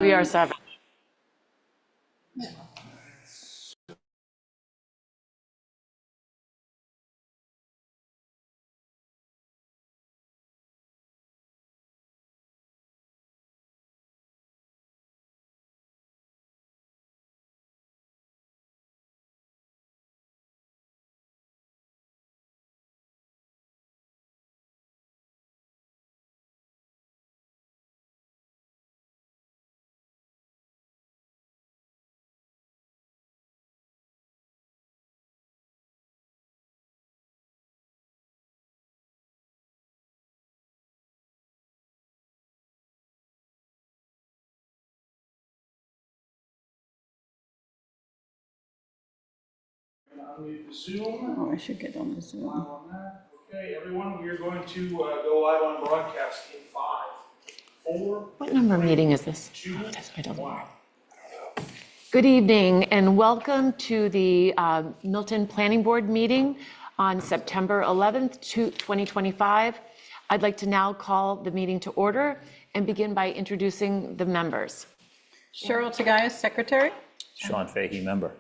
We are 7. Unmute the Zoom. Oh, I should get on the Zoom. On that. Okay, everyone, we are going to go live on broadcast in 5, 4. What number meeting is this? 2, I don't know. 1. Good evening and welcome to the Milton Planning Board meeting on September 11th, 2025. I'd like to now call the meeting to order and begin by introducing the members. Cheryl Tagayas, Secretary. Sean Fahey, member.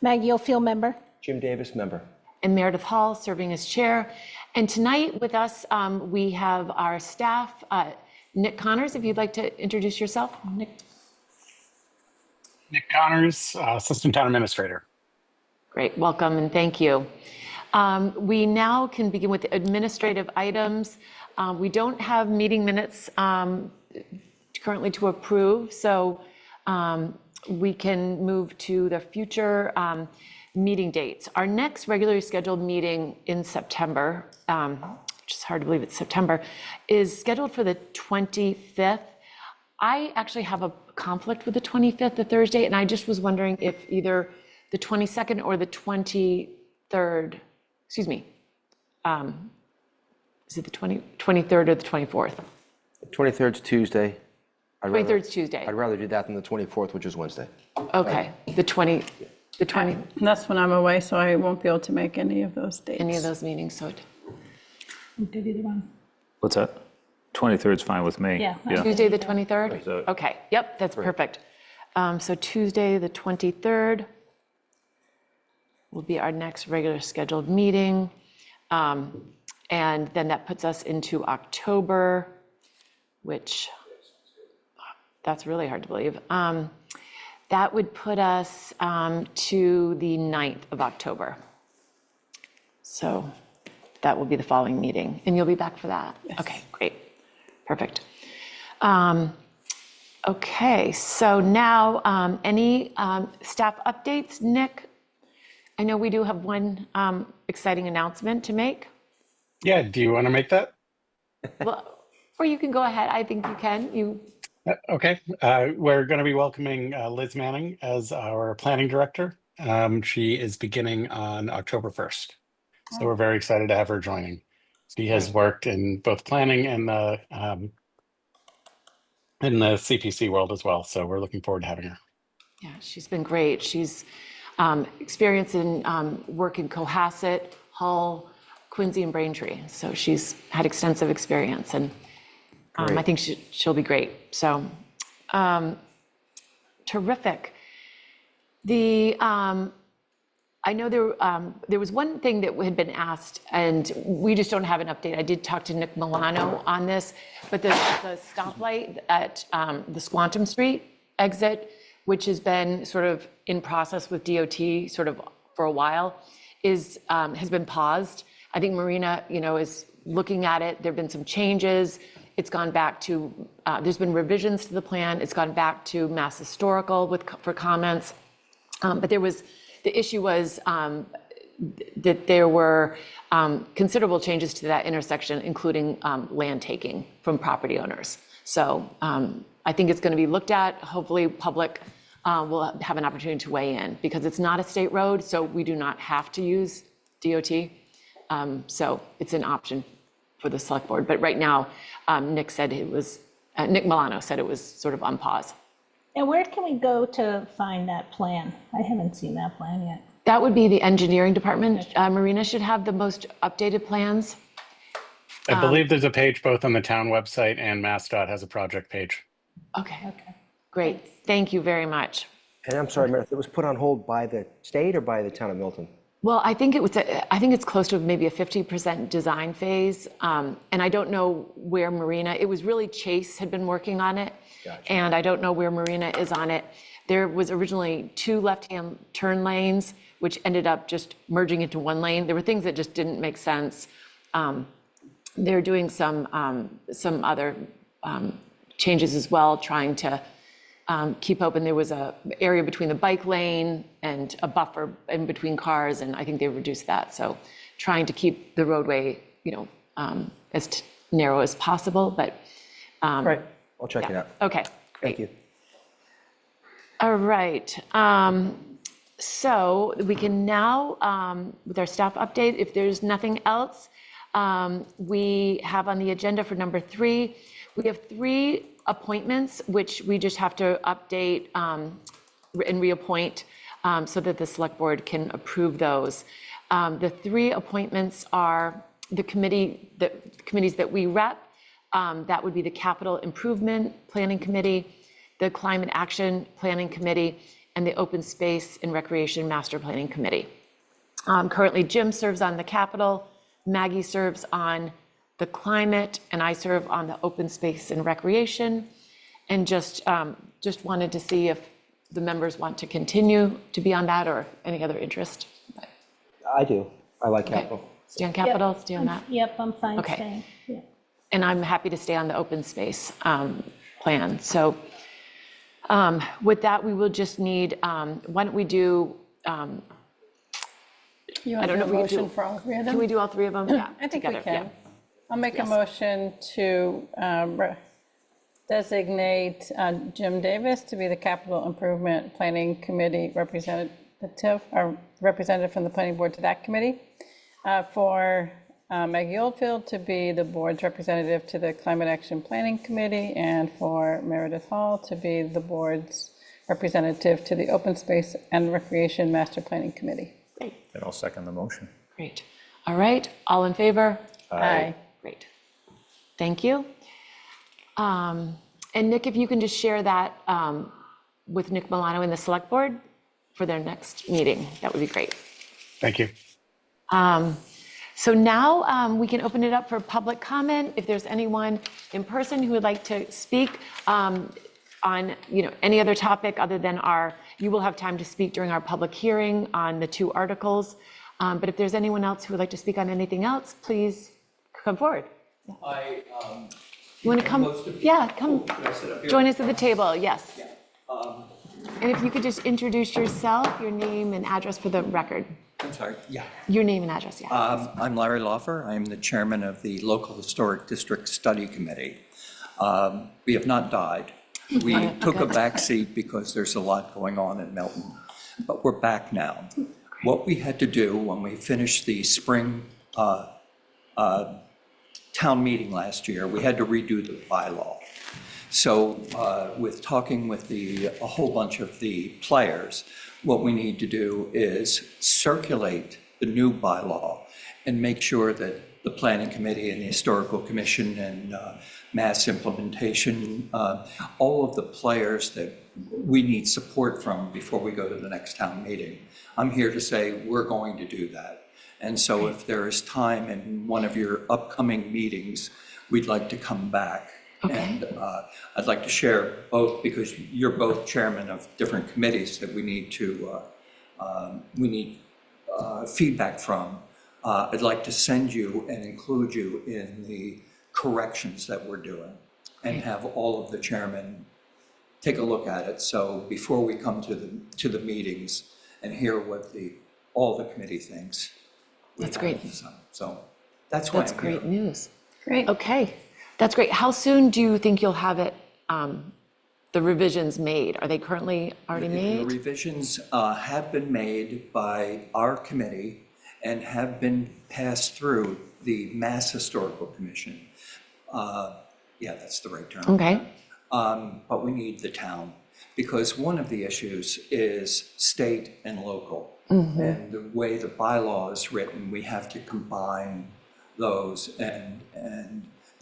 Maggie O'Field, member. Jim Davis, member. And Meredith Hall serving as chair. And tonight with us, we have our staff, Nick Connors, if you'd like to introduce yourself. Nick Connors, Assistant Town Administrator. Great, welcome and thank you. We now can begin with administrative items. We don't have meeting minutes currently to approve, so we can move to the future meeting dates. Our next regularly scheduled meeting in September, which is hard to believe it's September, is scheduled for the 25th. I actually have a conflict with the 25th, the Thursday, and I just was wondering if either the 22nd or the 23rd, excuse me, is it the 23rd or the 24th? 23rd's Tuesday. 23rd's Tuesday. I'd rather do that than the 24th, which is Wednesday. Okay, the 20, And that's when I'm away, so I won't be able to make any of those dates. any of those meetings, so Did either one. What's that? 23rd's fine with me. Yeah. Tuesday, the 23rd? So- Okay, yep, that's perfect. So Tuesday, the 23rd will be our next regular scheduled meeting. And then that puts us into October, which, that's really hard to believe. That would put us to the 9th of October. So that will be the following meeting, and you'll be back for that? Yes. Okay, great, perfect. Okay, so now any staff updates? Nick, I know we do have one exciting announcement to make. Yeah, do you want to make that? Well, or you can go ahead, I think you can. Okay, we're going to be welcoming Liz Manning as our planning director. She is beginning on October 1st. So we're very excited to have her joining. She has worked in both planning and in the CPC world as well. So we're looking forward to having her. Yeah, she's been great. She's experienced in work in Cohasset, Hull, Quincy, and Braintree. So she's had extensive experience, and I think she'll be great. So terrific. I know there was one thing that had been asked, and we just don't have an update. I did talk to Nick Milano on this, but the stoplight at the Squantum Street exit, which has been sort of in process with DOT sort of for a while, has been paused. I think Marina, is looking at it. There've been some changes. It's gone back to, there's been revisions to the plan. It's gone back to Mass Historical for comments. But the issue was that there were considerable changes to that intersection, including land taking from property owners. So I think it's going to be looked at. Hopefully public will have an opportunity to weigh in, because it's not a state road, so we do not have to use DOT. So it's an option for the select board. But right now, Nick Milano said it was sort of on pause. And where can we go to find that plan? I haven't seen that plan yet. That would be the engineering department. Marina should have the most updated plans. I believe there's a page both on the town website, and MassDOT has a project page. Okay. Great, thank you very much. And I'm sorry, Meredith, it was put on hold by the state or by the town of Milton? Well, I think I think it's close to maybe a 50% design phase. And I don't know where Marina, it was really Chase had been working on it. Gotcha. And I don't know where Marina is on it. There was originally 2 left-hand turn lanes, which ended up just merging into 1 lane. There were things that just didn't make sense. They're doing some other changes as well, trying to keep open. There was a area between the bike lane and a buffer in between cars, and I think they reduced that. So trying to keep the roadway, as narrow as possible, but. Right, I'll check it out. Okay, Thank great. you. All right. So we can now, with our staff update, if there's nothing else, we have on the agenda for number 3, we have 3 appointments, which we just have to update and reappoint so that the select board can approve those. The 3 appointments are the committees that we rep. That would be the Capital Improvement Planning Committee, the Climate Action Planning Committee, and the Open Space and Recreation Master Planning Committee. Currently, Jim serves on the Capital, Maggie serves on the Climate, and I serve on the Open Space and Recreation. And just wanted to see if the members want to continue to be on that or any other interest. I do. I like Okay. capital. Stay on Capital, stay on that. Yep, I'm fine Okay. staying. Yeah. And I'm happy to stay on the open space plan. So with that, we will just need, why don't we do, You I want don't to know do a if we motion do- for all 3 of them? can we do all 3 of them? Yeah, I think we together, can. yeah. I'll make a Yes. motion to designate Jim Davis to be the Capital Improvement Planning Committee representative, or representative from the planning board to that committee. For Maggie Oldfield to be the board's representative to the Climate Action Planning Committee, and for Meredith Hall to be the board's representative to the Open Space and Recreation Master Planning Committee. Great, And I'll second the motion. great. All right, all in favor? Aye. Great. Thank you. And Nick, if you can just share that with Nick Milano and the select board for their next meeting, that would be great. Thank you. So now we can open it up for public comment. If there's anyone in person who would like to speak on any other topic other than you will have time to speak during our public hearing on the 2 articles. But if there's anyone else who would like to speak on anything else, please come forward. You want to come? Yeah, come join us at the table, yes. And if you could just introduce yourself, your name and address for the record. I'm sorry, yeah. Your name and address, yeah. I'm Larry Laufer. I'm the chairman of the Local Historic District Study Committee. We have not died. We took a back seat because there's a lot going on in Milton, but we're back now. What we had to do when we finished the spring town meeting last year, we had to redo the bylaw. So with talking with a whole bunch of the players, what we need to do is circulate the new bylaw and make sure that the Planning Committee and the Historical Commission and Mass Implementation, all of the players that we need support from before we go to the next town meeting. I'm here to say we're going to do that. And so if there is time in one of your upcoming meetings, we'd like to come back. Okay. And I'd like to share both, because you're both chairmen of different committees that we need feedback from. I'd like to send you and include you in the corrections that we're doing and have all of the chairmen take a look at it. So before we come to the meetings and hear what all the committee thinks. That's great. So that's why That's I'm here. great news. Great. Okay, that's great. How soon do you think you'll have it, the revisions made? Are they currently already The made? revisions have been made by our committee and have been passed through the Mass Historical Commission. Yeah, that's the right term. Okay, But we need the town, because one of the issues is state and local. And the way the bylaw is written, we have to combine those. And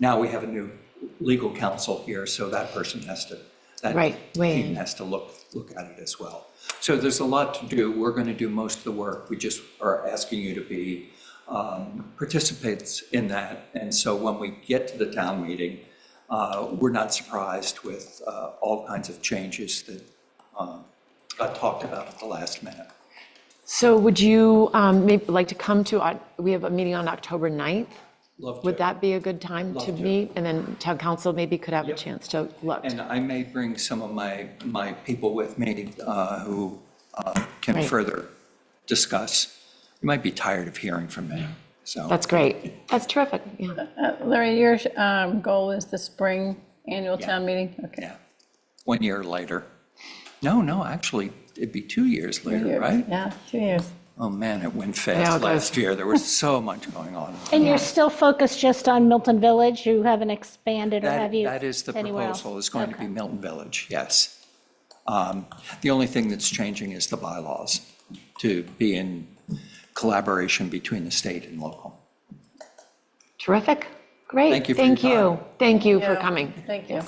now we have a new legal counsel here, so that person has to that Right, way team in. has to look at it as well. So there's a lot to do. We're going to do most of the work. We just are asking you to be participants in that. And so when we get to the town meeting, we're not surprised with all kinds of changes that got talked about at the last minute. So would you maybe like to come to, we have a meeting on October 9th. Love Would to. that be a good time to Love to. meet? And then town council maybe could have a chance to look. And I may bring some of my people with me who can Right. further discuss. You might be tired of hearing from me, so. That's great. That's terrific, yeah. Larry, your goal is the spring annual town meeting? Okay. Yeah, 1 year later. No, actually, it'd be 2 years later, right? Yeah, 2 years. Oh, man, it went Yeah, it fast does. last year. There was so much going on. And you're still focused just on Milton Village? You haven't expanded, or have you? That is the anywhere else? proposal, is going to be Okay. Milton Village, yes. The only thing that's changing is the bylaws to be in collaboration between the state and local. Terrific, great. Thank you for your Thank you. time. Thank you for coming. Thank you.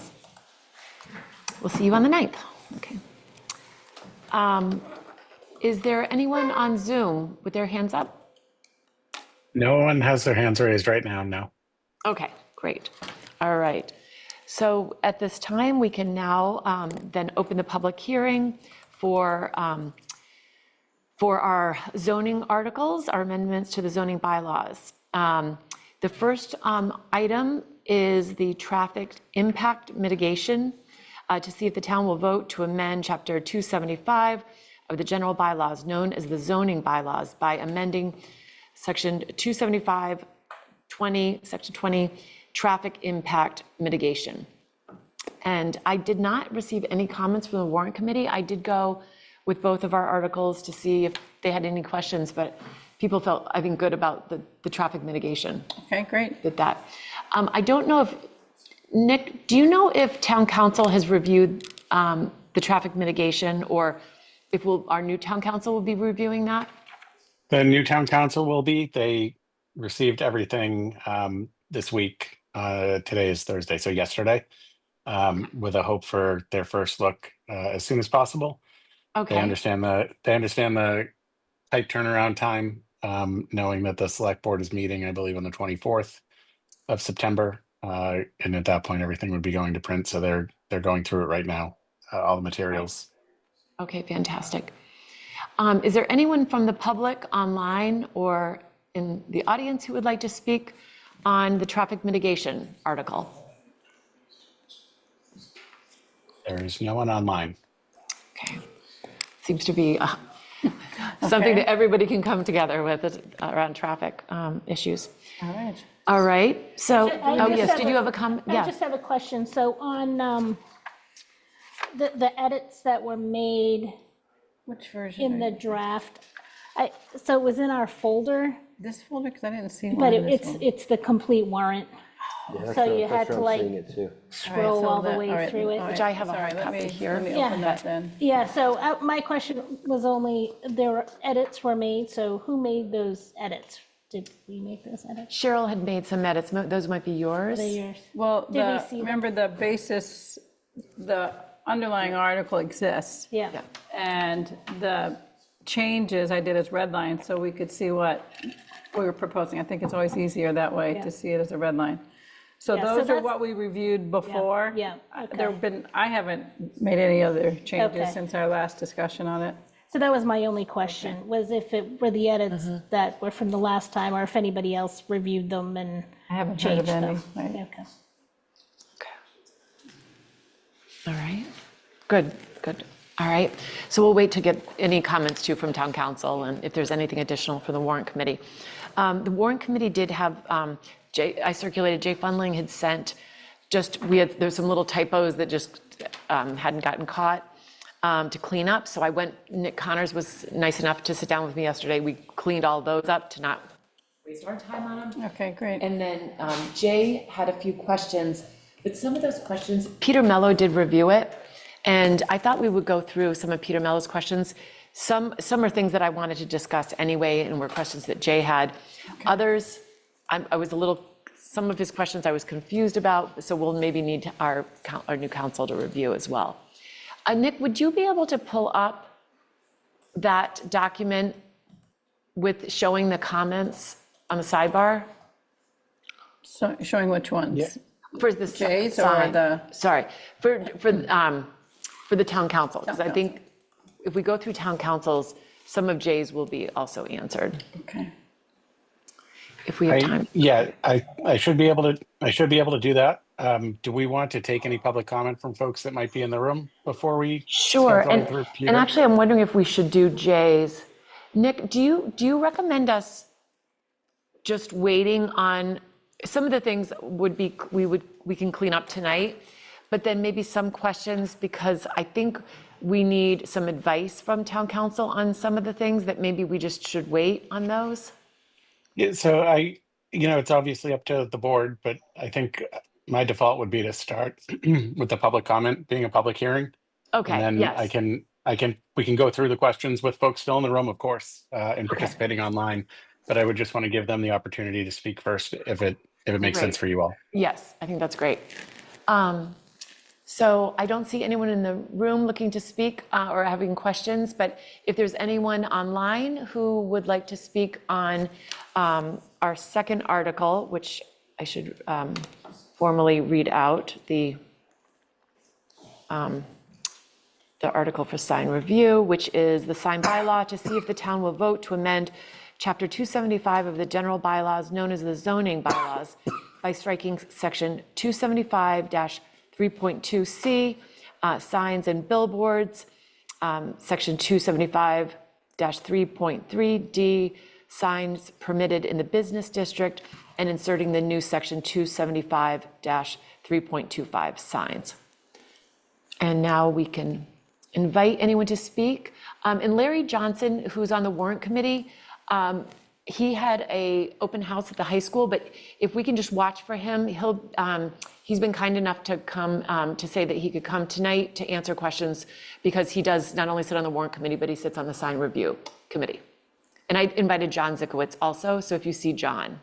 We'll see you on the 9th. Okay. Is there anyone on Zoom with their hands up? No one has their hands raised right now, no. Okay, great. All right. So at this time, we can now then open the public hearing for our zoning articles, our amendments to the zoning bylaws. The first item is the traffic impact mitigation to see if the town will vote to amend Chapter 275 of the general bylaws known as the zoning bylaws by amending Section 275-20, Section 20, traffic impact mitigation. And I did not receive any comments from the warrant committee. I did go with both of our articles to see if they had any questions, but people felt, I think, good about the traffic mitigation. Okay, great. I don't know if, Nick, do you know if town council has reviewed the traffic mitigation, or if our new town council will be reviewing that? The new town council will be, they received everything this week. Today is Thursday, so yesterday, with a hope for their first look as soon as possible. Okay. They understand the tight turnaround time, knowing that the select board is meeting, I believe, on the 24th of September. And at that point, everything would be going to print. So they're going through it right now, all the materials. Okay, fantastic. Is there anyone from the public online or in the audience who would like to speak on the traffic mitigation article? There is no one online. Okay. Seems to be something that everybody can come together with around traffic issues. All right. All right, so, I oh just yes, have did you have a comment? I Yeah, just have a question. So on the edits that were made Which version? in the draft, so it was in our folder, This folder, because I didn't see one but in this one. it's the complete warrant. So you had to like Seeing it too. scroll so all the that- way all right, through all it. right, Which I have a sorry, hard let copy me- here. Let me Yeah. open that then. Yeah, so my question was only, there were edits were made, so who made those edits? Did we make those edits? Cheryl had made some edits, those might be yours. Are they yours? Well, Did we see them? remember the basis, the underlying article exists. Yeah. And the changes I did as red line, so we could see what we were proposing. I think it's always easier that way Yeah. to see it as a red line. So Yeah, so those are that's- what we reviewed before. yeah, There okay. have been, I haven't made any other changes Okay. since our last discussion on it. So that was my only question, was if it were the edits that were from the last time, or if anybody else reviewed them and I haven't heard changed of any. them. right. Okay. All right, good. All right, so we'll wait to get any comments too from town council and if there's anything additional for the warrant committee. The warrant committee did have, I circulated, Jay Funling had sent there's some little typos that just hadn't gotten caught to clean up. So Nick Connors was nice enough to sit down with me yesterday. We cleaned all those up to not waste our time on them. Okay, great. And then Jay had a few questions, but some of those questions, Peter Mello did review it, and I thought we would go through some of Peter Mello's questions. Some are things that I wanted to discuss anyway, and were questions that Jay had. Others, I was a little some of his questions I was confused about, so we'll maybe need our new counsel to review as well. Nick, would you be able to pull up that document with showing the comments on the sidebar? So showing which ones? Yeah. For the Jay's or sign. the- Sorry, for the town council, because I think if we go through town councils, some of Jay's will be also answered, Okay. if we have time. I should be able to do that. Do we want to take any public comment from folks that might be in the room before we Sure, start going through Peter? and actually, I'm wondering if we should do Jay's. Nick, do you recommend us just waiting on, some of the things we can clean up tonight, but then maybe some questions, because I think we need some advice from town council on some of the things that maybe we just should wait on those? Yeah, so it's obviously up to the board, but I think my default would be to start with the public comment being a public hearing. Okay, And then yes. we can go through the questions with folks still in the room, of course, and participating online. But I would just want to give them the opportunity to speak first if it makes sense Great. for you all. Yes, I think that's great. So I don't see anyone in the room looking to speak or having questions, but if there's anyone online who would like to speak on our second article, which I should formally read out, the article for sign review, which is the sign bylaw, to see if the town will vote to amend Chapter 275 of the general bylaws, known as the zoning bylaws, by striking section 275-3.2C, signs and billboards, section 275-3.3D, signs permitted in the business district, and inserting the new section 275-3.25 signs. And now we can invite anyone to speak. And Larry Johnson, who's on the warrant committee, he had a open house at the high school, but if we can just watch for him, he's been kind enough to come, to say that he could come tonight to answer questions, because he does not only sit on the warrant committee, but he sits on the sign review committee. And I invited John Zikowitz also, so if you see John.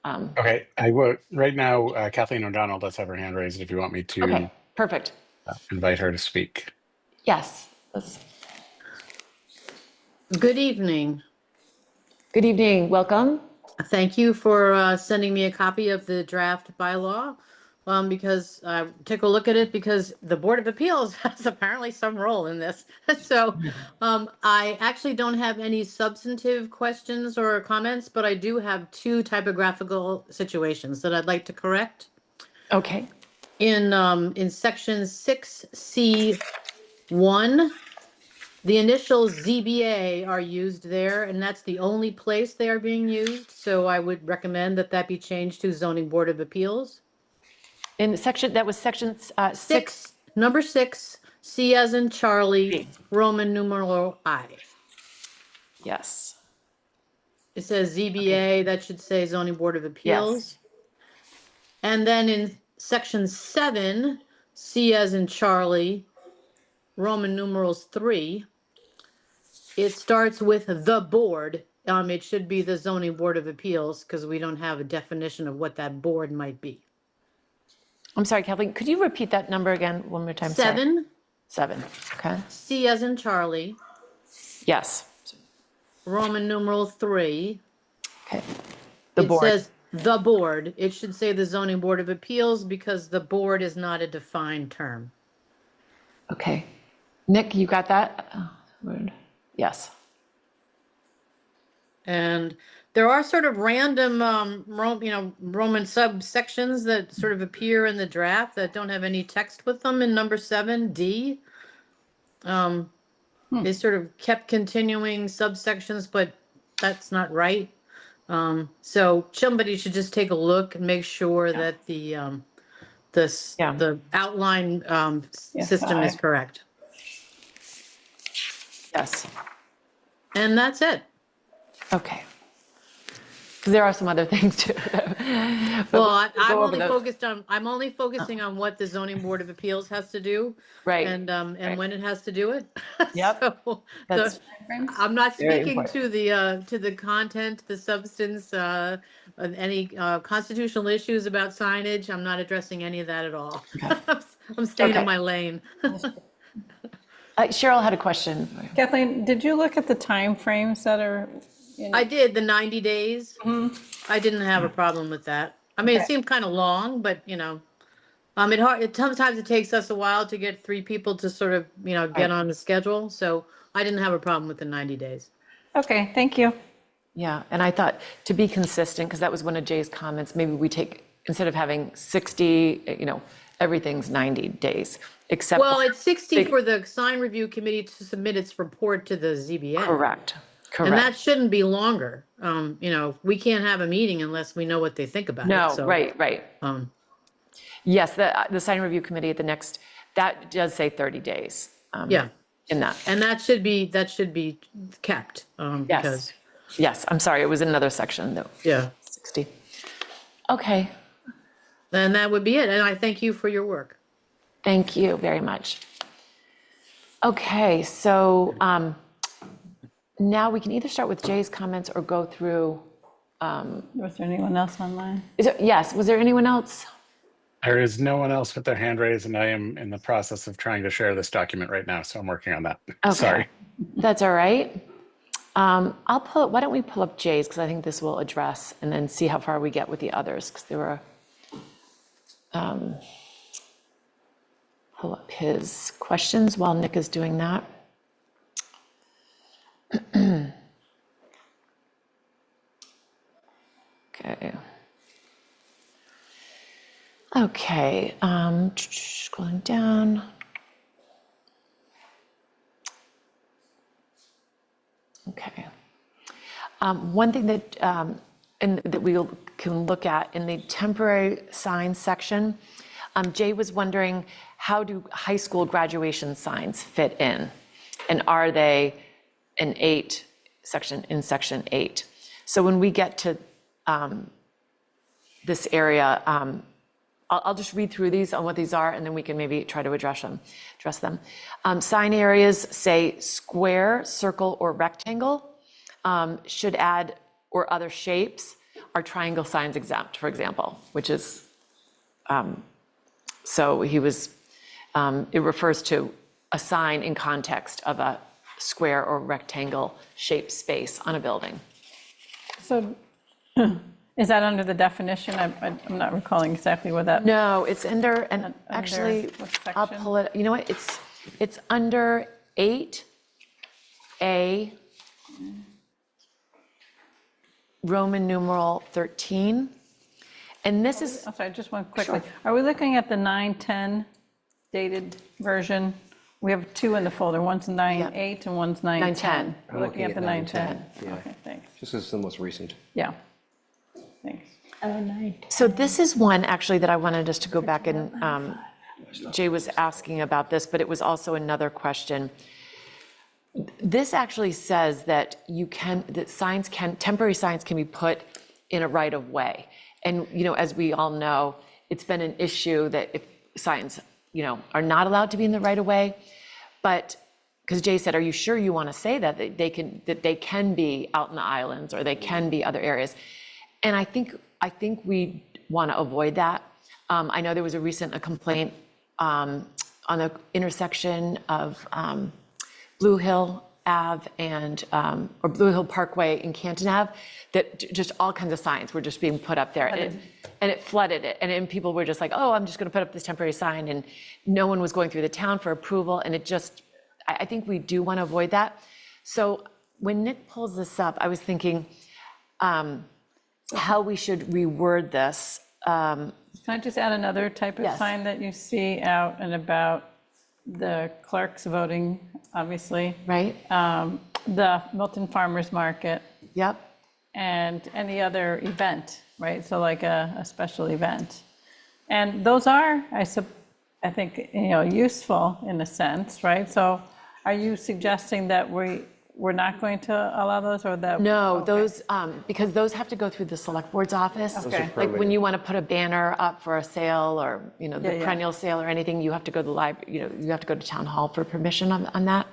Okay, I will. Right now, Kathleen O'Donnell does have her hand raised if you want me to Okay, perfect. invite her to speak. Yes. Good evening. Good evening, welcome. Thank you for sending me a copy of the draft bylaw, because I took a look at it because the Board of Appeals has apparently some role in this. So I actually don't have any substantive questions or comments, but I do have two typographical situations that I'd like to correct. Okay. In section 6C1, the initials ZBA are used there, and that's the only place they are being used. So I would recommend that that be changed to Zoning Board of Appeals. In section, that was section 6. Number 6, C as in Charlie, Roman numeral I. Yes. It says ZBA, that should say Zoning Board of Appeals. And then in section 7, C as in Charlie, Roman numerals 3, it starts with the board. It should be the Zoning Board of Appeals, because we don't have a definition of what that board might be. I'm sorry, Kathleen, could you repeat that number again one more time? Sorry. 7, 7, okay. C as in Charlie, Yes, Roman numeral 3. okay. The It board. says the board. It should say the Zoning Board of Appeals, because the board is not a defined term. Okay. Nick, you got that? Word. Yes. And there are sort of random, Roman subsections that sort of appear in the draft that don't have any text with them in number 7D. They sort of kept continuing subsections, but that's not right. So somebody should just take a look and make sure that the outline system is correct. Yes. And that's it. Okay. Because there are some other things too. Well, I'm only focusing on what the Zoning Board of Appeals has to do. Right. And when it has to do it. Yep. So That's I'm not Very speaking to the content, the substance, any constitutional issues about signage, I'm not addressing any of that at all. I'm staying in Okay. my lane. Cheryl had a question. Kathleen, did you look at the timeframes that are in? I did the 90 days. I didn't have a problem with that. I mean, it Okay. seemed kind of long, but sometimes it takes us a while to get 3 people to sort of, get Right. on the schedule. So I didn't have a problem with the 90 days. Okay, thank you. Yeah, and I thought to be consistent, because that was one of Jay's comments, maybe we take, instead of having 60, everything's 90 days, except. Well, it's 60 big- for the sign review committee to submit its report to the ZBA. Correct, And that correct. shouldn't be longer. We can't have a meeting unless we know what they think about it. No, So, right. um, Yes, the sign review committee at the next, that does say 30 days. Yeah. In that. And that should be kept, because, Yes, I'm sorry, it was in another section though, yeah. 60. Okay, And that would be it. And I thank you for your work. thank you very much. Okay, so now we can either start with Jay's comments or go through, Was there anyone else online? yes, was there anyone else? There is no one else with their hand raised, and I am in the process of trying to share this document right now, so I'm working on that. Okay. Sorry. That's all right. Why don't we pull up Jay's, because I think this will address, and then see how far we get with the others, because there were, pull up his questions while Nick is doing that. Okay. Okay, scrolling down. Okay. One thing that, that we can look at in the temporary signs section, Jay was wondering, how do high school graduation signs fit in? And are they in section 8? So when we get to this area, I'll just read through these on what these are, and then we can maybe try to address them. Sign areas say square, circle, or rectangle. Should add or other shapes. Are triangle signs exempt, for example, which is, so he was, it refers to a sign in context of a square or rectangle shaped space on a building. So is that under the definition? I'm not recalling exactly what that. No, it's under, and Under actually, what I'll section? pull it, you know what, it's under 8A, Roman numeral 13. And this is, I'm sorry, just one quickly. Are we looking at the 9/10 dated version? We have 2 in the folder. One's 9/8 and one's 9/10. 9/10. We're looking at the 9/10. yeah. Okay, thanks. This is the most recent. Yeah. Thanks. Oh, 9. so this is one actually that I wanted us to go back and, Jay was asking about this, but it was also another question. This actually says that temporary signs can be put in a right of way. And, as we all know, it's been an issue that if signs, are not allowed to be in the right of way. But, because Jay said, are you sure you want to say that they can be out in the islands or they can be other areas? And I think we want to avoid that. I know there was a complaint on the intersection of Blue Hill Ave and, or Blue Hill Parkway in Canton Ave, that just all kinds of signs were just being put up there. And it flooded it. And then people were just like, oh, I'm just going to put up this temporary sign. And no one was going through the town for approval. And I think we do want to avoid that. So when Nick pulls this up, I was thinking how we should reword this. Can I just add another type of Yes. sign that you see out and about? The clerks voting, obviously. Right? The Milton Farmers Market Yep. and any other event, right? So like a special event. And those are, I think, useful in a sense, right? So are you suggesting that we're not going to allow those, or that? No, okay. those, because those have to go through the select board's office. Okay. Like when you want to put a banner up for a sale or, the yeah. perennial sale or anything, you have to go to the library, you have to go to town hall for permission on that.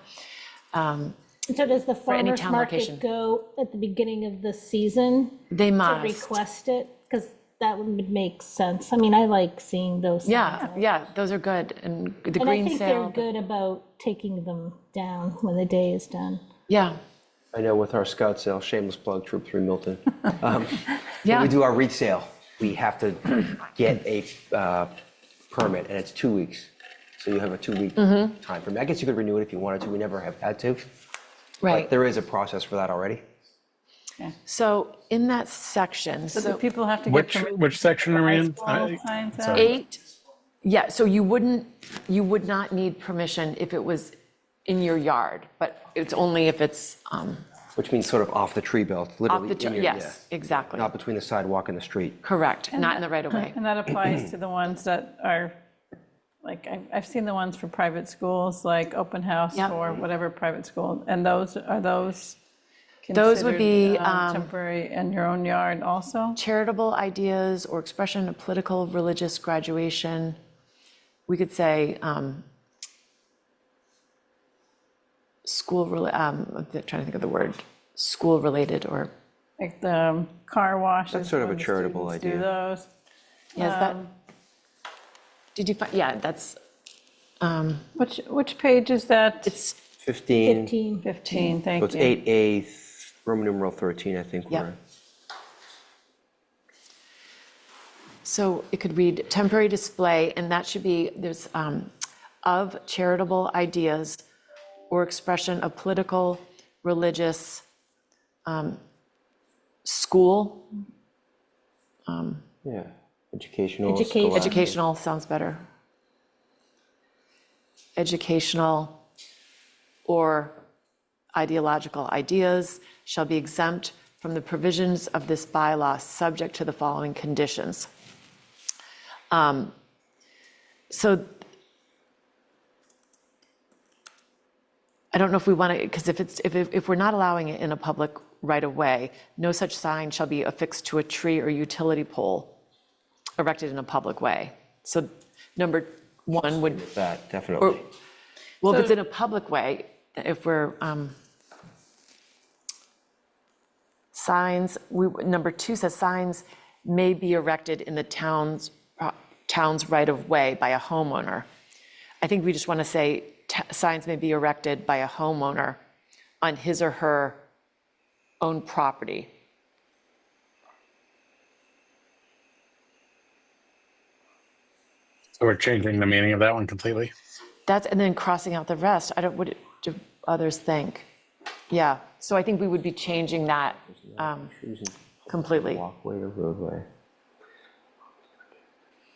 So does the any farmer's town market location. go at the beginning of the season They to must. request it? Because that would make sense. I mean, I like seeing those signs. Yeah, those are good. And the And I green think sale. they're good about taking them down when the day is done. Yeah, I know with our scout sale, shameless plug, Troop 3 Milton. When yeah. we do our wreath sale, we have to get a permit, and it's 2 weeks. So you have a 2-week time frame. I guess you could renew it if you wanted to. We never have had to. Right. But there is a process for that already. So in that section, So do so people have to get Which permission? which section are we in? High school signs out? sorry. 8, yeah, so you would not need permission if it was in your yard, but it's only if it's Which means sort of off the tree belt, off literally the, in your, yes, exactly, not between the sidewalk and the street. correct, not in the right of way. And that applies to the ones that are, like, I've seen the ones for private schools, like open house Yep. or whatever private school, and those Those would be, considered, temporary in your own yard also? Charitable ideas or expression of political, religious graduation. We could say I'm trying to think of the word, school related or, Like the car washes. That's sort of when a the charitable students do idea. those. yeah, is that, did you find, yeah, that's, Which page is that? it's, 15, 15. 15, so thank it's you. 8A, Roman numeral 13, I think Yep. we're. so it could read temporary display, and that should be, there's, of charitable ideas or expression of political, religious, school, Yeah, educational. Education. scholastic. educational sounds better. Educational or ideological ideas shall be exempt from the provisions of this bylaw, subject to the following conditions. So I don't know if we want to, because if we're not allowing it in a public right of way, no such sign shall be affixed to a tree or utility pole erected in a public way. So number 1 would, That, or, definitely. well, if it's in a public way, if we're, signs, number 2 says signs may be erected in the town's right of way by a homeowner. I think we just want to say signs may be erected by a homeowner on his or her own property. So we're changing the meaning of that one completely. That's, and then crossing out the rest. I don't, what do others think? Yeah, so I think we would be changing that completely. Walkway or roadway.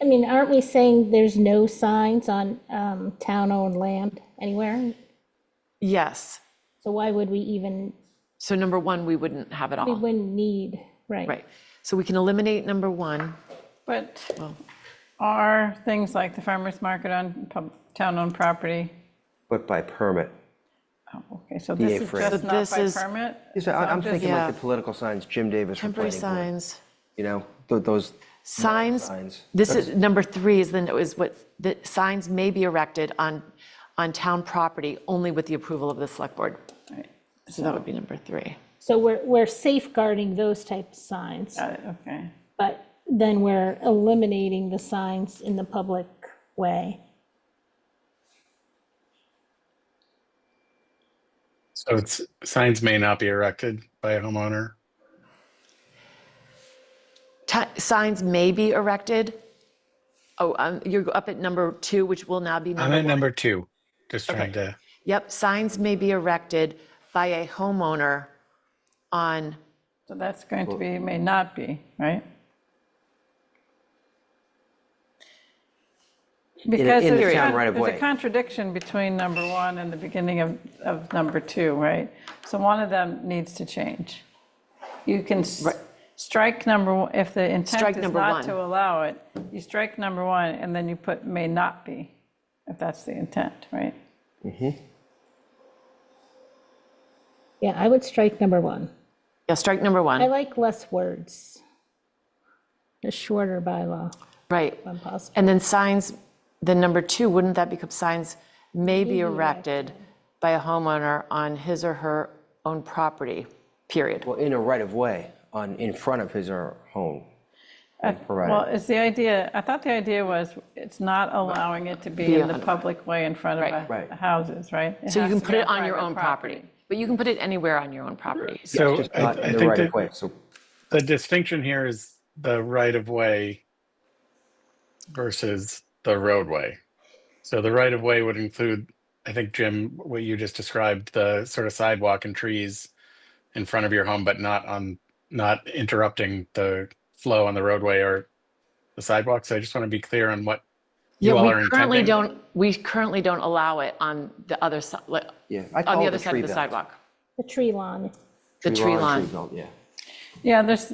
I mean, aren't we saying there's no signs on town-owned land anywhere? Yes, So why would we even, so number 1, we wouldn't have it we all. wouldn't need, right? Right, so we can eliminate number 1. But are things like the farmer's market on town-owned property? But by permit. Oh, okay, so BA this is free. just So not this by is- permit? So I'm just- thinking yeah. like the political signs, Jim Davis for Temporary planning board. signs. You know, those. Signs, Signs. this is, number 3 is what, the signs may be erected on town property only with the approval of the select board. Right. So that would be number 3. So we're safeguarding those type of signs, Got it, okay. but then we're eliminating the signs in the public way. So it's signs may not be erected by a homeowner. Signs may be erected. Oh, you're up at number 2, which will now be I'm number at 1. number 2, just trying to. Yep, signs may be erected by a homeowner on, So that's going to be, may not be, right? Because in the there's town right of there's way. a contradiction between number 1 and the beginning of number 2, right? So one of them needs to change. You can strike if the intent Strike is number not 1. to allow it, you strike number 1 and then you put may not be, if that's the intent, right? Yeah, I would strike number 1. yeah, strike number I 1, like less words. A shorter bylaw right. when possible. And then signs, then number 2, wouldn't that become signs may be erected by a homeowner on his or her own property, period. Well, in a right-of-way in front of his or her home. Well, it's the idea, I thought the idea was it's not allowing it to be in the public way in front of Right. houses, right? So you has can to put be it on your private own property, but you can put it anywhere on your own property. So Just I not in the think right-of-way. that So the distinction here is the right of way versus the roadway. So the right of way would include, I think, Jim, what you just described, the sort of sidewalk and trees in front of your home, but not interrupting the flow on the roadway or the sidewalk. So I just want to be clear on what you all are intending. We currently don't allow it on the other side, yeah, I on call the it other the side tree of the belt. sidewalk, The tree lawn. the tree lawn. Tree belt, yeah. Yeah, there's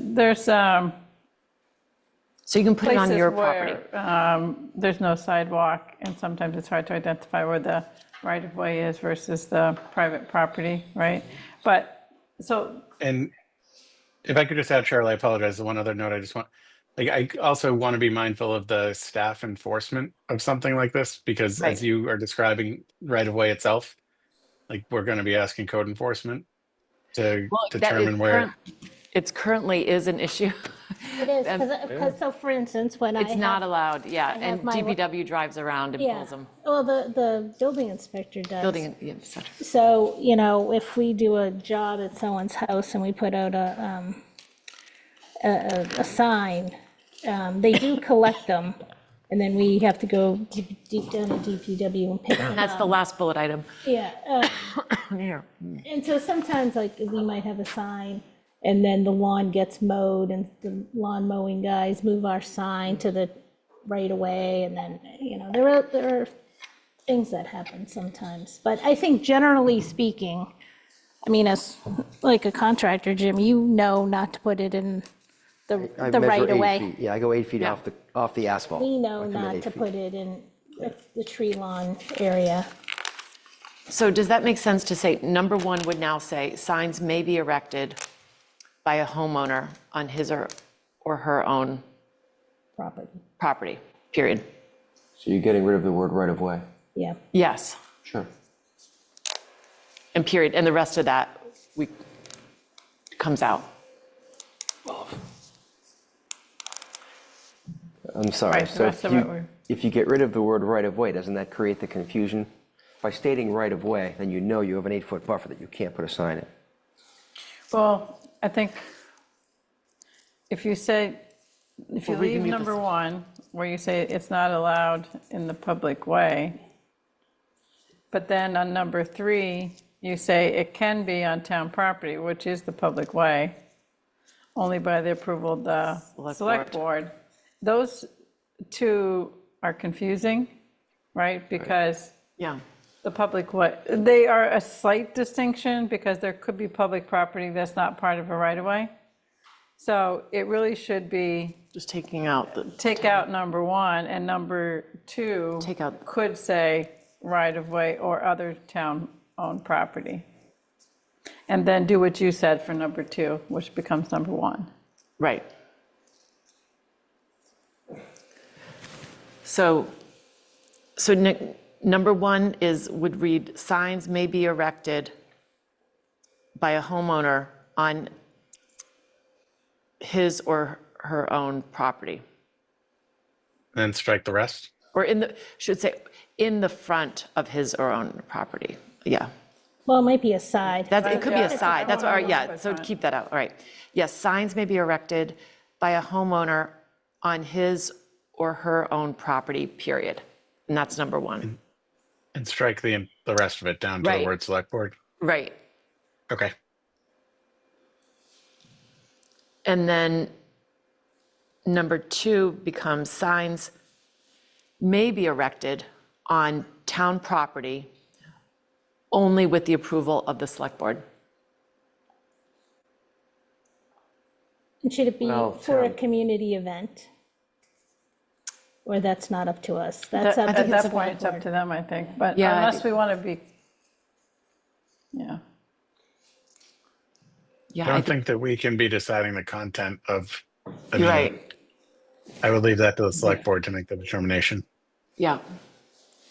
So you can put it on places your property. where there's no sidewalk, and sometimes it's hard to identify where the right-of-way is versus the private property, right? But, so, And if I could just add, Cheryl, I apologize. The one other note I just want, like, I also want to be mindful of the staff enforcement of something like this, because Right. as you are describing right of way itself, like, we're going to be asking code enforcement to Well, that is determine where. It's currently is an issue. It is, because, so for instance, when I It's not have, allowed, yeah, have and my- DPW drives around and yeah, pulls them, well, the building inspector does. building, yeah, et cetera. So, you know, if we do a job at someone's house and we put out a sign, they do collect them, and then we have to go deep down to DPW and pick them That's up. the last bullet item. Yeah, Here. and so sometimes, like, we might have a sign, and then the lawn gets mowed, and the lawn mowing guys move our sign to the right away, and then, you know, there are things that happen sometimes. But I think generally speaking, I mean, as like a contractor, Jim, you know not to put it in I the measure right 8 away. feet. Yeah, I go 8 feet Yeah. off the asphalt. We know I commit not 8 to feet. put it in the tree lawn area. So does that make sense to say, number one would now say, signs may be erected by a homeowner on his or her own property, period? So you're getting rid of the word right-of-way. Yeah. Yes, Sure. and period, and the rest of that comes out. I'm sorry. Right, the So rest of it we're- if you get rid of the word right-of-way, doesn't that create the confusion? By stating right-of-way, then you know you have an 8-foot buffer that you can't put a sign in. well, I think if you say, if you Well, we can leave leave number this. one, where you say it's not allowed in the public way, but then on number three, you say it can be on town property, which is the public way, only by the approval of the select board. Those two are confusing, right? Because Yeah, the public way, they are a slight distinction because there could be public property that's not part of a right-of-way. So it really should be, just taking out the, take out number one, and number two Take out- could say right-of-way or other town-owned property. And then do what you said for number two, which becomes number one. right. So Nick, number one would read, signs may be erected by a homeowner on his or her own property. Then strike the rest. Or should say, in the front of his or own property, yeah. Well, it might be a side. It could be Yeah. a side, that's, all right, yeah, That's so fine. keep that out, all right. Yes, signs may be erected by a homeowner on his or her own property, period. And that's number one. And strike the rest of it down to the Right. word select board. Right. Okay. And then number two becomes signs may be erected on town property only with the approval of the select board. And should it be Well, for a town- community event? Or that's not up to us? That's I up think to At the that select point, it's up board. to them, I think, but Yeah, I unless think- we want to be, yeah. Yeah, I don't think that we can be deciding the content of. I you're mean, right, I would leave that to the select board to make the determination. yeah.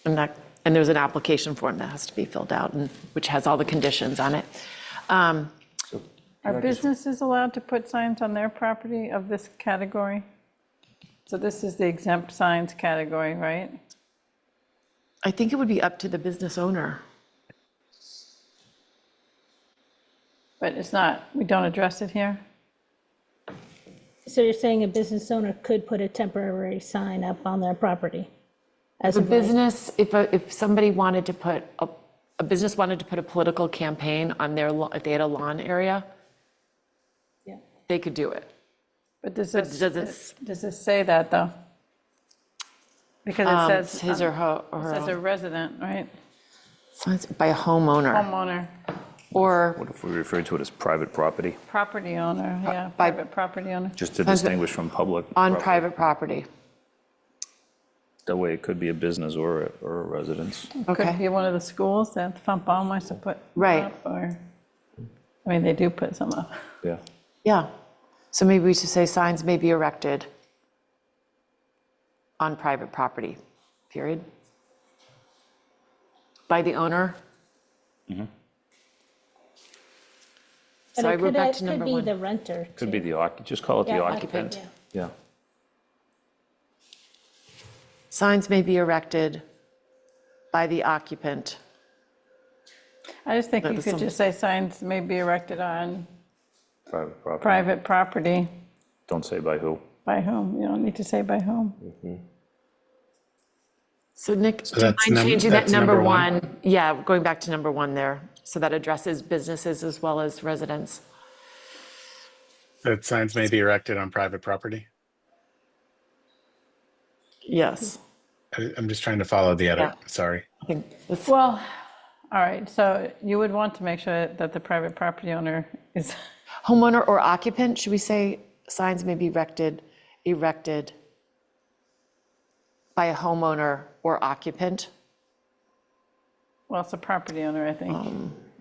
And that, And there's an application form that has to be filled out, and which has all the conditions on it. Are businesses allowed to put signs on their property of this category? So this is the exempt signs category, right? I think it would be up to the business owner. But it's not, we don't address it here? So you're saying a business owner could put a temporary sign up on their property? As A of right? business, if somebody wanted to put, a business wanted to put a political campaign on their, if they had a lawn area, Yeah. they could do it. But does does it say that, though? Because it It's says, his or her, it says a resident, right? signs by a homeowner, Homeowner, or What if we refer to it as private property, property owner, yeah, by- private property owner. just to distinguish from public? on property? private property. That way it could be a business or a residence. Okay. Could be one of the schools that Fontbonne wants to put Right. up, or, I mean, they do put some up. Yeah. Yeah, so maybe we should say signs may be erected on private property, period. By the owner. And So I it wrote could, back to number could be one. the renter. Could be too. just call it the Yeah, occupant. yeah. Yeah. Signs may be erected by the occupant. I just think That you was could some- just say signs may be erected on Private property. private property. Don't say by who. By whom? You don't need to say by whom. So Nick, do you that's mind changing that that's number number one? one? Yeah, going back to number one there. So that addresses businesses as well as residents. That signs may be erected on private property. Yes. I'm just trying to follow the edit, Yeah. sorry. I think that's- Well, all right, so you would want to make sure that the private property owner is, Homeowner or occupant, should we say signs may be erected by a homeowner or occupant? well, it's a property owner, I think.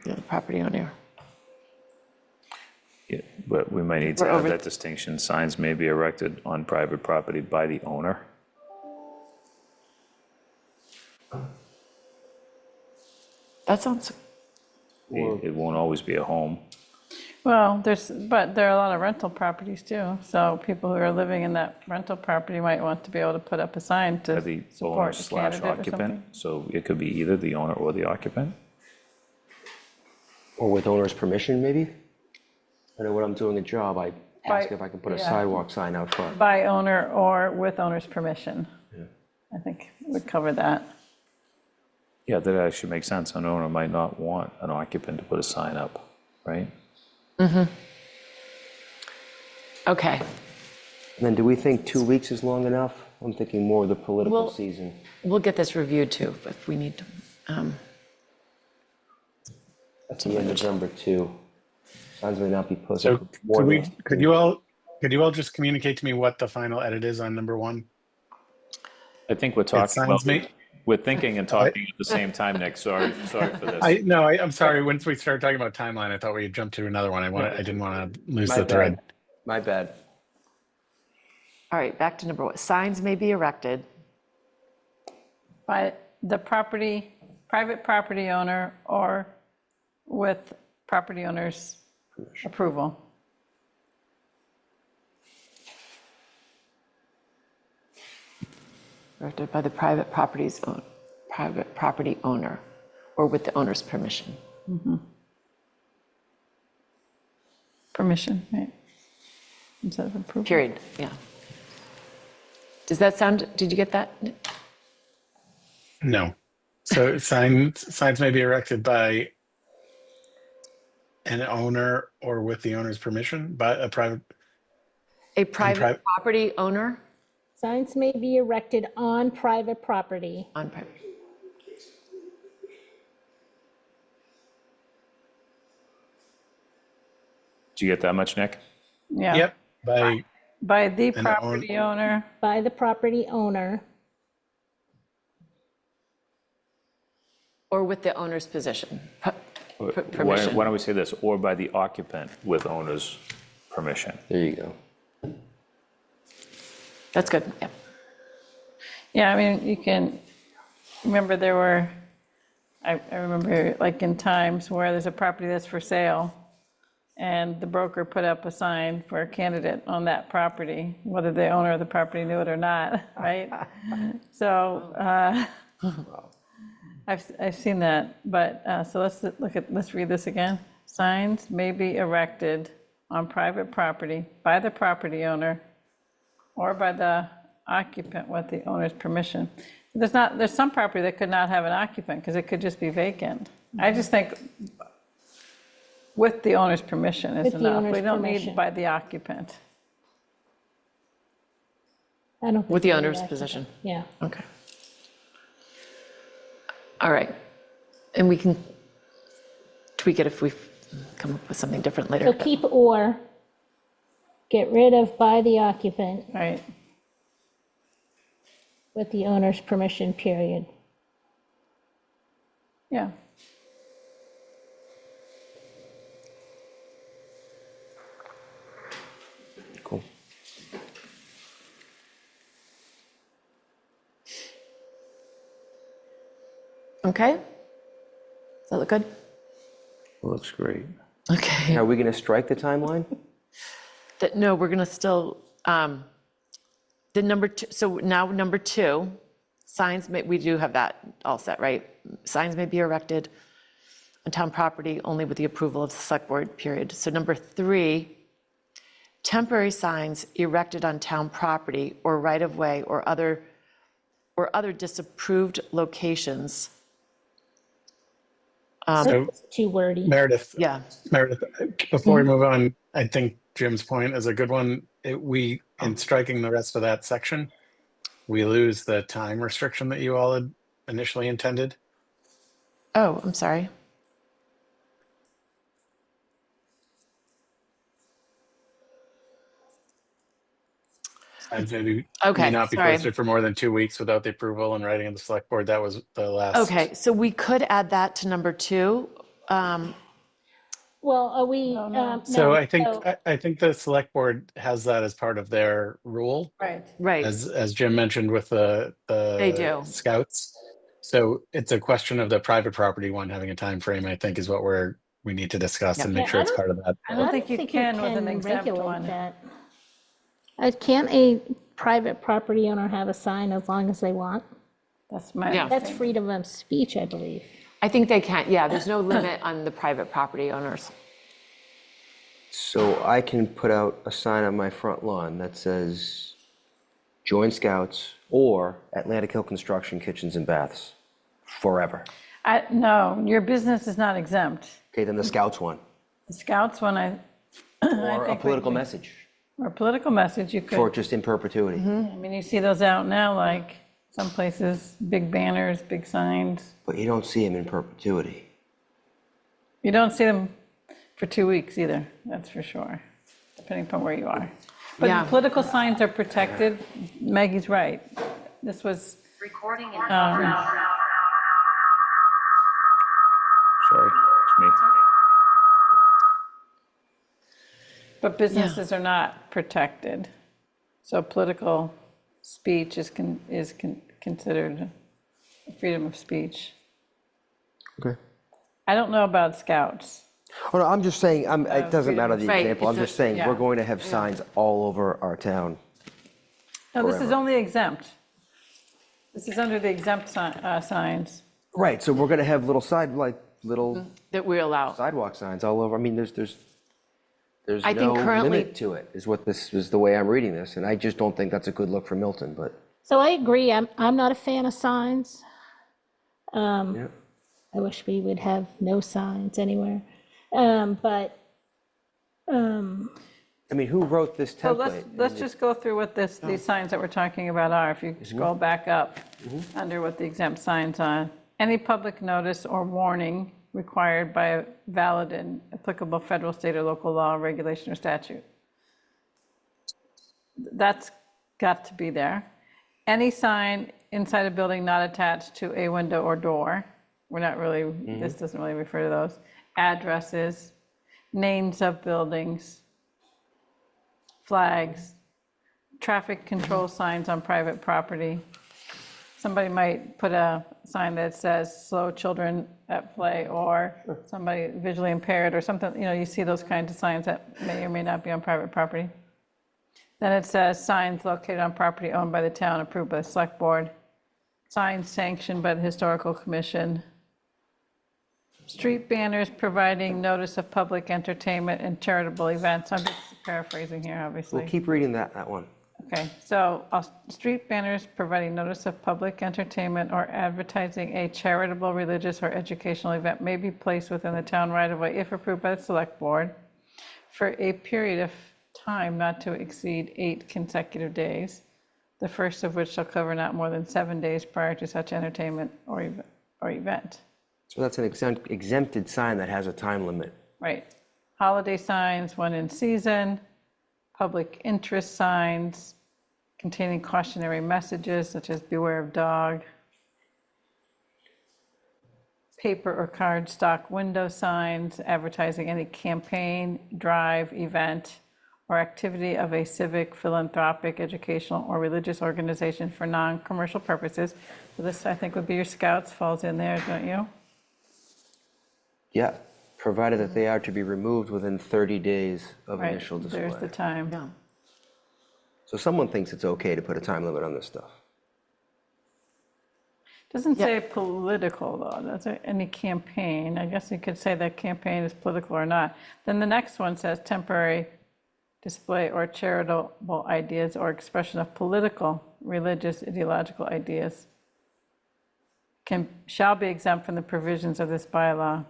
Yeah, the property owner. Yeah, but we might need to We're add over- that distinction. Signs may be erected on private property by the owner. That sounds, It won't always be a home. Well, but there are a lot of rental properties too, so people who are living in that rental property might want to be able to put up a sign By to the owner support the slash candidate or occupant. something. So it could be either the owner or the occupant. Or with owner's permission, maybe? I know when I'm doing a job, I ask By- if I can put a yeah. sidewalk sign out front. By owner or with owner's permission. I think would cover that. Yeah, that actually makes sense. An owner might not want an occupant to put a sign up, right? okay. And then do we think 2 weeks is long enough? I'm thinking more of the political Well- season. We'll get this reviewed too, if we need to. That's the end of number 2. Signs may not be posted. So more than- could you all just communicate to me what the final edit is on number 1? I think we're talking, signs may- we're thinking and talking at the same time, Nick. Sorry for this. I'm sorry, once we started talking about timeline, I thought we had jumped to another one. I didn't want to lose My the thread. bad. My bad. All right, back to number one. Signs may be erected By the private property owner or with property owner's approval. erected by the private property owner or with the owner's permission. Permission, right? Instead of approval. Period, yeah. Does that sound, did you get that? No. So signs may be erected by an owner or with the owner's permission, by a private, A private private- property owner Signs may be erected on private property. on private. Did you get that much, Nick? Yeah. yep, By the own- property owner. By the property owner. Or with the owner's position, Why permission. don't we say this, or by the occupant with owner's permission? There you go. That's good, yeah. Yeah, I mean, you can, remember there were, I remember like in times where there's a property that's for sale, and the broker put up a sign for a candidate on that property, whether the owner of the property knew it or not, right? So I've seen that, but, so let's read this again. Signs may be erected on private property by the property owner or by the occupant with the owner's permission. There's some property that could not have an occupant because it could just be vacant. I just think with the owner's permission is With the enough. We owner's don't permission. need by the occupant. I don't think. With the we owner's actually- position. Yeah. Okay. All right. And we can tweak it if we come up with something different later. So but- keep or, get rid of by the occupant Right. with the owner's permission, period. Yeah. Cool. Okay? Does that look good? Looks great. Okay. Are we going to strike the timeline? No, we're going to still, the number two, so now number two, signs, we do have that all set, right? Signs may be erected on town property only with the approval of the select board, period. So number three, temporary signs erected on town property or right-of-way or other disapproved locations. So It's too wordy. Meredith, Yeah, Meredith, before we move on, I think Jim's point is a good one. In striking the rest of that section, we lose the time restriction that you all had initially intended. oh, I'm sorry. Signs may Okay, not be sorry. posted for more than 2 weeks without the approval and writing of the select board. That was the last. Okay, so we could add that to number two. Well, are we? So no, I think so- I think the select board has that as part of their rule, Right. Right, as Jim mentioned with the They do. scouts. So it's a question of the private property one having a time frame, I think, is what we need to discuss and make Yeah, sure I it's don't- part of that. I don't think you can with an can exempt regulate one. that. Can't a private property owner have a sign as long as they want? That's my Yeah. That's freedom of speech, I believe. I think they can, yeah, there's no limit on the private property owners. So I can put out a sign on my front lawn that says, join Scouts or Atlantic Hill Construction Kitchens and Baths forever. No, your business is not exempt. Okay, then the Scouts one. The Scouts one, Or a think political message or political message, you for could, just in perpetuity. I mean, you see those out now, like some places, big banners, big signs. But you don't see them in perpetuity. You don't see them for 2 weeks either, that's for sure, depending upon where you are. But Yeah. the political signs are protected. Maggie's right. This was, Sorry, it's me. but businesses are not protected. So political speech is considered freedom of speech. Okay. I don't know about Scouts. Oh, no, I'm just saying, it doesn't matter the Right, example, I'm it's a- just saying, yeah. we're going to have signs all over our town. No, this is Forever. only exempt. This is under the exempt signs. Right, so we're gonna have little little That we allow. sidewalk signs all over, I mean, there's I think no currently- limit to it, is what this is the way I'm reading this, and I just don't think that's a good look for Milton, but, So I agree, I'm not a fan of signs. yeah. I wish we would have no signs anywhere. But, I mean, who wrote this So template? let's just go through what these signs that we're talking about are. If you scroll back up under what the exempt signs are. Any public notice or warning required by a valid and applicable federal, state, or local law, regulation, or statute. That's got to be there. Any sign inside a building not attached to a window or door. We're not really, this doesn't really refer to those. Addresses, names of buildings, flags, traffic control signs on private property, somebody might put a sign that says slow children at play, or somebody visually impaired or something, you know, you see those kinds of signs that may or may not be on private property. Then it says signs located on property owned by the town, approved by the select board, signs sanctioned by the historical commission, street banners providing notice of public entertainment and charitable events. I'm just paraphrasing here, obviously. We'll keep reading that one. Okay, so street banners providing notice of public entertainment or advertising a charitable, religious, or educational event may be placed within the town right-of-way if approved by the select board for a period of time not to exceed 8 consecutive days, the first of which shall cover not more than 7 days prior to such entertainment or event. So that's an exempted sign that has a time limit. Right. Holiday signs, one in season, public interest signs containing cautionary messages such as beware of dog, paper or card stock window signs advertising any campaign, drive, event, or activity of a civic, philanthropic, educational, or religious organization for non-commercial purposes. So this, I think, would be your scouts, falls in there, don't you? Yeah, provided that they are to be removed within 30 days of Right, initial display. there's the time. Yeah. So someone thinks it's okay to put a time limit on this stuff. Doesn't say political, though, does it? Any campaign, I guess you could say that campaign is political or not. Then the next one says temporary display or charitable ideas or expression of political, religious, ideological ideas shall be exempt from the provisions of this bylaw.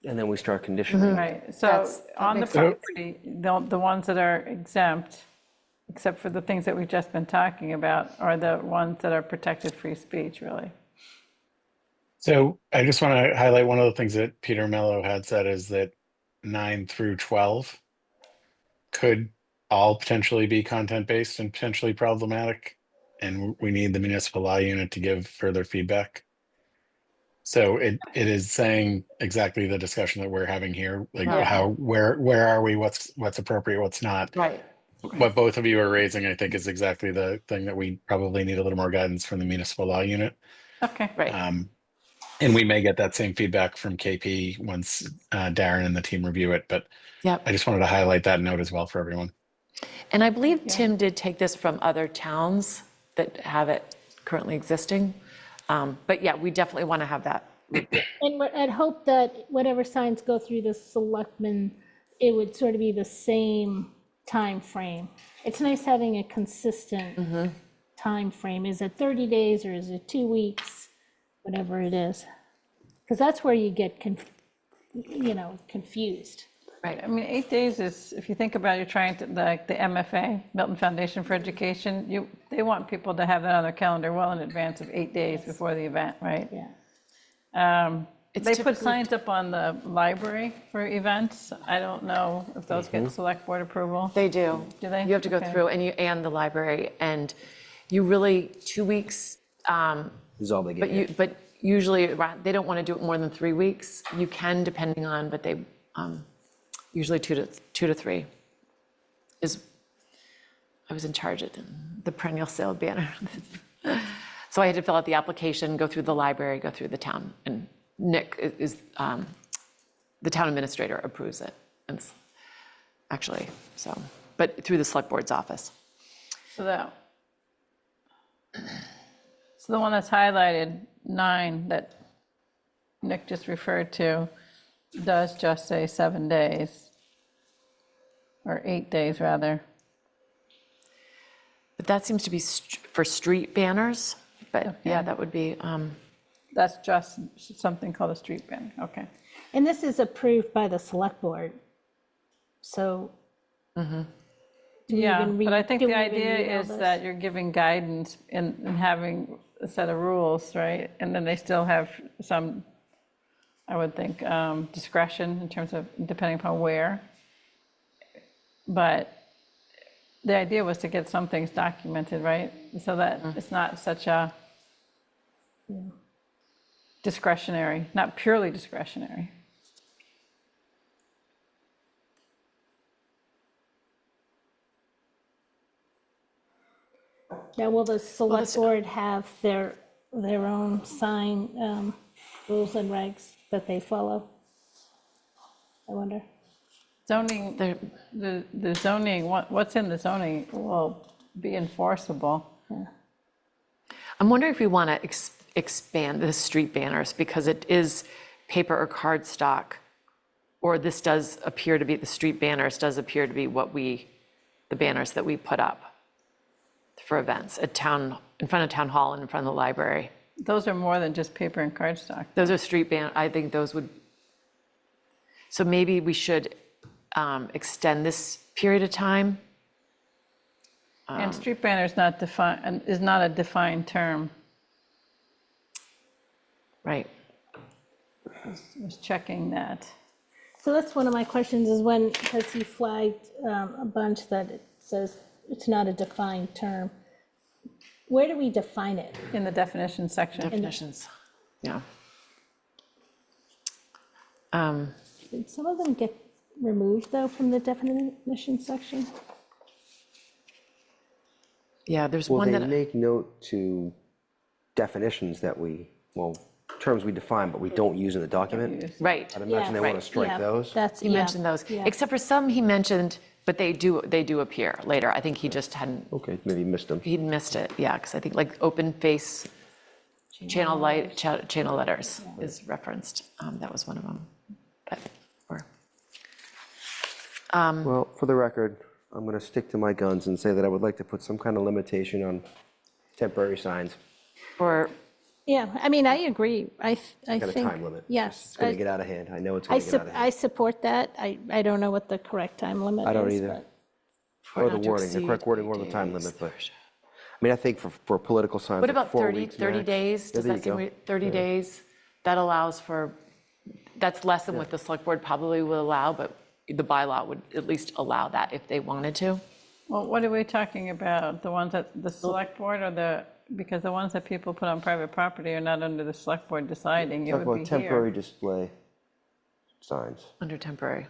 And then we start conditioning. Right, so That on the makes sense. property, the ones that are exempt, except for the things that we've just been talking about, are the ones that are protected free speech, really. So I just want to highlight one of the things that Peter Mello had said is that 9 through 12 could all potentially be content-based and potentially problematic, and we need the municipal law unit to give further feedback. So it is saying exactly the discussion that we're having here, like where are we, what's appropriate, what's not. Right. What both of you are raising, I think, is exactly the thing that we probably need a little more guidance from the municipal law unit. Okay. Right. And we may get that same feedback from KP once Darren and the team review it, but Yep. I just wanted to highlight that note as well for everyone. And I believe Tim did take this from other towns that have it currently existing. But yeah, we definitely want to have that. And I'd hope that whatever signs go through the selectmen, it would sort of be the same time frame. It's nice having a consistent time frame. Is it 30 days or is it 2 weeks? Whatever it is. Because that's where you get confused. Right, I mean, 8 days is, if you think about it, you're trying to, like the MFA, Milton Foundation for Education, they want people to have that on their calendar well in advance of 8 days before the event, right? Yeah. It's They put typically- signs up on the library for events. I don't know if those get select board approval. They do. Do they? You have to go Okay. through and the library, and you really, 2 weeks, Is all they get. but usually they don't want to do it more than 3 weeks. You can, depending on, but they, usually two to three is, I was in charge of the perennial sale banner. So I had to fill out the application, go through the library, go through the town, and Nick is, the town administrator approves it. And actually, so, but through the select board's office. So the one that's highlighted, 9, that Nick just referred to, does just say 7 days, or 8 days, rather. But that seems to be for street banners, but yeah, that would be, That's just something called a street banner, okay. And this is approved by the select board. So. do we Yeah, even but I read- think do the we even idea read all is this? that you're giving guidance and having a set of rules, right? And then they still have some, I would think, discretion in terms of depending upon where. But the idea was to get some things documented, right? So that it's not such a discretionary, not purely discretionary. Now, will the select board have their own sign rules and regs that they follow? I wonder. Zoning, the zoning, what's in the zoning will be enforceable. I'm wondering if we want to expand the street banners because it is paper or card stock, or this does appear to be, the street banners does appear to be the banners that we put up for events at town, in front of town hall and in front of the library. Those are more than just paper and cardstock. Those are street I think those would, so maybe we should extend this period of time. And street banner is not defined, is not a defined term. Right. Was checking that. So that's one of my questions is when has he flagged a bunch that it says it's not a defined term? Where do we define it? In the definition section. Definitions, yeah. Did some of them get removed though from the definition section? Yeah, there's Will one they that, make note to definitions that terms we define, but we don't use in the document? right. I'd imagine they want to right. strike those. That's, He yeah, mentioned those, yeah. except for some he mentioned, but they do appear later. I think he just hadn't, Okay, maybe missed them. he missed it, yeah, because I think like open face channel letters is referenced. That was one of them. But, Well, for the record, I'm going to stick to my guns and say that I would like to put some kind of limitation on temporary signs. for, Yeah, I mean, I agree. I Got a think, time limit. yes. It's going to get out of hand. I know it's I going to get out of hand. support that. I don't know what the correct time limit is. I don't either. but- Or the not to wording, the exceed correct wording or the 30 time days. limit, but, I mean, I think for political signs, what like about 4 30 weeks 30 max. days? Yeah, Does there that you seem, go. 30 days? That allows for, that's less than what the select board probably will allow, but the bylaw would at least allow that if they wanted to. Well, what are we talking about? The ones that the select board or because the ones that people put on private property are not under the select board deciding, it Talk would be about temporary here. display signs. Under temporary.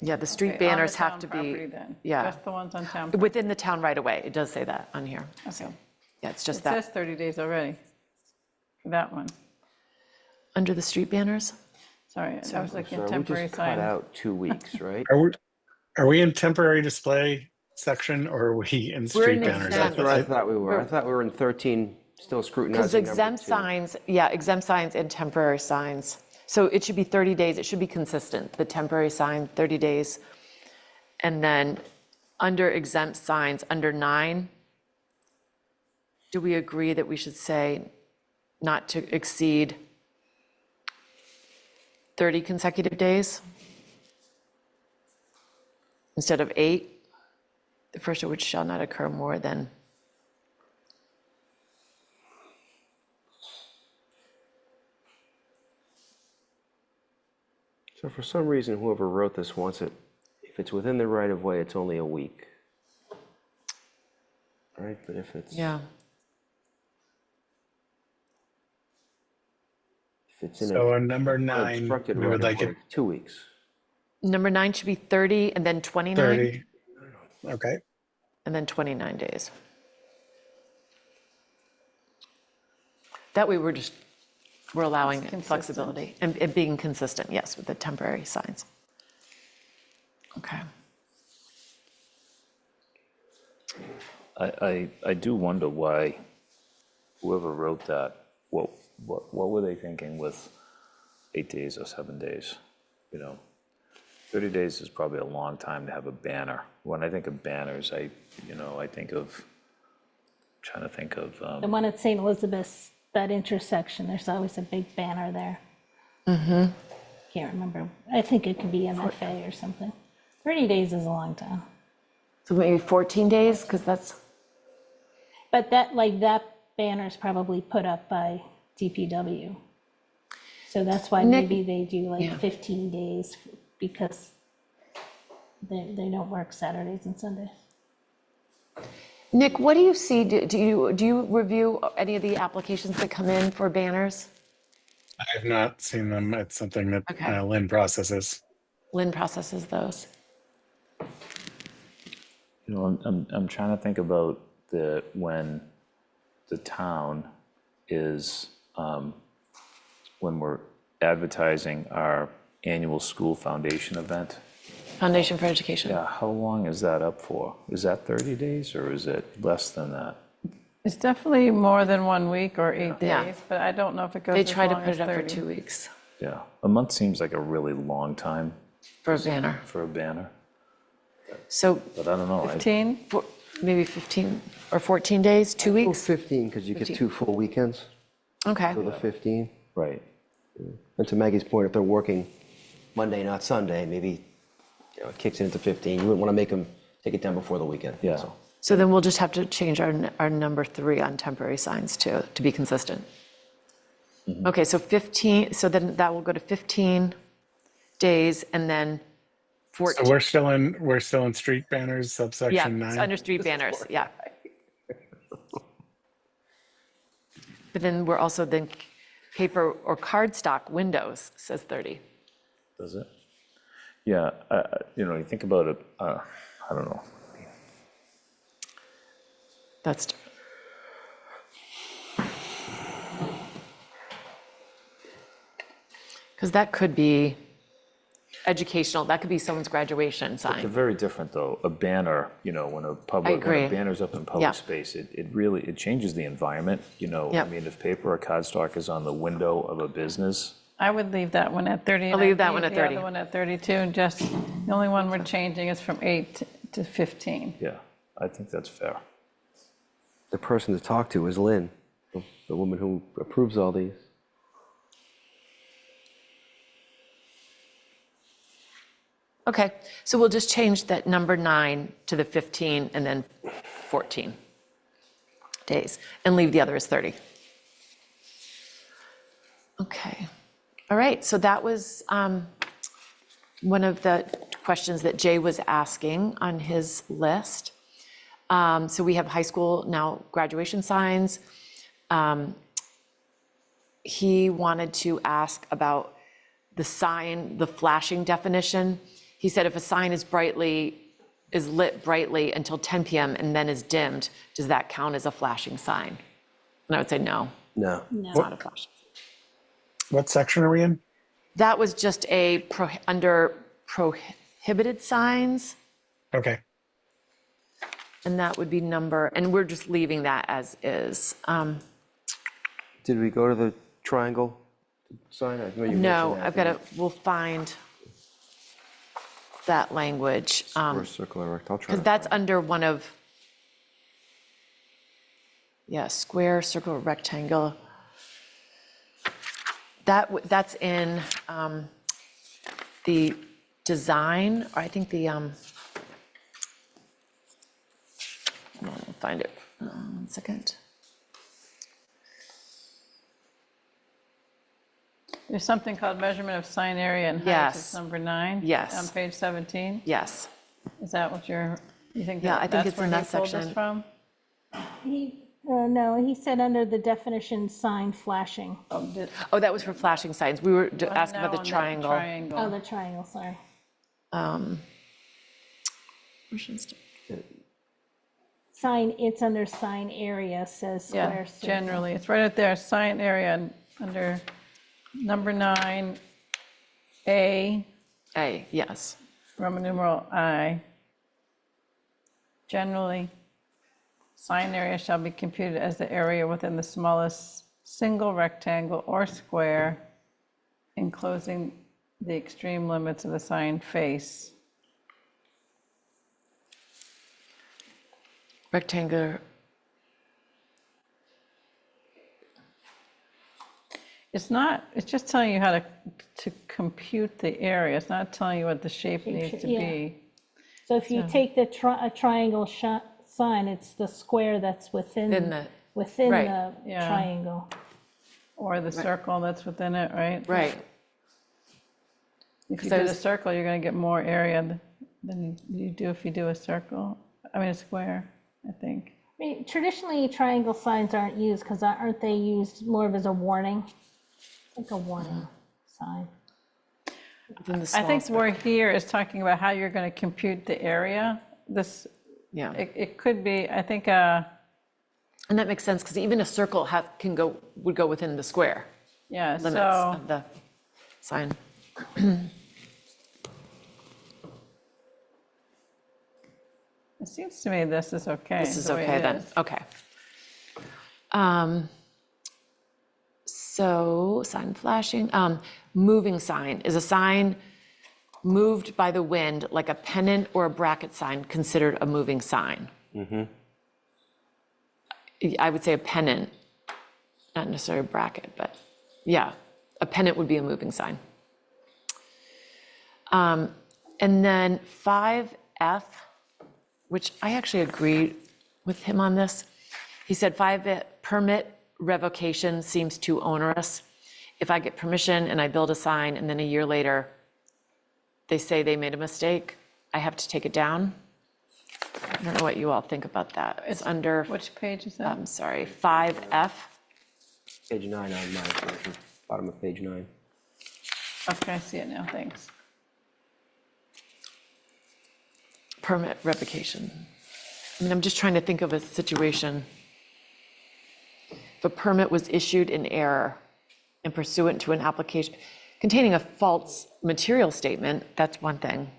Yeah, the street Okay, on the banners have town to property be, then. yeah. Just the ones on town. Within the town right away. It does say that on here. Okay. Yeah, it's just It that. says 30 days already for that one. Under the street banners? Sorry, I was looking So at we temporary just cut signs. out 2 weeks, right? Are we in temporary display section or are we in We're street in banners? exempt. That's what I thought we were. I thought we were in 13, still scrutinizing Because number exempt 2. signs, yeah, exempt signs and temporary signs. So it should be 30 days. It should be consistent. The temporary sign, 30 days. And then under exempt signs, under 9, do we agree that we should say not to exceed 30 consecutive days? Instead of 8, the first of which shall not occur more than. So for some reason, whoever wrote this wants it, if it's within the right of way, it's only a week. Right, but if it's. Yeah. If it's in So a on number 9, obstructed we right would of like way, it 2 weeks. Number 9 should be 30 and then 29. 30. Okay. And then 29 days. That way we're allowing flexibility and it being consistent, yes, with the temporary signs. Okay. I do wonder why whoever wrote that, what were they thinking with 8 days or 7 days? 30 days is probably a long time to have a banner. When I think of banners, I think of, trying to think of, The one at St. Elizabeth's, that intersection, there's always a big banner there. Mm-hmm. Can't remember. I think it could be MFA or something. 30 days is a long time. So maybe 14 days, because that's, But that banner is probably put up by DPW. So that's why Nick- maybe they do Yeah. 15 days because they don't work Saturdays and Sundays. Nick, what do you see? Do you review any of the applications that come in for banners? I have not seen them. It's something that Okay. Lynn processes. Lynn processes those. You know, I'm trying to think about when the town is, when we're advertising our annual school foundation event. Foundation for Education. Yeah, how long is that up for? Is that 30 days or is it less than that? It's definitely more than 1 week or 8 Yeah. days, but I don't know if it goes They as try to long put as it up for 30. 2 weeks Yeah, a month seems like a really long time for a banner. for a banner, So but I don't know. 15? maybe 15 or 14 days, 2 Well, weeks? 15, because you get 2 full weekends, Okay. so the 15. Right, And to Maggie's point, if they're working Monday, not Sunday, maybe, it kicks it into 15. You wouldn't want to make them take it down before the weekend. yeah. so. So then we'll just have to change our number 3 on temporary signs to be consistent. Okay, so 15, so then that will go to 15 days and then So 14. we're still in street banners, Yeah, subsection it's 9. under street banners, yeah. But then we're also then paper or cardstock windows says 30. Does it? Yeah, you think about it, I don't know. That's different. Because that could be educational, that could be someone's graduation They're sign. very different, though. A banner, when when agree. a banner's up in Yeah. public space, it really, it changes the environment, I Yep. mean, if paper or cardstock is on the window of a business, I would leave that one at 30. I'll and I'd leave that one at 30. The other one at 32, and just, the only one we're changing is from 8 to 15. yeah, I think that's fair. The person to talk to is Lynn, the woman who approves all these. Okay, so we'll just change that number 9 to the 15 and then 14 days and leave the other as 30. Okay, all right, so that was one of the questions that Jay was asking on his list. So we have high school now graduation signs. He wanted to ask about the sign, the flashing definition. He said if a sign is lit brightly until 10 p.m. and then is dimmed, does that count as a flashing sign? And I would say no, No. it's not a flashing. What section are we in? That was just under prohibited signs, Okay. and that would be and we're just leaving that as is. Did we go to the triangle sign? I know you No, mentioned that, I've got to, we'll find that language. Or circle or rectangle. I'll try Because to that's find under one of, square, circle, rectangle. That's in the design, or I think the, hold on, I'll find it, 1 second. There's something called measurement of sign area and height. Yes. It's number 9. Yes. On page 17. Yes, Is that what you think Yeah, I think that's it's where in he that pulled this section. from? No, he said under the definition, sign flashing. oh, that was for flashing signs, we were asking Now about on the that triangle. Oh, the triangle, sorry. Sign, it's under sign area, says Yeah, square circle. generally, it's right up there, sign area under number 9, A, Yes, Roman numeral I. Generally, sign area shall be computed as the area within the smallest single rectangle or square enclosing the extreme limits of the sign face. rectangular, It's just telling you how to compute the area. It's not telling you what the shape needs to yeah. be. So if you take the triangle sign, it's the square that's In within the- the right. Yeah. triangle. Or the circle that's within it, right? right. If you 'Cause I do the was- circle, you're gonna get more area than you do if you do a circle. I mean, a square, I think. I mean, traditionally, triangle signs aren't used because aren't they used more of as a warning? Like a warning sign. Within the I small think square. we're here is talking about how you're gonna compute the area. This Yeah. It could be, I think, And that makes sense, because even a circle would go within the square yeah, limits so, of the sign. it seems to me this is okay. This is the way okay it then, is. okay. So, sign flashing, moving sign, is a sign moved by the wind, like a pennant or a bracket sign, considered a moving sign? I would say a pennant, not necessarily a bracket, but yeah, a pennant would be a moving sign. And then 5F, which I actually agreed with him on this. He said 5 permit revocation seems too onerous. If I get permission and I build a sign and then a year later, they say they made a mistake, I have to take it down. I don't know what you all think about that. It's under, Which page is that? I'm sorry, 5F. Page 9 on my version, bottom of page 9. Okay, I see it now, thanks. Permit revocation. I mean, I'm just trying to think of a situation. If a permit was issued in error and pursuant to an application containing a false material statement, that's one thing.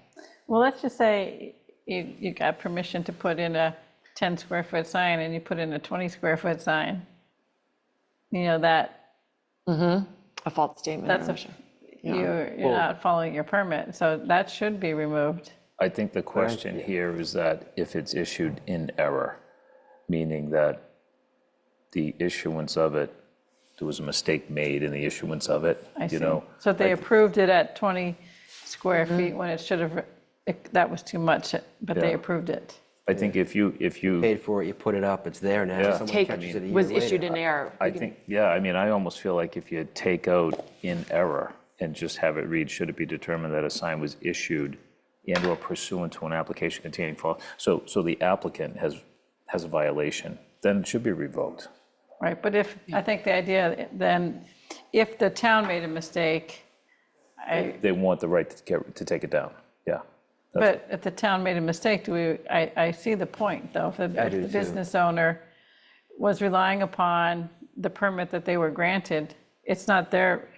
Well, let's just say you got permission to put in a 10 square foot sign and you put in a 20 square foot sign. You know, that, A false statement. that's or a, omission. you're not following your permit, so that should be removed. I think the question here is that if it's issued in error, meaning that the issuance of it, there was a mistake made in the issuance of it, I see. you know? So they approved it at 20 square feet when it should have, that was too much, but they Yeah. approved it. I think if you, Paid for it, you put it up, it's there now, Yeah. someone Take, catches it a year was issued later. in error. I think, yeah, I mean, I almost feel like if you take out in error and just have it read, should it be determined that a sign was issued and/or pursuant to an application containing false, so the applicant has a violation, then it should be revoked. Right, but if, I think the idea, then, if the town made a mistake, They want the right to take it down, yeah. but if the town made a mistake, I see the point, though. If I do the too. business owner was relying upon the permit that they were granted, it's not their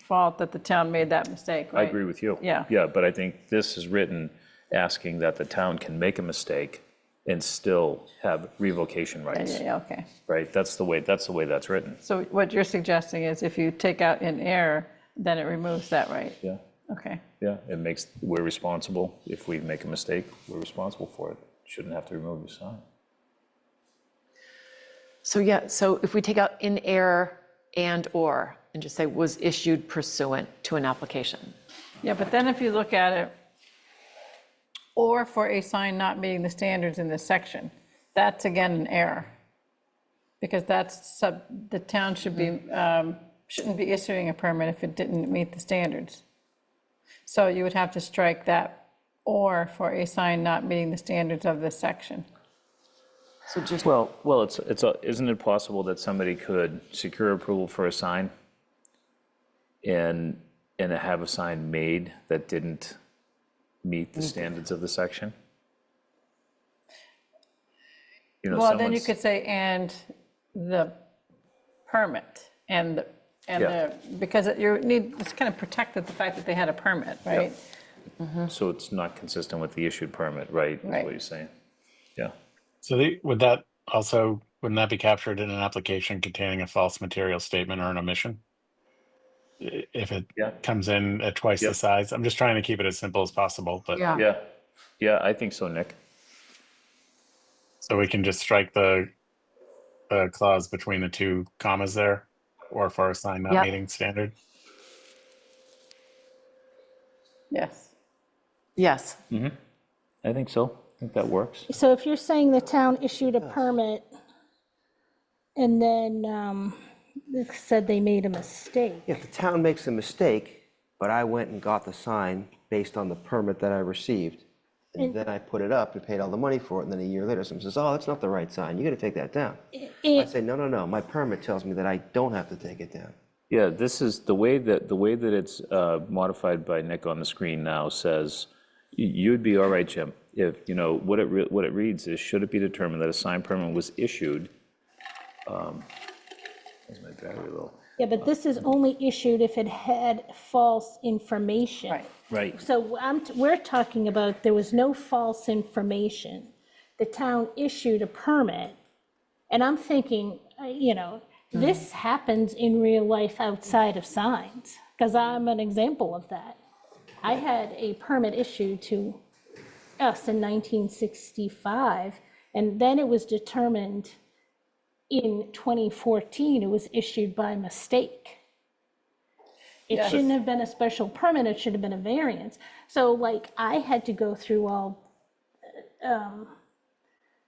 fault that the town made that mistake, I right? agree with you. Yeah. Yeah, but I think this is written asking that the town can make a mistake and still have revocation rights, Yeah, okay. right? That's the way that's written, So what you're suggesting is if you take out in error, then it removes that right? yeah. Okay. Yeah, it makes, we're responsible. If we make a mistake, we're responsible for it. Shouldn't have to remove the sign. So yeah, so if we take out in error and/or, and just say was issued pursuant to an application. Yeah, but then if you look at it, or for a sign not meeting the standards in this section, that's again an error. Because the town should be, shouldn't be issuing a permit if it didn't meet the standards. So you would have to strike that, or for a sign not meeting the standards of this section. So just, Well, isn't it possible that somebody could secure approval for a sign and have a sign made that didn't meet the standards of the section? You know, Well, then you someone's- could say, and the permit, and because it's kind of protected the fact that they had a permit, right? So it's not consistent with the issued permit, right? Is Right. what you're saying? Yeah. So wouldn't that be captured in an application containing a false material statement or an omission? If it Yeah. comes in at twice the Yep. size? I'm just trying to keep it as simple as possible, but. yeah. Yeah, I think so, Nick. So we can just strike the clause between the two commas there, or for a sign not Yep. meeting standard. Yes. Yes, I think so. I think that works. So if you're saying the town issued a permit and then it said they made a mistake, If the town makes a mistake, but I went and got the sign based on the permit that I received, and then I put it up and paid all the money for it, and then a year later, someone says, oh, that's not the right sign, you gotta take that down. I it, say, no, my permit tells me that I don't have to take it down. Yeah, this is the way that it's modified by Nick on the screen now says, you'd be all right, Jim. if, you know, what it reads is, should it be determined that a sign permit was issued, where's my battery low? Yeah, but this is only issued if it had false information. Right. Right. So we're talking about there was no false information. The town issued a permit, and I'm thinking, you know, this happens in real life outside of signs, because I'm an example of that. I had a permit issued to us in 1965, and then it was determined in 2014, it was issued by mistake. It Yes. shouldn't have been a special permit, it should have been a variance. So like, I had to go through all,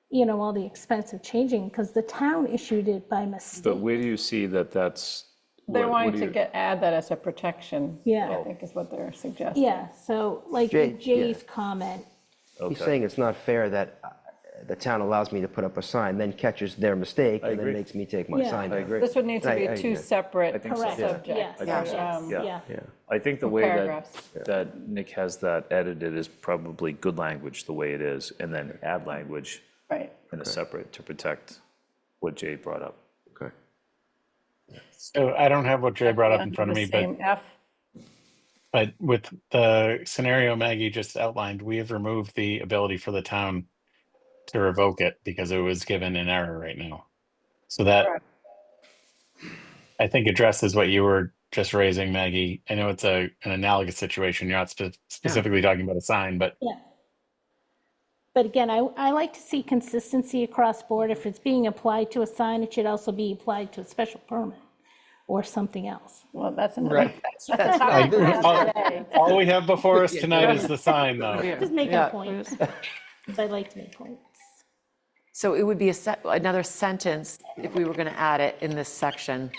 you know, all the expense of changing, because the town issued it by But mistake. where do you see that that's? They're what wanting do to you- add that as a protection. Yeah. I think is what they're suggesting. Yeah, so like Jay- Jay's comment, He's Okay. saying it's not fair that the town allows me to put up a sign, then catches their mistake, and then agree. makes me take my Yeah. sign I down. agree. This would need to be I two agree. separate think so. correct, subjects. yes, I think yes, so. yeah. Yeah. Yeah. I think the way that, Paragraphs. that Nick has that edited is probably good language, the way it is, and then add language Right. in a separate to protect what Jay brought up. Okay. So I don't have what Jay brought up in front of me, The but same F. with the scenario Maggie just outlined, we have removed the ability for the town to revoke it because it was given in error right now. So that Correct. I think addresses what you were just raising, Maggie. I know it's an analogous situation. You're not specifically talking about a sign, but Yeah. But again, I like to see consistency across board. If it's being applied to a sign, it should also be applied to a special permit or something else. Well, that's another. Right. That's a topic for another day. all we have before us tonight is the sign, though. Just making Yeah. a point. 'Cause I like to make points. So it would be another sentence if we were going to add it in this section.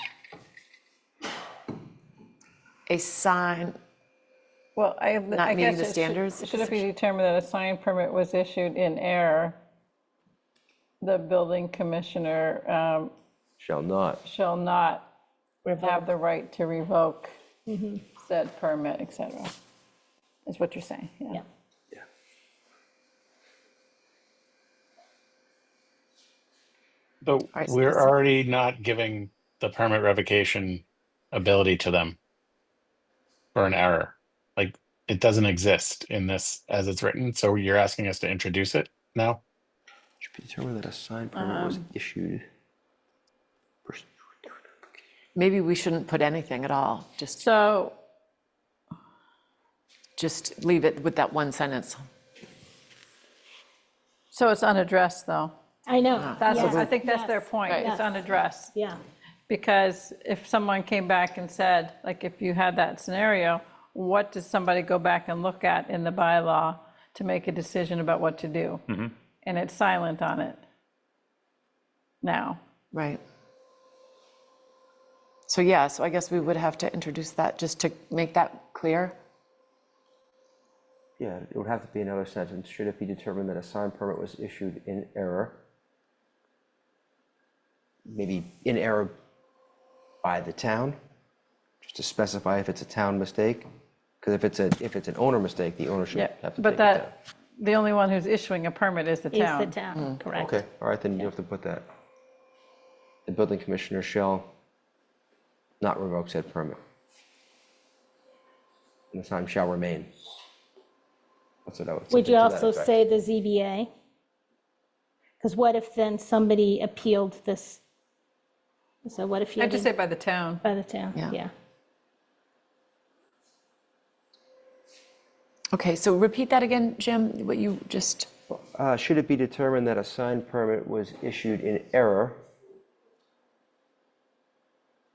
A sign, Well, I Not meeting guess the it should- standards? Should it be determined that a sign permit was issued in error? The building commissioner Shall not. shall not have the right to revoke said permit, et cetera. Is what you're saying, yeah. But right, so we're this- already not giving the permit revocation ability to them for an error. Like, it doesn't exist in this as it's written, so you're asking us to introduce it now? Should be determined that a sign permit was issued. maybe we shouldn't put anything at all, So, just leave it with that one sentence. So it's unaddressed, though. I know. That's, yes, I think that's their yes, point. Right. It's unaddressed. Yeah, Because if someone came back and said, like, if you had that scenario, what does somebody go back and look at in the bylaw to make a decision about what to do? And it's silent on it now. Right. So yeah, so I guess we would have to introduce that just to make that clear. Yeah, it would have to be another sentence. Should it be determined that a sign permit was issued in error? Maybe in error by the town, just to specify if it's a town mistake. Because if it's an owner mistake, the owner should Yeah, have to but take it down. the only one who's issuing a permit is the is the town. town, correct. Okay, all right, then you have to put that. The building commissioner shall not revoke said permit. And the sign shall remain. That's what I would. Would you something to that also effect. say the ZBA? Because what if then somebody appealed this? So what if you I'd had just a- say by the town. by the town? Yeah. Yeah. Okay, so repeat that again, Jim, what you just, Should it be determined that a sign permit was issued in error,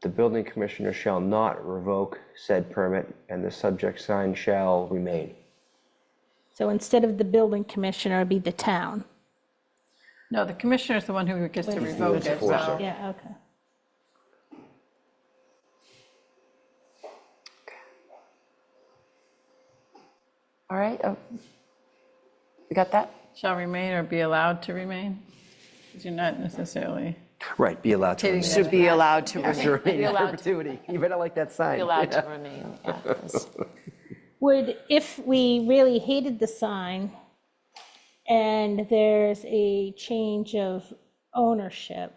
the building commissioner shall not revoke said permit, and the subject sign shall remain. So instead of the building commissioner, it'd be the town. No, the commissioner's the one who gets to revoke it, enforce so. it. Yeah, okay. all right? You got that? Shall remain or be allowed to remain? Because you're not necessarily. Right, be allowed to Taking remain. it Should be allowed to Has to remain. remain Be in allowed to- perpetuity. You better like that sign. Be allowed to remain, yeah. Would, if we really hated the sign and there's a change of ownership,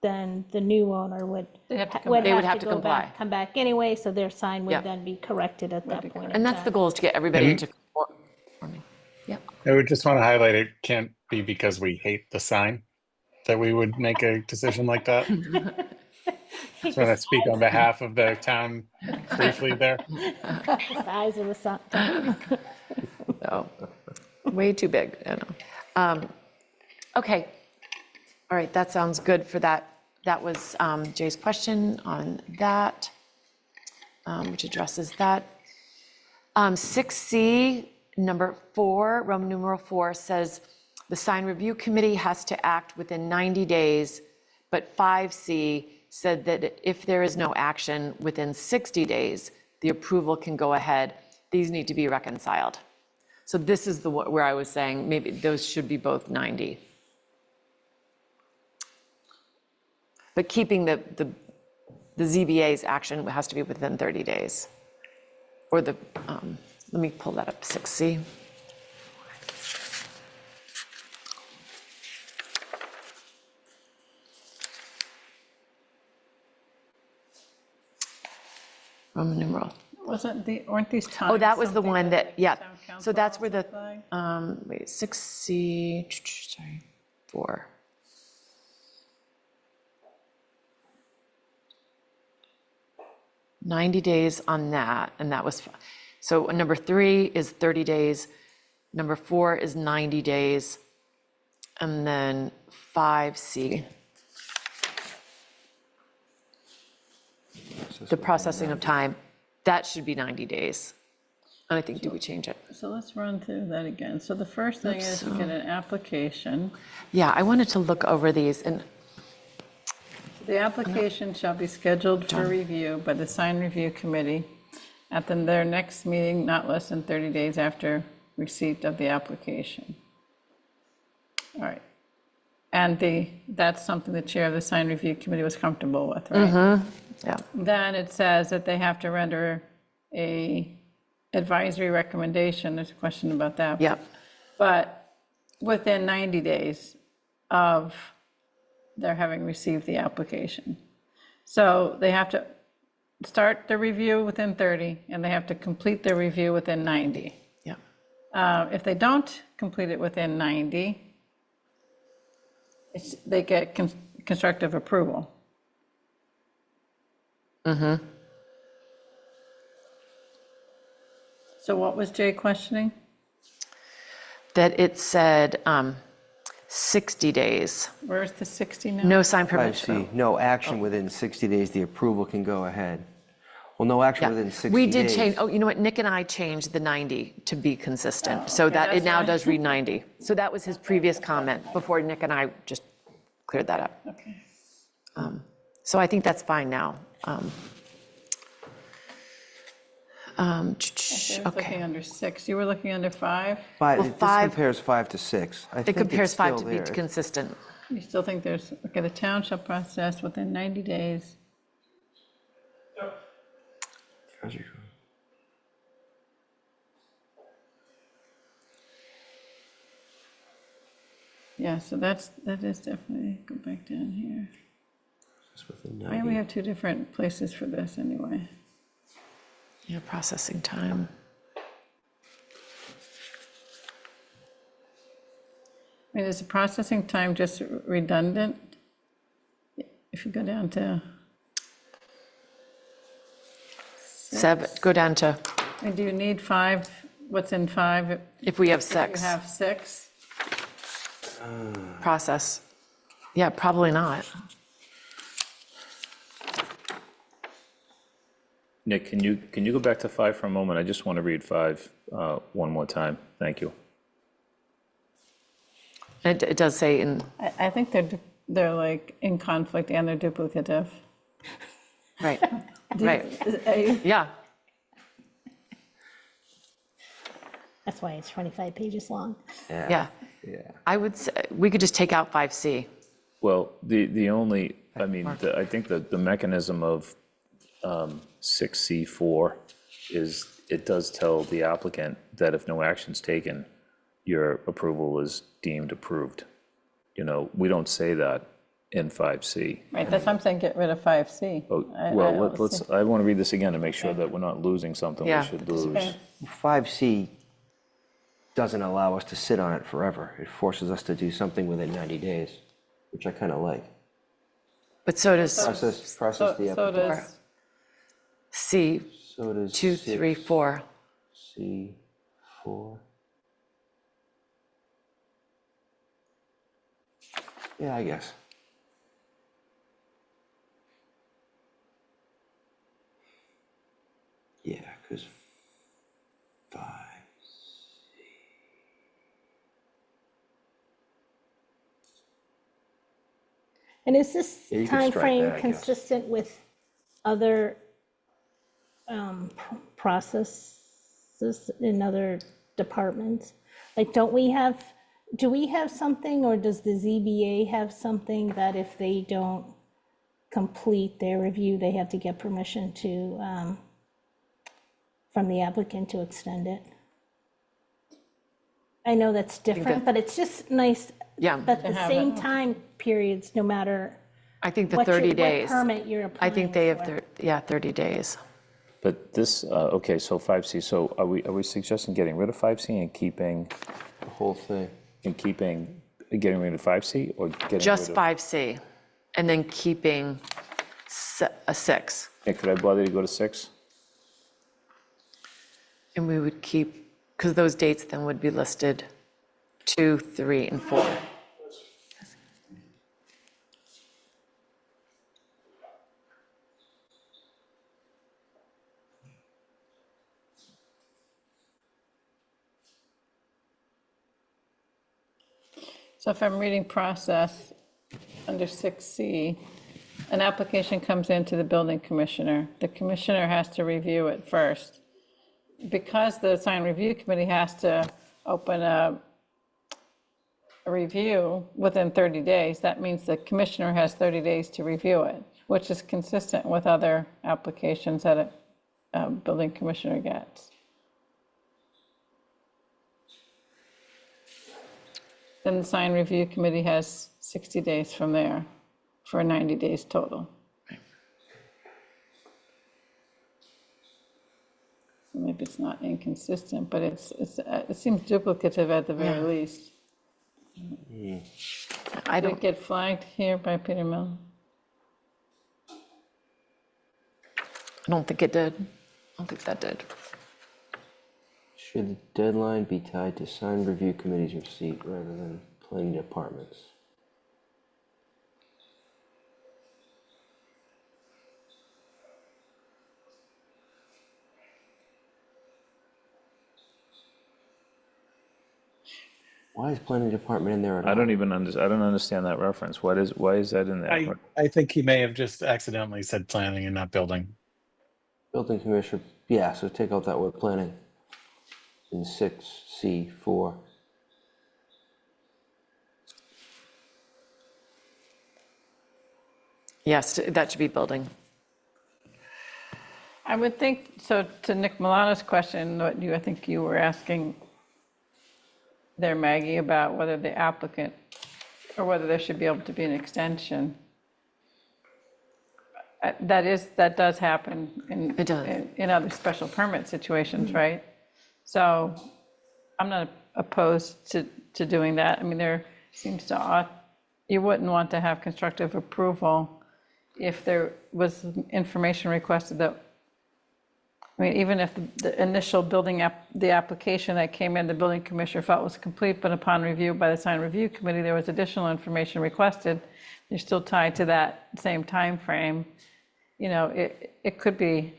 then the new owner would They'd have to come would back. They would have have to to go back, comply. come back anyway, so their sign Yep. would then be corrected at that point in And that's the time. goal, is to get everybody into conforming. Yep. I would just want to highlight it can't be because we hate the sign that we would make a decision like that. Just want to speak on behalf of the town briefly there. Size of the sign. So, way too big, I know. Okay, all right, that sounds good for that. That was Jay's question on that, which addresses that. 6C, number 4, Roman numeral 4, says the sign review committee has to act within 90 days, but 5C said that if there is no action within 60 days, the approval can go ahead. These need to be reconciled. So this is where I was saying maybe those should be both 90. But keeping the ZBA's action has to be within 30 days. Or let me pull that up, 6C. Roman numeral. Weren't these times? Oh, that was the something one that, yeah. town council So that's where also the, flagged? wait, 6C, sorry, 4. "90 days on that," and that was, so number 3 is 30 days, number 4 is 90 days, and then 5C, the processing of time, that should be 90 days. And I think, did we change it? So let's run through that again. So the first thing is you get an application. Yeah, I wanted to look over these, and The application shall be scheduled for review by the sign review committee at their next meeting, not less than 30 days after receipt of the application. All right. And that's something the chair of the sign review committee was comfortable with, right? yeah, Then it says that they have to render a advisory recommendation. There's a question about that. yeah, But within 90 days of their having received the application. So they have to start the review within 30, and they have to complete their review within 90. yeah. If they don't complete it within 90, they get constructive approval. So what was Jay questioning? That it said 60 days, Where's the 60 now? no sign permit. 5C, no action within 60 days, the approval can go ahead. Well, no action Yeah, within 60 days. we did change, oh, you know what, Nick and I changed the 90 to be consistent, so that it that's now fine. does read 90. So that was his previous comment, before Nick and I just cleared that up. Okay. So I think that's fine now. I was looking Okay, under 6. You were looking under 5? Five, Well, this 5 compares 5 to 6. I it think compares it's 5 to still be there. consistent. You still think there's, okay, the town shall process within 90 days. Yeah, so that is definitely, go back down here. It's within Why do 90. we have 2 different places for this anyway? Yeah, processing time. I mean, is the processing time just redundant? If you go down to, 7, go down to, I mean, do you need 5? What's in 5? if we have If 6, you have 6? process. Yeah, probably not. Nick, can you go back to 5 for a moment? I just want to read 5 one more time. Thank you. It does say in, I think they're like in conflict and they're duplicative. right, right, Are you- yeah. That's why it's 25 pages long. Yeah. Yeah. I would say, we could just take out 5C. Well, the only, I mean, I think the mechanism of 6C4 is, it does tell the applicant that if no action's taken, your approval is deemed approved. You know, we don't say that in 5C. Right, that's why I'm saying get rid of 5C. Oh, I well, don't let's, I want to read this again to make sure that we're not losing something we Yeah, should this is lose. 5C doesn't allow us to sit on it forever. It forces us to do something within 90 days, which I kind of like. But so does Process the So application. does, C, So does 2, 3, 4. C4. Yeah, I guess. Yeah, because 5. And is this Yeah, you could strike timeframe that, I guess. consistent with other processes in other departments? Like, do we have something, or does the ZBA have something that if they don't complete their review, they have to get permission to, from the applicant to extend it? I know that's different, but it's just nice Yeah, that the have same it. time periods, no matter I think the what 30 what days. permit you're I applying think they have, for. 30 days. But this, okay, so 5C, so are we suggesting getting rid of 5C and keeping, The whole thing. getting rid of 5C or getting Just rid of? 5C, and then keeping a 6. Yeah, could I bother you to go to 6? And we would keep, because those dates then would be listed 2, 3, and 4. so if I'm reading process, under 6C, an application comes into the building commissioner. The commissioner has to review it first. Because the design review committee has to open a review within 30 days, that means the commissioner has 30 days to review it, which is consistent with other applications that a building commissioner gets. Then the design review committee has 60 days from there for 90 days total. So maybe it's not inconsistent, but it seems duplicative at the very Yeah. least. I Did it don't, get flagged here by Peter Milton? I don't think it did. I don't think that did. Should the deadline be tied to signed review committee's receipt rather than planning departments? Why is planning department in there at all? I don't understand that reference. Why is that in there? I think he may have just accidentally said planning and not building. Building commissioner, yeah, so take out that word planning in 6C4. Yes, that should be building. I would think, so to Nick Milano's question, I think you were asking there, Maggie, about whether the applicant, or whether there should be able to be an extension. That does happen in. It does. In other special permit situations, right? So I'm not opposed to doing that. I mean, there seems to, you wouldn't want to have constructive approval if there was information requested that, I mean, even if the initial the application that came in, the building commissioner felt was complete, but upon review by the design review committee, there was additional information requested, you're still tied to that same time frame. You know, it could be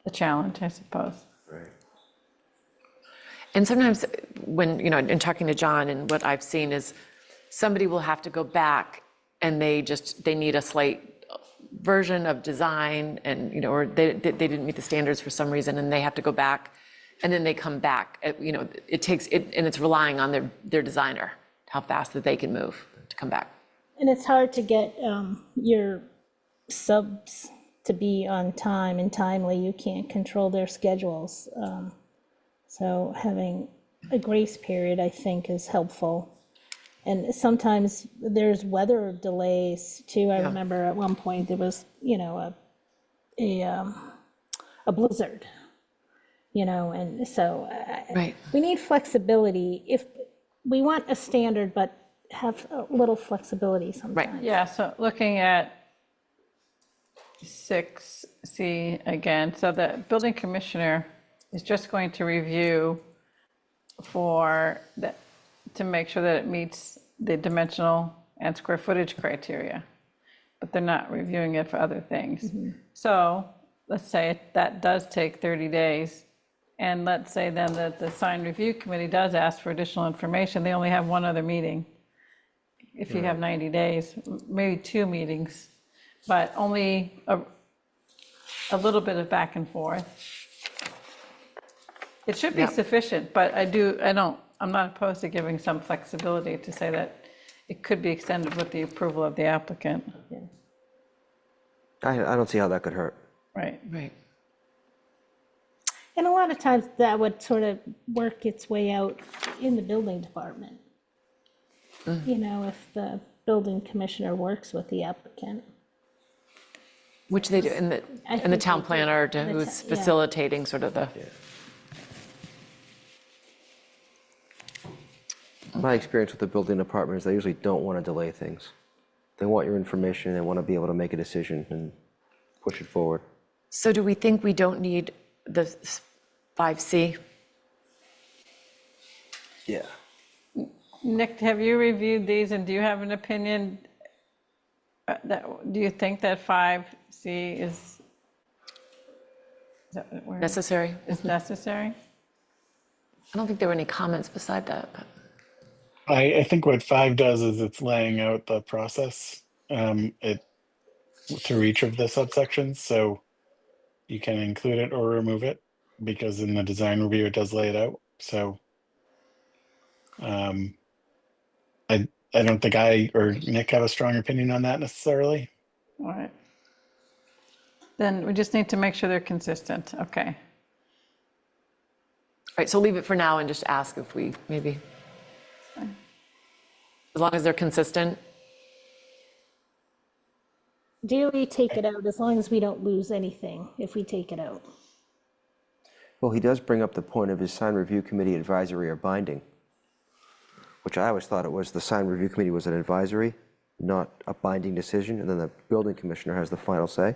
a challenge, I suppose. Right. And sometimes when, in talking to John, and what I've seen is somebody will have to go back and they need a slight version of design, and, or they didn't meet the standards for some reason, and they have to go back, and then they come back. It takes it, and it's relying on their designer, how fast that they can move to come back. And it's hard to get your subs to be on time and timely. You can't control their schedules. So having a grace period, I think, is helpful. And sometimes there's weather delays too. I remember at one point there was, a blizzard, and so Right. we need flexibility. If we want a standard, but have a little flexibility sometimes. Yeah, so looking at 6C again, so the building commissioner is just going to review to make sure that it meets the dimensional and square footage criteria, but they're not reviewing it for other things. So let's say that does take 30 days, and let's say then that the sign review committee does ask for additional information, they only have one other meeting. If you have 90 days, maybe 2 meetings, but only a little bit of back and forth. It should be sufficient, but I'm not opposed to giving some flexibility to say that it could be extended with the approval of the applicant. I don't see how that could hurt. Right. Right. And a lot of times that would sort of work its way out in the building department. If the building commissioner works with the applicant. Which they do, and I the think town they do. planner The who's ta- yeah. facilitating sort of the, My experience with the building department is they usually don't want to delay things. They want your information, they want to be able to make a decision and push it forward. so do we think we don't need the 5C? Yeah. Nick, have you reviewed these and do you have an opinion? Do you think that 5C is Necessary? necessary? I don't think there were any comments beside that, but. I think what 5 does is it's laying out the process through each of the subsections, so you can include it or remove it, because in the design review it does lay it out. So I don't think I or Nick have a strong opinion on that necessarily. All right. Then we just need to make sure they're consistent. Okay. All right, so leave it for now and just ask if we maybe, as long as they're consistent. Do we take it out as long as we don't lose anything if we take it out? Well, he does bring up the point of his sign review committee advisory or binding, which I always thought it was the sign review committee was an advisory, not a binding decision, and then the building commissioner has the final say.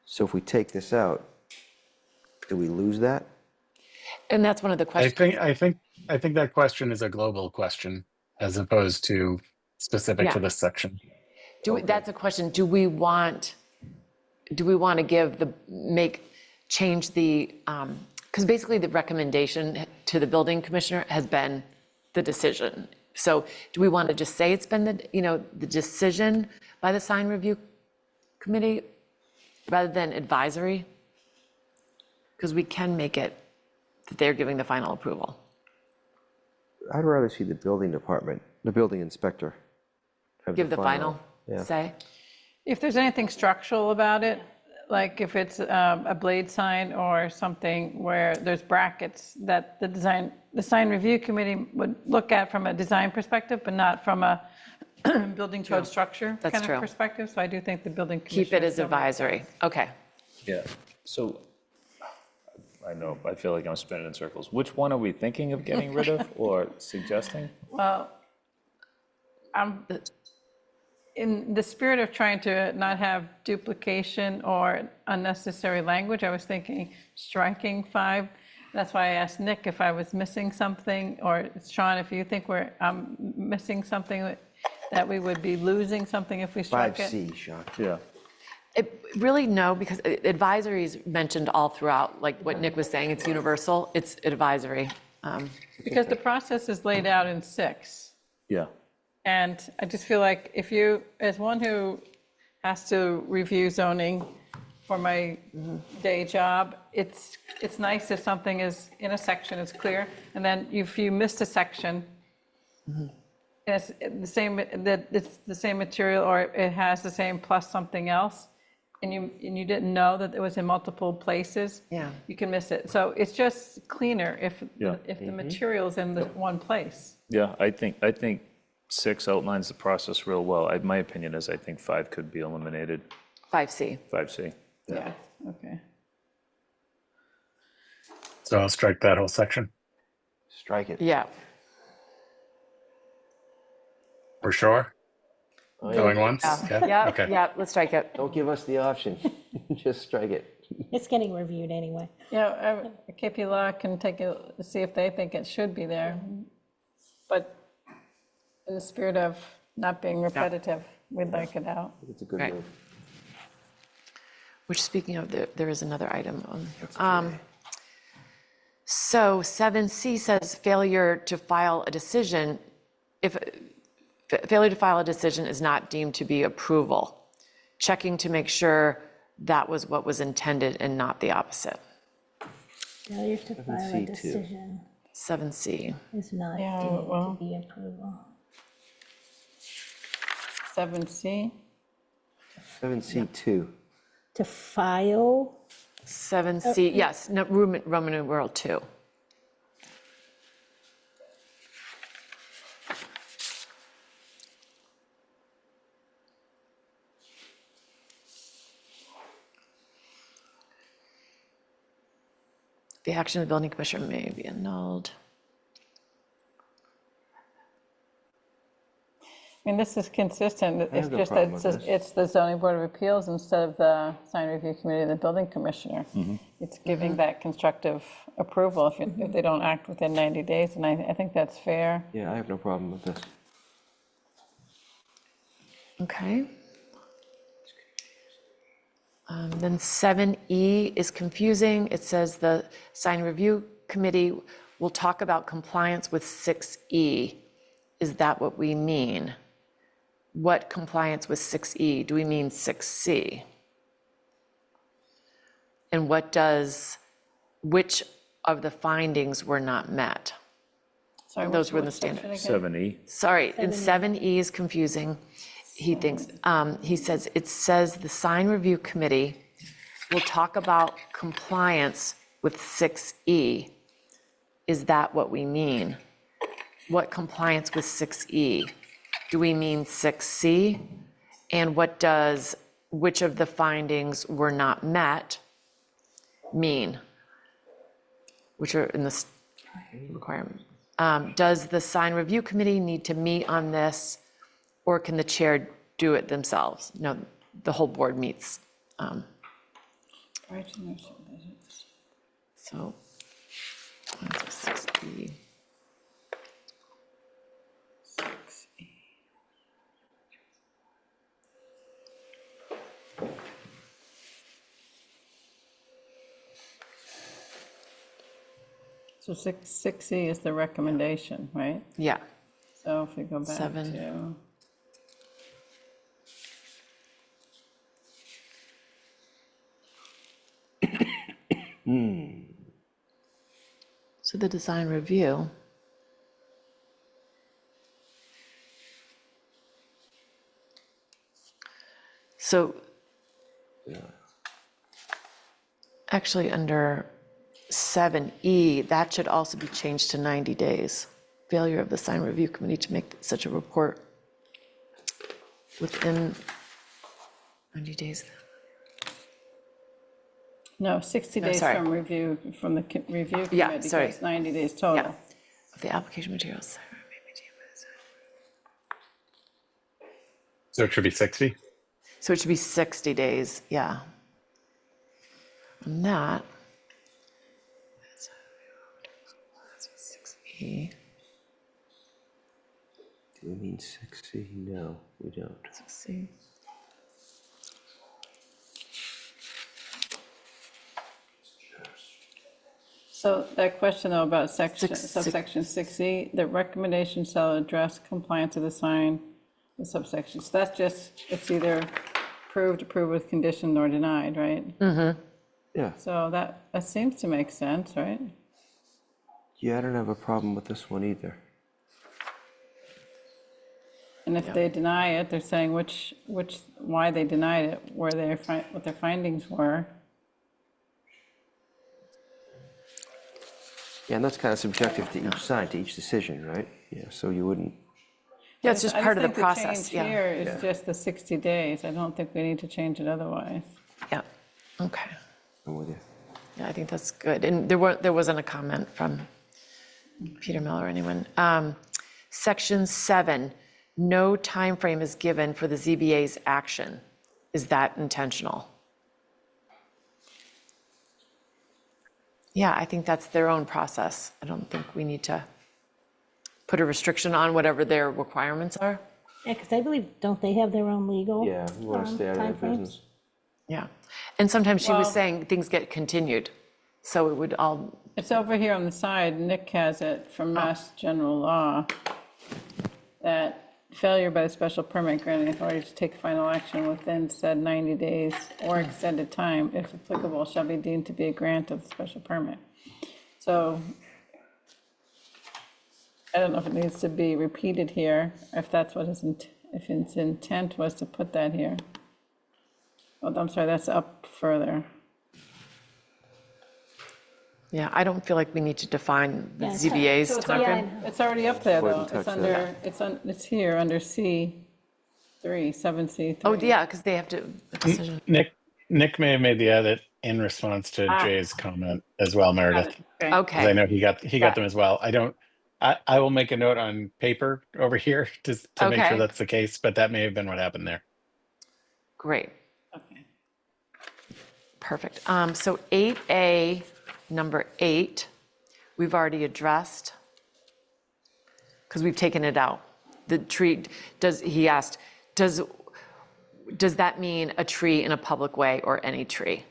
So if we take this out, do we lose that? And that's one of the questions. I think that question is a global question as opposed to specific to Yeah. this section. That's a question. Do we want to change the, because basically the recommendation to the building commissioner has been the decision. So do we want to just say it's been the decision by the sign review committee rather than advisory? Because we can make it that they're giving the final approval. I'd rather see the building department, the building inspector. have Give the final yeah. say. If there's anything structural about it, like if it's a blade sign or something where there's brackets that the sign review committee would look at from a design perspective, but not from a building code structure That's kind true. of perspective. So I do think the building commissioner. Keep it as advisory. Okay. Yeah, so, I know, I feel like I'm spinning in circles. Which one are we thinking of getting rid of or suggesting? Well, in the spirit of trying to not have duplication or unnecessary language, I was thinking striking 5. That's why I asked Nick if I was missing something, or Sean, if you think I'm missing something, that we would be losing something if we struck it. 5C, Sean. Yeah. Really, no, because advisory is mentioned all throughout, like what Nick was saying, it's universal, it's advisory. Because the process is laid out in 6. Yeah. And I just feel like if you, as one who has to review zoning for my day job, it's nice if something is in a section, it's clear. And then if you missed a section, and it's the same material or it has the same plus something else, and you didn't know that it was in multiple places, Yeah. you can miss it. So it's just cleaner if, Yeah. if the material's in the one place. Yeah, I think 6 outlines the process real well. My opinion is I think 5 could be eliminated, 5C. 5C. Yeah, okay. So I'll strike that whole section Strike it. Yeah. for sure. Oh, Going yeah. once? Yeah. Yeah, Okay. yeah, let's strike it. Don't give us the option. Just strike it. It's getting reviewed anyway. Yeah, KP Law can see if they think it should be there. But in the spirit of not being repetitive, we'd like it out. It's a good Right. move. Which, speaking of, there is another item on. So 7C says failure to file a decision, if failure to file a decision is not deemed to be approval. Checking to make sure that was what was intended and not the opposite. Failure to file a 7C2. decision 7C. is not Yeah, deemed well- to be approval. 7C, 7C2. To file, 7C, yes, no, Roman numeral 2. The action of the building commissioner may be annulled. I mean, this is consistent, it's have no just that problem with this. it's the zoning board of appeals instead of the sign review committee and the building commissioner. It's giving that constructive approval if they don't act within 90 days, and I think that's fair. Yeah, I have no problem with this. Okay. Then 7E is confusing. It says the sign review committee will talk about compliance with 6E. Is that what we mean? What compliance with 6E? Do we mean 6C? And which of the findings were not met? Sorry, Those were in the which section standard. again? 7E. Sorry, and 7E is confusing. He thinks, it says the sign review committee will talk about compliance with 6E. Is that what we mean? What compliance with 6E? Do we mean 6C? And which of the findings were not met mean? Which are in this requirement. Does the sign review committee need to meet on this, or can the chair do it themselves? No, the whole board meets. So, that's 6E. So 6C is the recommendation, right? Yeah, So if we go back 7. to, so the design review. So, actually, under 7E, that should also be changed to 90 days. Failure of the sign review committee to make such a report within 90 days. no, 60 days sorry. from review, from the review Yeah, committee, sorry. because 90 days Yeah, total. of the application materials. So it should be 60? So it should be 60 days, yeah. And that. That's 6E. Do we mean 6C? No, we don't. 6C. So that question though about Six- subsection 6E, the recommendation shall address compliance of the sign with subsection. So that's just, it's either approved with condition, or denied, right? Yeah, So that seems to make sense, right? yeah, I don't have a problem with this one either. And if they deny it, they're saying why they denied it, what their findings were. Yeah, and that's kind of subjective to each side, to each decision, right? Yeah, so you wouldn't, Yeah, it's just part of the process, I just think the change yeah. here is just the 60 days. I don't think we need to change it otherwise. Yeah, okay. I'm with you. Yeah, I think that's good. And there wasn't a comment from Peter Miller or anyone. Section 7, no time frame is given for the ZBA's action. Is that intentional? Yeah, I think that's their own process. I don't think we need to put a restriction on whatever their requirements are. Yeah, because I believe, don't they have their own legal? Yeah, we want to stay out of their timeframes? business. Yeah. And sometimes she was Well- saying things get continued. So it would all, It's over here on the side, Nick has it from Mass General Law, that failure by the special permit granting authority to take final action within said 90 days or extended time, if applicable, shall be deemed to be a grant of the special permit. So I don't know if it needs to be repeated here, if that's what if his intent was to put that here. Oh, I'm sorry, that's up further. yeah, I don't feel like we need to define the Yeah, it's ZBA's so timeframe. It's already up there, though. Wouldn't touch It's under, it's here, under C3, 7C3. Oh, yeah, because they have to, decision. Nick may have made the edit in response to Jay's comment as well, Meredith. Because I Okay, know he got them as well. I will make a note on paper over here to make Okay. sure that's the case, but that may have been what happened there. great, Okay. perfect. So 8A, number 8, we've already addressed, because we've taken it out. The tree, he asked, does that mean a tree in a public way or any tree?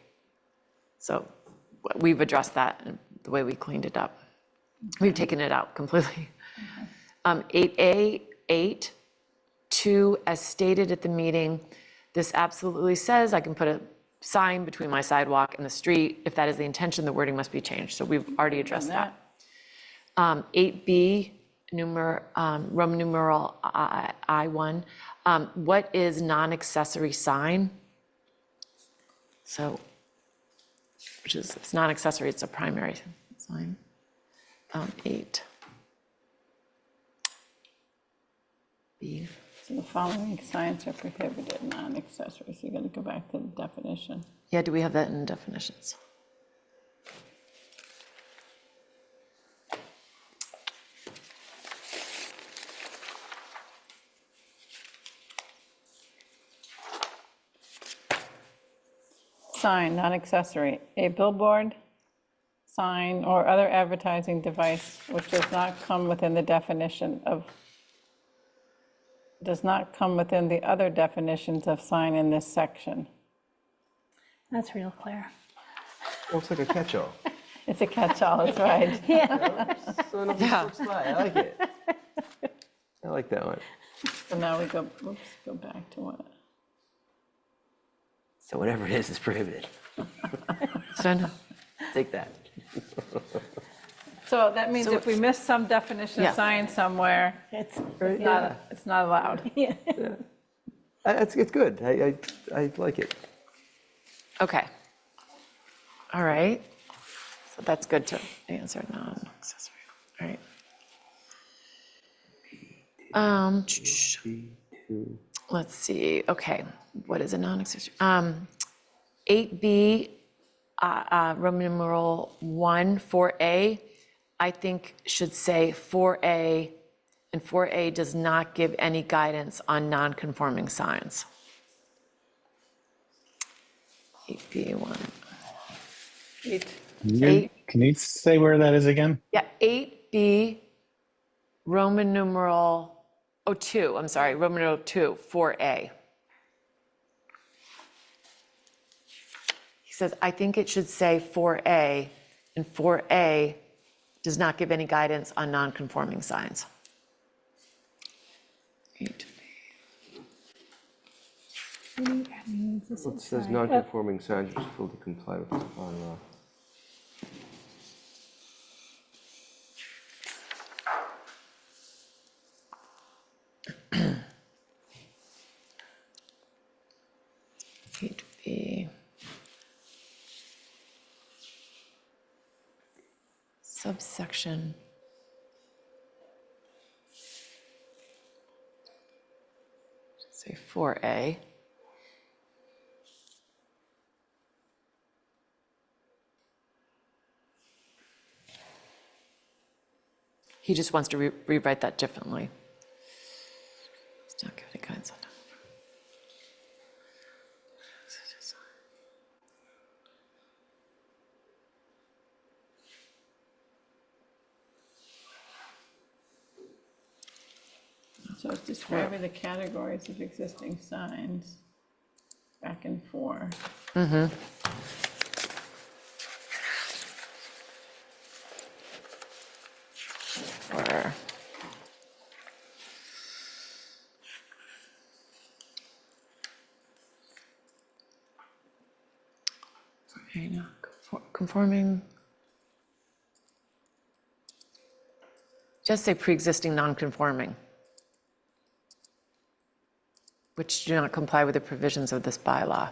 So we've addressed that in the way we cleaned it up. We've taken it out completely. 8A, 8, 2, as stated at the meeting, this absolutely says I can put a sign between my sidewalk and the street. If that is the intention, the wording must be changed. So we've already addressed that. 8B, Roman numeral I1. What is non-accessory sign? So, which is, it's non-accessory, it's a primary sign. 8. B. So the following signs are prohibited, non-accessory. So you're going to go back to the definition. Yeah, do we have that in definitions? Sign, non-accessory, a billboard, sign, or other advertising device which does not come within the definition of, does not come within the other definitions of sign in this section. That's real clear. Looks like a catch-all. It's a catch-all, that's right. Son of a Yeah. 6 I like it. I like that one. So now we go back to what? So whatever it is prohibited. So, Take that. So that means So- if we miss some definition Yeah. of sign somewhere, It's, it's not allowed. yeah. It's good. I like it. okay. All right. So that's good to answer non-accessory. All right. Let's see. Okay. What is a non-accessory? 8B, Roman numeral 1, 4A, I think should say 4A, and 4A does not give any guidance on non-conforming signs. 8B1. Can you say where that is again? Yeah, 8B, Roman numeral, 2, I'm sorry, Roman numeral 2, 4A. He says, I think it should say 4A, and 4A does not give any guidance on non-conforming signs. 8B. It says non-conforming signs which fail to comply with this bylaw. subsection. Say 4A. He just wants to rewrite that differently. It's not giving guidance on that. So it's describing the categories of existing signs back in 4. Or okay, no, conforming. Just say pre-existing non-conforming, which do not comply with the provisions of this bylaw.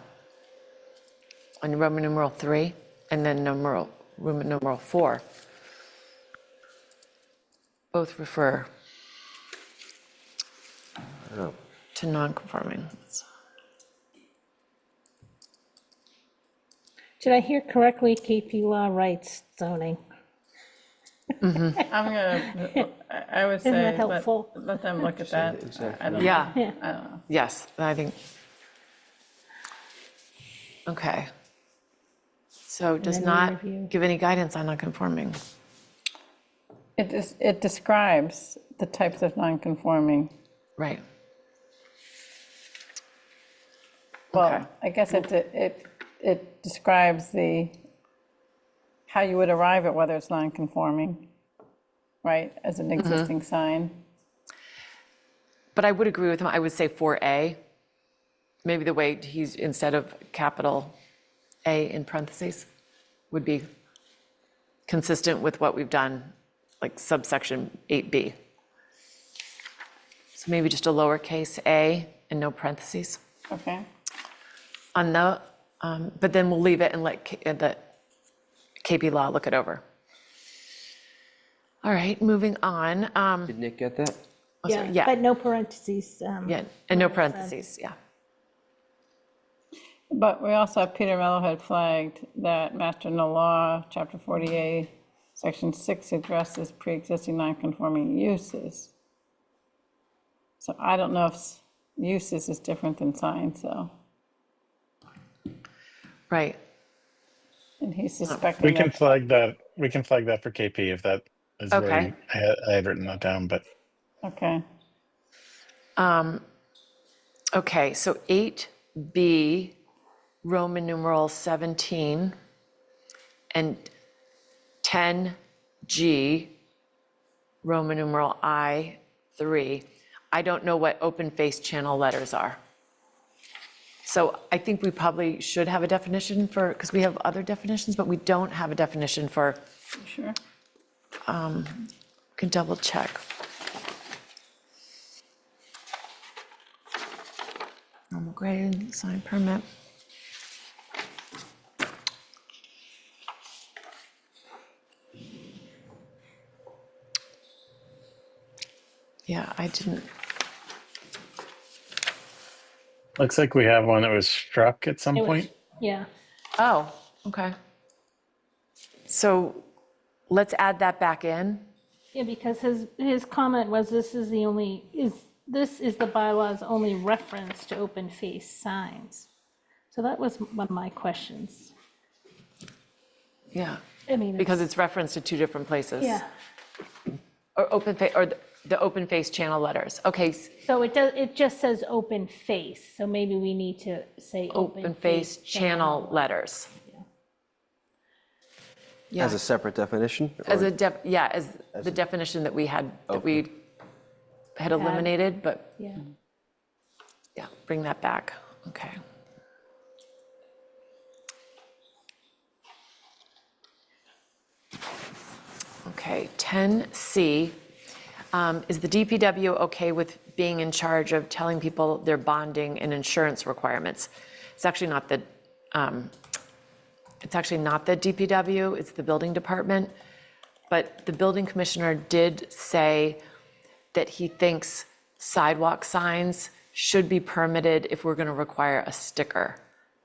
On Roman numeral 3, and then Roman numeral 4. Both refer to non-conforming. Did I hear correctly? KP Law writes zoning. I would Isn't that say, helpful? let them look at that. I don't know. Yeah, Yeah. I don't know. yes, I think. Okay. So does then not review. give any guidance on non-conforming. It describes the types of non-conforming. Right. Well, Okay. I guess it describes how you would arrive at whether it's non-conforming, right, as an existing sign. But I would agree with him. I would say 4A. Maybe the way he's, instead of capital A in parentheses, would be consistent with what we've done, like subsection 8B. So maybe just a lowercase a and no parentheses Okay. on the, but then we'll leave it and let the KP Law look it over. All right, moving on. Did Nick get that? Oh, sorry, Yeah, yeah, but no parentheses. yeah, and no parentheses, yeah. But we also have Peter Mello had flagged that Master No Law, Chapter 48, Section 6 addresses pre-existing non-conforming uses. So I don't know if uses is different than signs, so, Right. and he's suspecting We can that. flag that. We can flag that for KP if that is where Okay. I had written that down. But Okay, Okay, so 8B, Roman numeral 17, and 10G, Roman numeral I3. I don't know what open face channel letters are. So I think we probably should have a definition for, because we have other definitions, but we don't have a definition for, sure. can double check. Normal grade, sign permit. Yeah, I didn't, looks like we have one that was struck at some It was- point. Yeah, oh, okay. So let's add that back in. yeah, because his comment was this is the bylaw's only reference to open face signs. So that was one of my questions. Yeah, I mean, because it's referenced to two different places. yeah, Or the open face channel letters. Okay, so it just says open face, so maybe we need to say open face channel letters. Yeah, As a separate definition? as or- as the definition that we had eliminated, but Yeah, yeah, bring that back. Okay. Okay, 10C, is the DPW okay with being in charge of telling people their bonding and insurance requirements? It's actually not the DPW, it's the building department. but the building commissioner did say that he thinks sidewalk signs should be permitted if we're going to require a sticker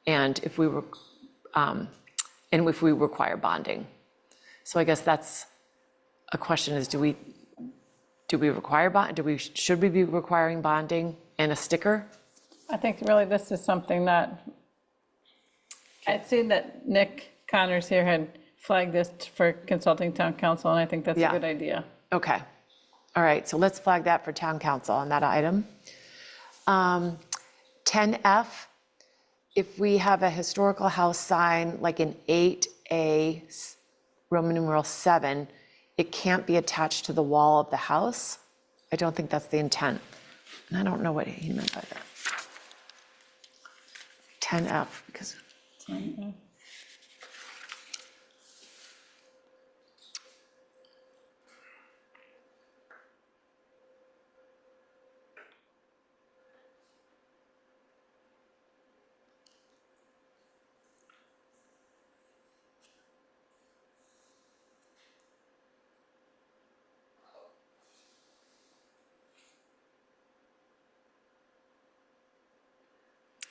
and if we require bonding. So I guess that's a question is, should we be requiring bonding and a sticker? I think really this is something that, I'd seen that Nick Connors here had flagged this for consulting town council, and I think that's a Yeah. good idea. Okay. All right, so let's flag that for town council on that item. 10F, if we have a historical house sign like an 8A, Roman numeral 7, it can't be attached to the wall of the house. I don't think that's the intent. And I don't know what he meant by that. 10F, because,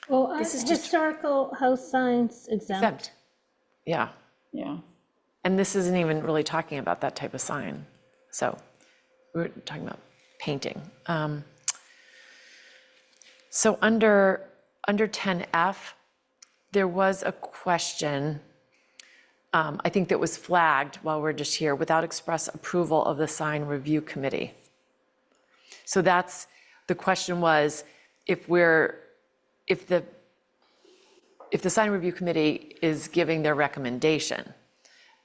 Well, are This is just- historical house signs exempt? exempt. Yeah. Yeah. And this isn't even really talking about that type of sign. So we're talking about painting. So under 10F, there was a question, I think that was flagged while we're just here, without express approval of the sign review committee. So that's, the question was, if the sign review committee is giving their recommendation,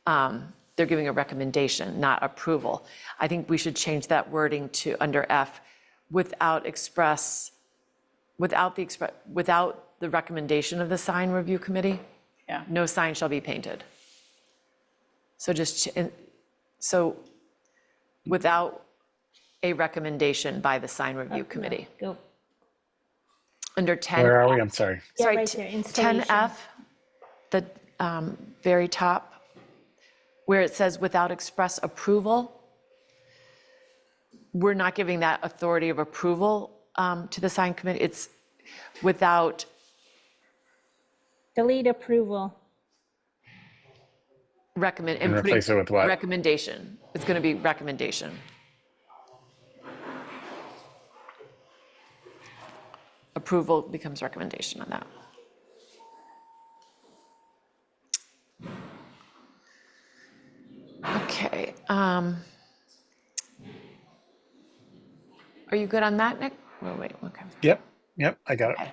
they're giving a recommendation, not approval. I think we should change that wording to under F, without the recommendation of the sign review committee. Yeah. No sign shall be painted. So without a recommendation by the sign review committee. Go, Under 10. Where are we? I'm sorry. yeah, Sorry, right there, installation. 10F, the very top, where it says without express approval, we're not giving that authority of approval to the sign committee. It's without, Delete approval. recommend. And putting replace it with what? Recommendation. It's going to be recommendation. Approval becomes recommendation on that. Okay. Are you good on that, Nick? Oh, wait, okay. Yep, I got it. Okay.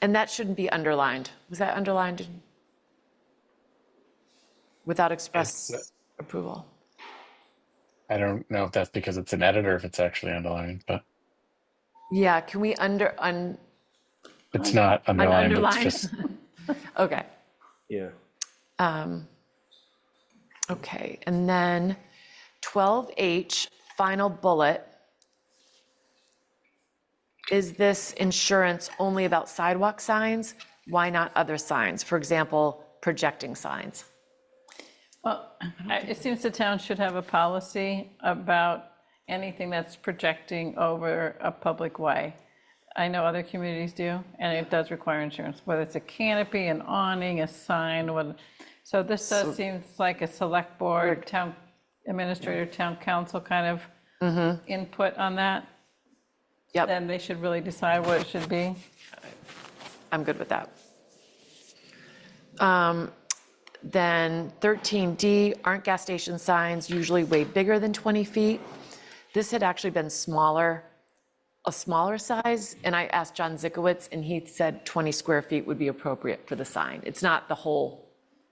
And that shouldn't be underlined. Was that underlined? Without express It's, approval? I don't know if that's because it's an edit or if it's actually underlined, but Yeah, can we it's not underlined. It's underline? just Okay. Yeah. Okay, and then 12H, final bullet. Is this insurance only about sidewalk signs? Why not other signs? For example, projecting signs. Well, it seems the town should have a policy about anything that's projecting over a public way. I know other communities do, and it does require insurance, whether it's a canopy, an awning, a sign, so this does seem like a select board, town administrator, town council kind of input on that. Yep, Then they should really decide what it should be. I'm good with that. Then 13D, aren't gas station signs usually way bigger than 20 feet? This had actually been smaller, a smaller size, and I asked John Zikowitz, and he said 20 square feet would be appropriate for the sign. It's not the whole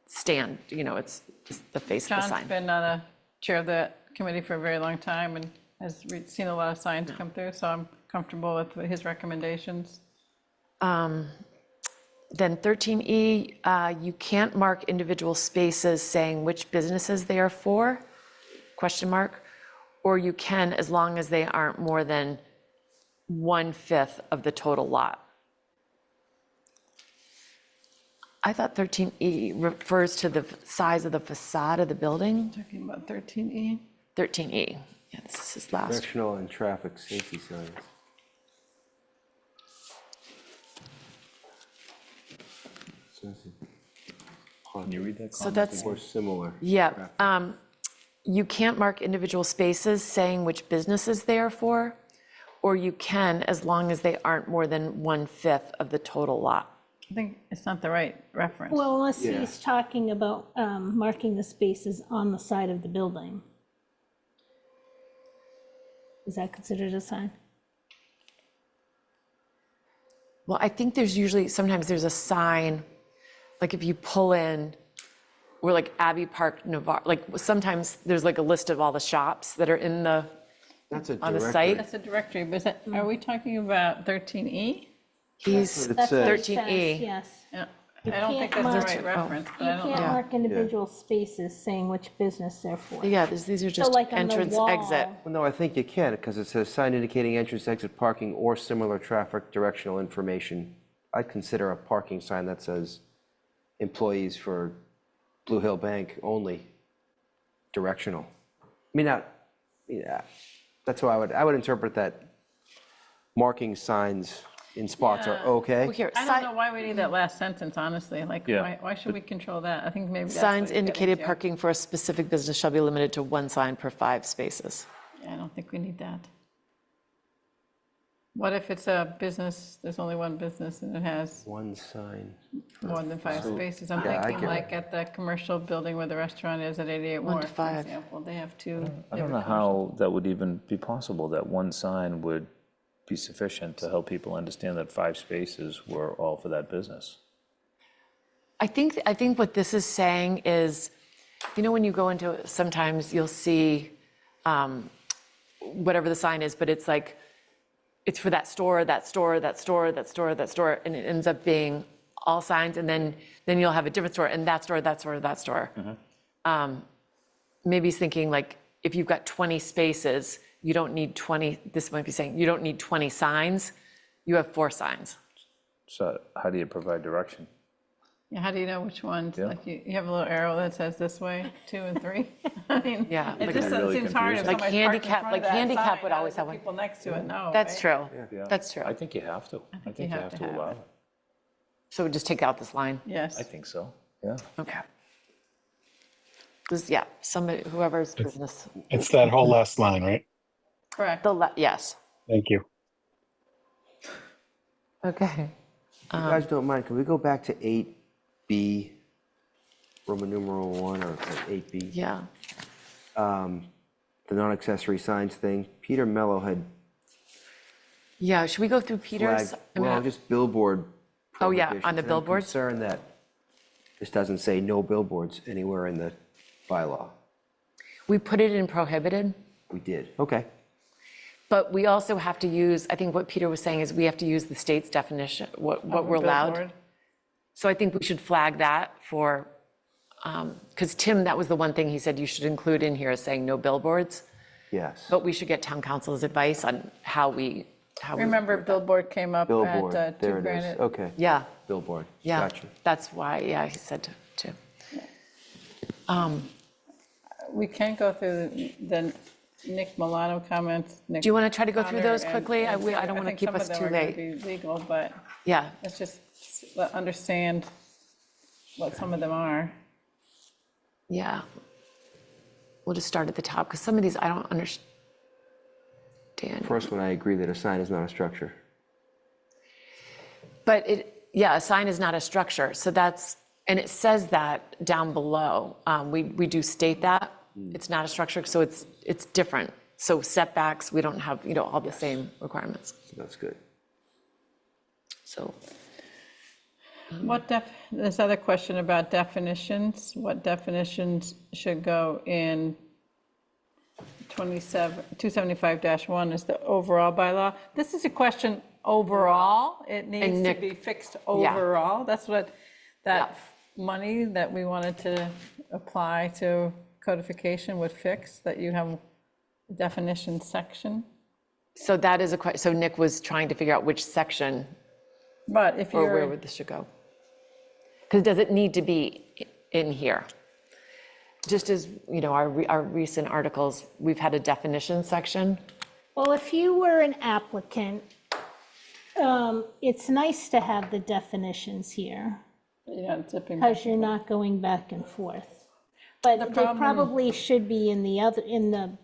stand, it's just the face of the John's sign. been on a chair of that committee for a very long time and has seen a lot of signs come through, so I'm comfortable with his recommendations. Then 13E, you can't mark individual spaces saying which businesses they are for, question mark, or you can as long as they aren't more than 1/5 of the total lot. I thought 13E refers to the size of the facade of the building. Talking about 13E. 13E, yeah, this is his last. Directional and traffic safety signs. Can you read that? So that's, Or similar. yeah. You can't mark individual spaces saying which businesses they are for, or you can as long as they aren't more than 1/5 of the total lot. I think it's not the right reference. Well, unless Yeah. he's talking about marking the spaces on the side of the building. Is that considered a sign? Well, I think there's usually, sometimes there's a sign, like if you pull in, or like Abbey Park, Navarre, like sometimes there's like a list of all the shops that are in the, That's a on the directory. site. That's a directory, but is that, are we talking about 13E? He's It That's what it 13E. says, yes. Yeah, I don't think can't that's the mark- right reference, You but I don't can't know. mark individual spaces saying which business they're for. Yeah, these are So just like on the entrance, wall, exit. Well, no, I think you can, because it says sign indicating entrance, exit, parking, or similar traffic directional information. I'd consider a parking sign that says employees for Blue Hill Bank only, directional. I mean, not, yeah, that's how I would interpret that marking signs in spots are Yeah. okay. Well, here, I don't know why we need that last sentence, honestly, like, Yeah. why should we control that? I think maybe that's what signs he's getting indicated to. parking for a specific business shall be limited to 1 sign per 5 spaces. Yeah, I don't think we need that. What if it's a business, there's only one business and it has One sign. more than 5 spaces? I'm Yeah, I thinking get it. like at the commercial building where the restaurant is at 88 1 to Wharf, for 5. example, they have 2. I don't know how that would even be possible, that one sign would be sufficient to help people understand that 5 spaces were all for that business. I think what this is saying is, you know, when you go into, sometimes you'll see whatever the sign is, but it's like, it's for that store, that store, that store, that store, that store, and it ends up being all signs, and then you'll have a different store, and that store, that store, that store. Maybe he's thinking like, if you've got 20 spaces, you don't need 20, this might be saying, you don't need 20 signs, you have 4 signs. So how do you provide direction? Yeah, how do you know which ones? Yeah. Like you have a little arrow that says this way, 2 and 3? I mean, Yeah, it like- just Really seems hard if confusing. Like somebody's parked in handicap- front of like that handicap sign, would how always does the have one. people next to it know, That's right? true, Yeah. that's true. I think you have to. I think you have to have allow it. it. So just take out this line, Yes. I think so, yeah. okay. Because, yeah, somebody, whoever's business, It's that whole last line, right? Correct. yes, Thank you. okay. If you guys don't mind, can we go back to 8B, Roman numeral 1, or 8B? Yeah, The non-accessory signs thing. Peter Mello had yeah, should we go through Peter's? flagged, I mean, well, just billboard Oh, yeah, on prohibitions, the and I'm billboards? concerned that this doesn't say no billboards anywhere in the bylaw. We put it in prohibited, We did, okay. but we also have to use, I think what Peter was saying is we have to use the state's definition, what we're allowed. Billboard. So I think we should flag that for, because Tim, that was the one thing he said you should include in here is saying no billboards, Yes. but we should get town council's advice on how we. Remember billboard came up Billboard, at 2 there it is, Granite. okay. Yeah, Billboard, yeah, gotcha. that's why, yeah, he said to. We can go through the Nick Milano comments. Do you want to try to go through those Connor, and- quickly? I and don't want to think keep some of us them too are gonna late. be legal, but Yeah, let's just understand what some of them are. yeah. We'll just start at the top, because some of these I don't understand. First one, I agree that a sign is not a structure. But yeah, a sign is not a structure, so that's, and it says that down below. We do state that, it's not a structure, so it's different. So setbacks, we don't have, all the same requirements, So that's good. so. This other question about definitions, what definitions should go in 275-1 is the overall bylaw. This is a question overall, it needs to Nick- be fixed overall. That's what, that Yeah. money that we wanted to apply to codification would fix, that you have a definition section. So that is so Nick was trying to figure out which section But if or where you're, would this should go. Because does it need to be in here? Just as, our recent articles, we've had a definition section. Well, if you were an applicant, it's nice to have the definitions here, Yeah, zipping. because you're not going back and forth. But they problem- probably should be in the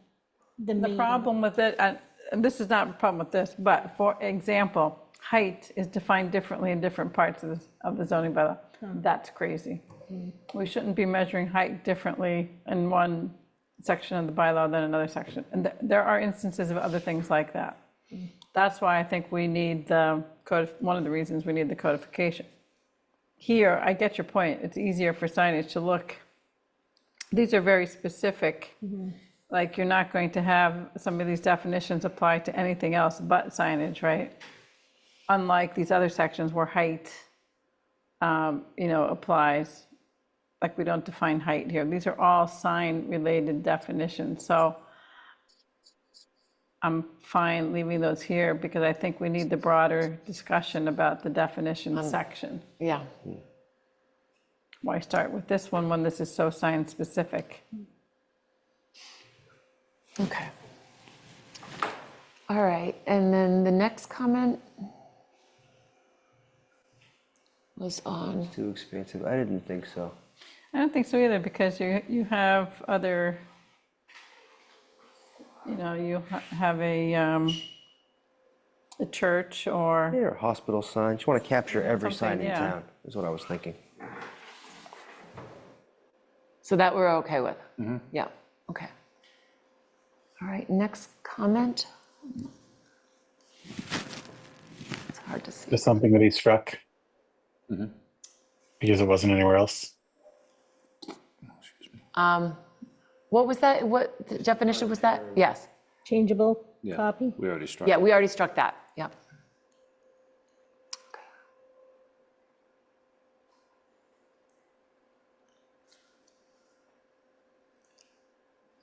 The main. problem with it, and this is not a problem with this, but for example, height is defined differently in different parts of the zoning bylaw. That's crazy. We shouldn't be measuring height differently in one section of the bylaw than another section. And there are instances of other things like that. That's why I think we need the code, one of the reasons we need the codification. Here, I get your point. It's easier for signage to look. These are very specific. Like, you're not going to have some of these definitions apply to anything else but signage, right? Unlike these other sections where height, applies. Like, we don't define height here. These are all sign-related definitions. So I'm fine leaving those here because I think we need the broader discussion about the definition section. Yeah. Why start with this one when this is so sign-specific? Okay. All right, and then the next comment was on, Too expansive. I didn't think so. I don't think so either, because you have other, you have a church or, Yeah, or hospital signs. You want to capture every sign Something, in yeah. town, is what I was thinking. so that we're okay with? Yeah, okay. All right, next comment. It's hard to see. Just something that he struck because it wasn't anywhere else. What was that? What definition was that? Yes. Changeable Yeah, copy? we already struck. Yeah, we already struck that. Yep.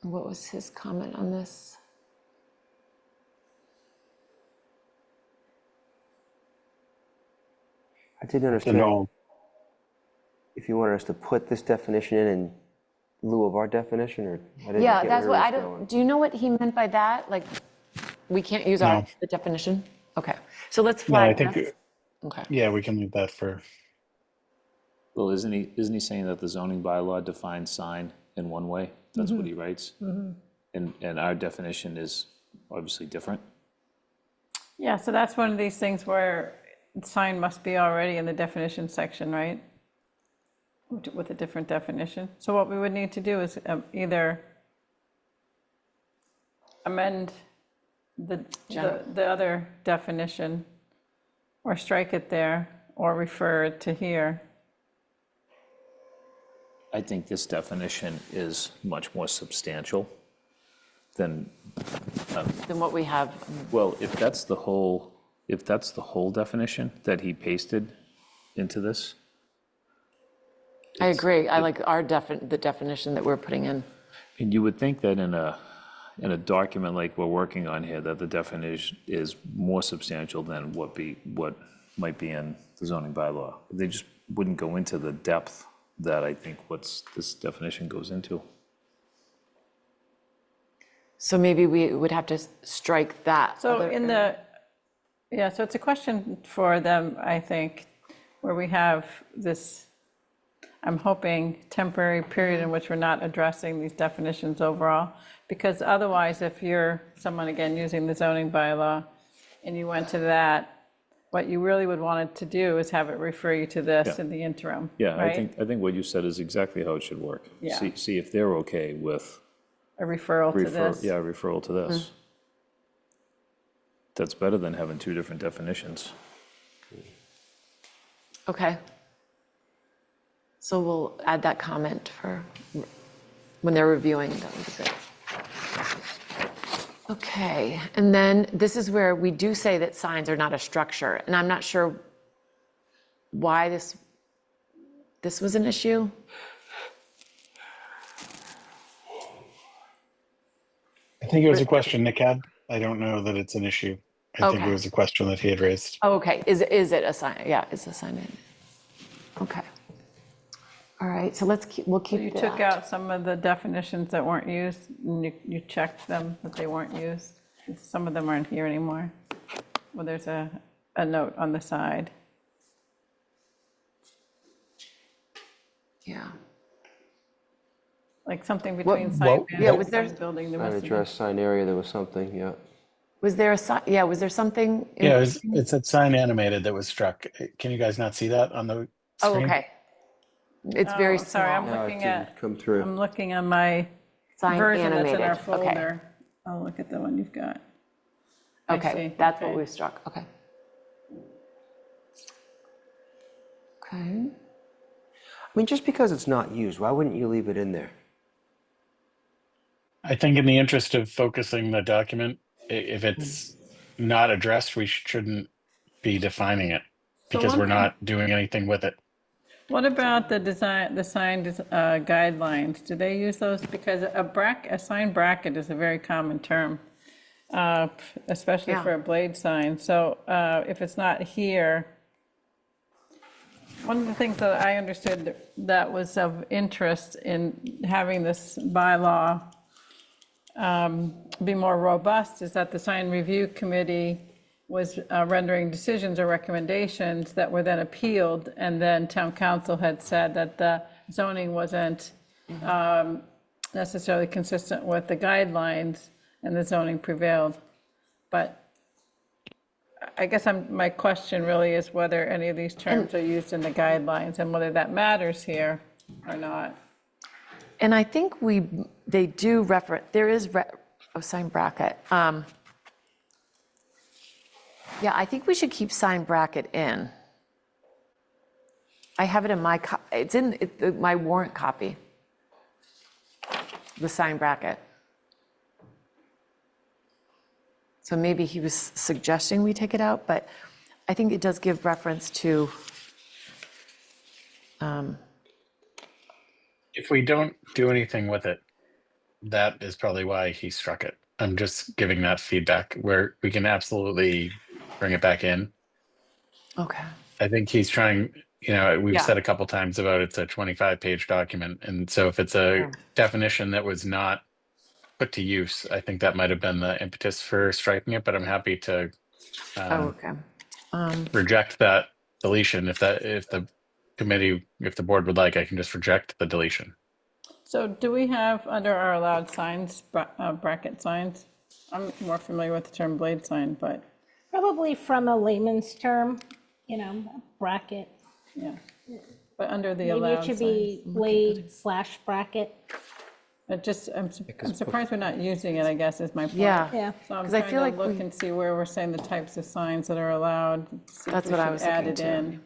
What was his comment on this? I didn't To understand know, if you wanted us to put this definition in lieu of our definition, or I didn't Yeah, get that's where what, he I was don't, going. do you know what he meant by that? Like, we can't use No. the definition? Okay, so let's no, I flag think, this. Okay, yeah, we can leave that for, Well, isn't he saying that the zoning bylaw defines sign in one way? That's what he writes? And our definition is obviously different? yeah, so that's one of these things where sign must be already in the definition section, right? With a different definition. So what we would need to do is either amend the other definition, or strike it there, or refer it to here. I think this definition is much more substantial than, then what we have, well, if that's the whole definition that he pasted into this, I agree, I like the definition that we're putting in. and you would think that in a document like we're working on here, that the definition is more substantial than what might be in the zoning bylaw. They just wouldn't go into the depth that I think this definition goes into. So maybe we would have to strike that. So other in area. so it's a question for them, I think, where we have this, I'm hoping, temporary period in which we're not addressing these definitions overall. Because otherwise, if you're someone, again, using the zoning bylaw, and you went to that, what you really would want it to do is have it refer you to this Yeah. in the interim, Yeah, right? I think what you said is exactly how it should work. Yeah. See if they're okay with A referral to this. referral to this. That's better than having two different definitions. Okay. So we'll add that comment for when they're reviewing, that would be good. Okay, and then this is where we do say that signs are not a structure, and I'm not sure why this was an issue. I think it was a question Nick had. I don't know that it's an issue. I think Okay. it was a question that he had raised. Oh, okay, is it a sign? Yeah, it's a sign in. Okay. All right, so we'll keep You that. took out some of the definitions that weren't used, and you checked them, that they weren't used. Some of them aren't here anymore. Well, there's a note on the side. Yeah. Like something between sign Well, yeah, banner was and there- sign building. There Sign must have been. address, sign area, there was something, yeah. Was there was there something? in- Yeah, it's a sign animated that was struck. Can you guys not see that on the Oh, screen? okay. It's very Oh, sorry, I'm small. No, it looking didn't at, come through. I'm looking on my Sign version that's in our animated. Okay. folder. I'll look at the one you've got. I Okay, see, that's what okay. we struck, okay. Okay, I mean, just because it's not used, why wouldn't you leave it in there? I think in the interest of focusing the document, if it's not addressed, we shouldn't be defining it So because one we're thing- not doing anything with it. What about the sign guidelines? Do they use those? Because a sign bracket is a very common term, especially Yeah. for a blade sign. So if it's not here, one of the things that I understood that was of interest in having this bylaw be more robust is that the sign review committee was rendering decisions or recommendations that were then appealed, and then town council had said that the zoning wasn't necessarily consistent with the guidelines, and the zoning prevailed. But I guess my question really is whether any of these terms are used in the guidelines, and whether that matters here or not. and I think they do reference, there is a sign bracket. Yeah, I think we should keep sign bracket in. I have it in it's in my warrant copy, the sign bracket. So maybe he was suggesting we take it out, but I think it does give reference to, If we don't do anything with it, that is probably why he struck it. I'm just giving that feedback where we can absolutely bring it back in. okay, I think he's trying, we've Yeah. said a couple times about it's a 25-page document. And so if it's a definition that was not put to use, I think that might have been the impetus for striking it, but I'm happy to okay. reject that deletion. If the board would like, I can just reject the deletion. So do we have under our allowed signs, bracket signs? I'm more familiar with the term blade sign, but Probably from a layman's term, bracket. yeah. But under the Maybe it allowed should signs. be blade / bracket. I'm surprised we're not using it, I guess, is my point. Yeah. Yeah. So I'm 'Cause I trying feel to like look we- and see where we're saying the types of signs that are allowed. see if That's we what I should was add looking it too. in.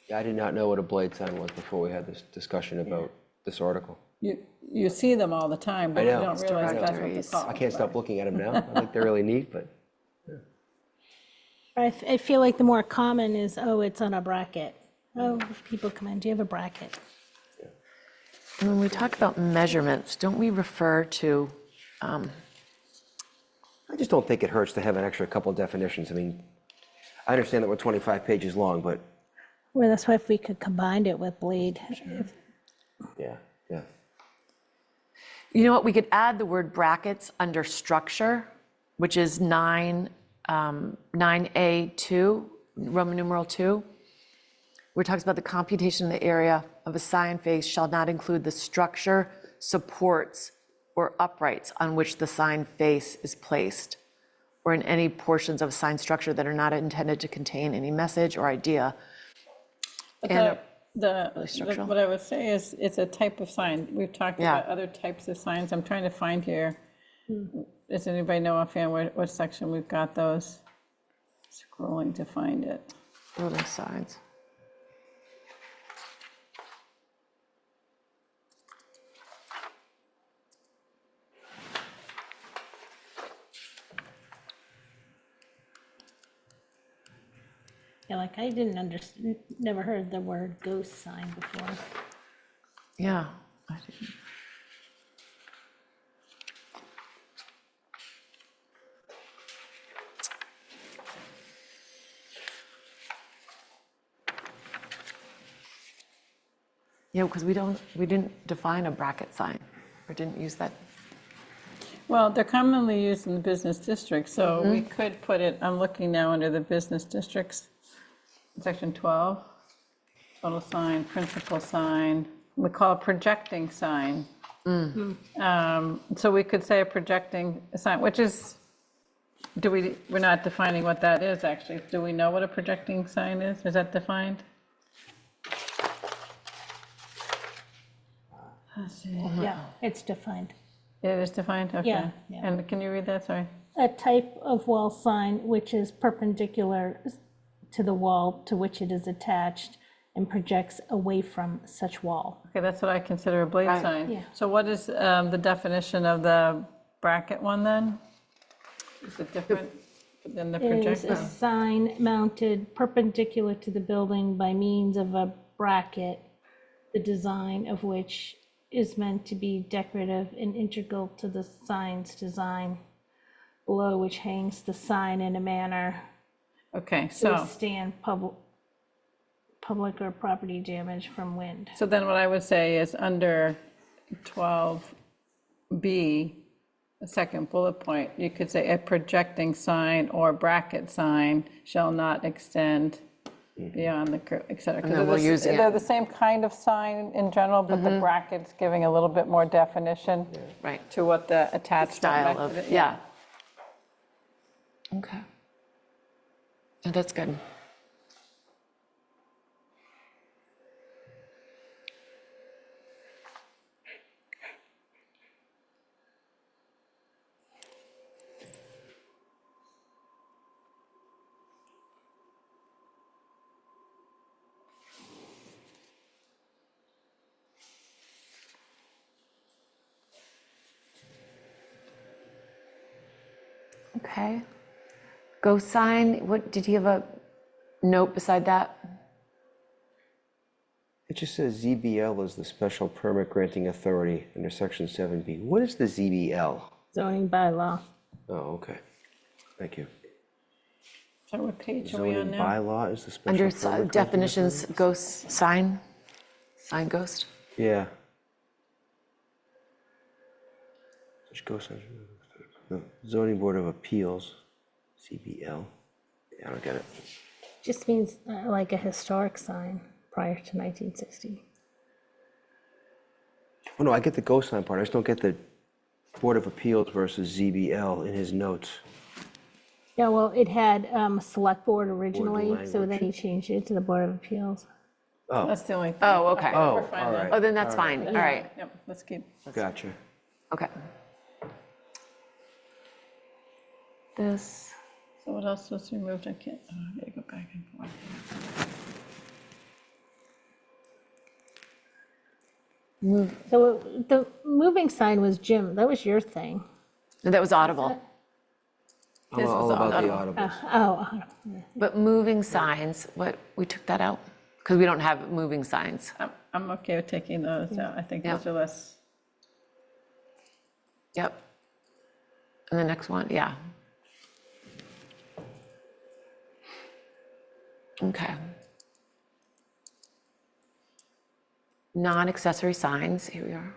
Yeah, I did not know what a blade sign was before we had this discussion about this article. You see them all the time, but you know. don't realize that's what they're Directories. called. I can't stop looking at them now. I think they're really neat, but I feel like the more common is, oh, it's on a bracket. Oh, people come in, do you have a bracket? And when we talk about measurements, don't we refer to, I just don't think it hurts to have an extra couple definitions. I mean, I understand that we're 25 pages long, but Well, that's why if we could combine it with blade. yeah. you know what, we could add the word brackets under structure, which is 9A2, Roman numeral 2, where it talks about the computation of the area of a sign face shall not include the structure, supports, or uprights on which the sign face is placed, or in any portions of a sign structure that are not intended to contain any message or idea. But And the what I would say is, it's a type of sign. We've talked Yeah. about other types of signs. I'm trying to find here. Does anybody know offhand what section we've got those? Scrolling to find it. Building signs. Yeah, like I didn't understand, never heard the word ghost sign before. Yeah. I didn't- Yeah, because we didn't define a bracket sign, or didn't use that. Well, they're commonly used in the business district, so we could put it, I'm looking now under the business districts, section 12, total sign, principal sign, we call it projecting sign. So we could say a projecting sign, which is, we're not defining what that is, actually. Do we know what a projecting sign is? Is that defined? Yeah, it's defined. It is defined, okay. Yeah, yeah. And can you read that, sorry? A type of wall sign which is perpendicular to the wall to which it is attached and projects away from such wall. Okay, that's what I consider a blade Right. sign. Yeah. So what is the definition of the bracket one then? Is it different than the It is projecting? a sign mounted perpendicular to the building by means of a bracket, the design of which is meant to be decorative and integral to the sign's design, below which hangs the sign in a manner Okay, to so, withstand public or property damage from wind. so then what I would say is under 12B, the second bullet point, you could say a projecting sign or bracket sign shall not extend beyond the, et cetera. 'Cause then we'll use it. they're the same kind of sign in general, but the bracket's giving a little bit more definition Right. to what the attached. Style of, yeah. Okay. Oh, that's good. Okay. Ghost sign, what, did you have a note beside that? It just says ZBL is the special permit granting authority under section 7B. What is the ZBL? Zoning bylaw. Oh, okay. Thank you. So what page are we on Zoning now? bylaw is the special Under permit granting definitions, ghost sign, sign ghost? authority? Yeah. Which goes under the Zoning Board of Appeals, ZBL. Yeah, I don't get it. Just means like a historic sign prior to 1960. Oh, no, I get the ghost sign part. I just don't get the Board of Appeals versus ZBL in his notes. Yeah, well, it had select board originally, so language. then he changed it to the Board of Appeals. Oh, That's the only thing. Oh, okay. oh, We're fine all then. right. Oh, then that's fine, all right, Yep, let's keep. Gotcha. okay. This, So what else was removed? I can't, oh, I gotta go back and forth. So the moving sign was Jim, that was your thing. that was audible, I'm His all was about the audible. audibles. but moving signs, what, we took that out? Because we don't have moving signs. I'm okay with taking those out. I think those Yeah. are less. Yep. And the next one, yeah. Okay. Non-accessory signs, here we are.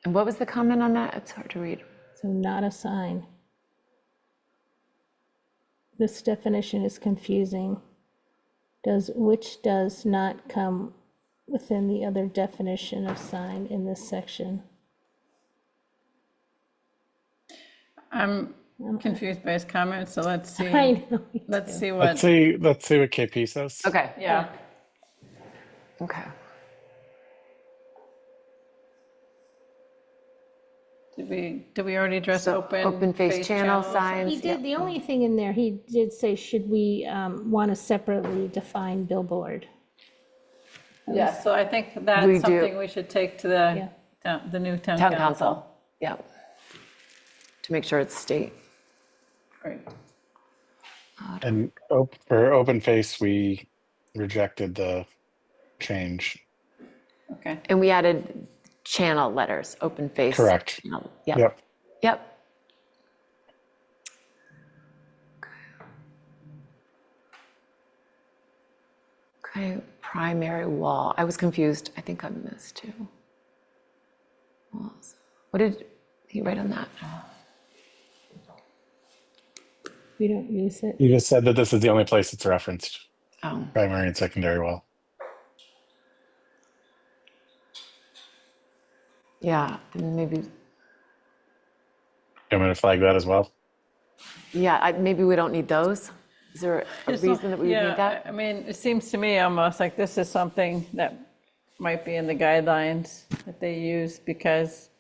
And what was the comment on that? It's hard to read. So not a sign. This definition is confusing. Which does not come within the other definition of sign in this section. I'm confused by his comments, so let's see. I know. Let's see Let's what, see what KP says. Okay. yeah. Okay. Did we already address So open? open face channel He signs, did, yep. the only thing in there, he did say, should we want to separately define billboard? Yeah, so I think that's We do. something we should take to the new town Town council. council, yep. To make sure it's state. Great. And for open face, we rejected the change. Okay. And we added channel letters, open face. Correct. channel, Yep. Yep. Primary wall. I was confused. I think on this too. Walls. What did he write on that? We don't use it. You just said that this is the only place it's referenced, Oh, primary and secondary wall. yeah, then maybe, You want me to flag that as well? yeah, maybe we don't need those. Is there a Just reason that we would yeah, need that? I mean, it seems to me almost like this is something that might be in the guidelines that they use because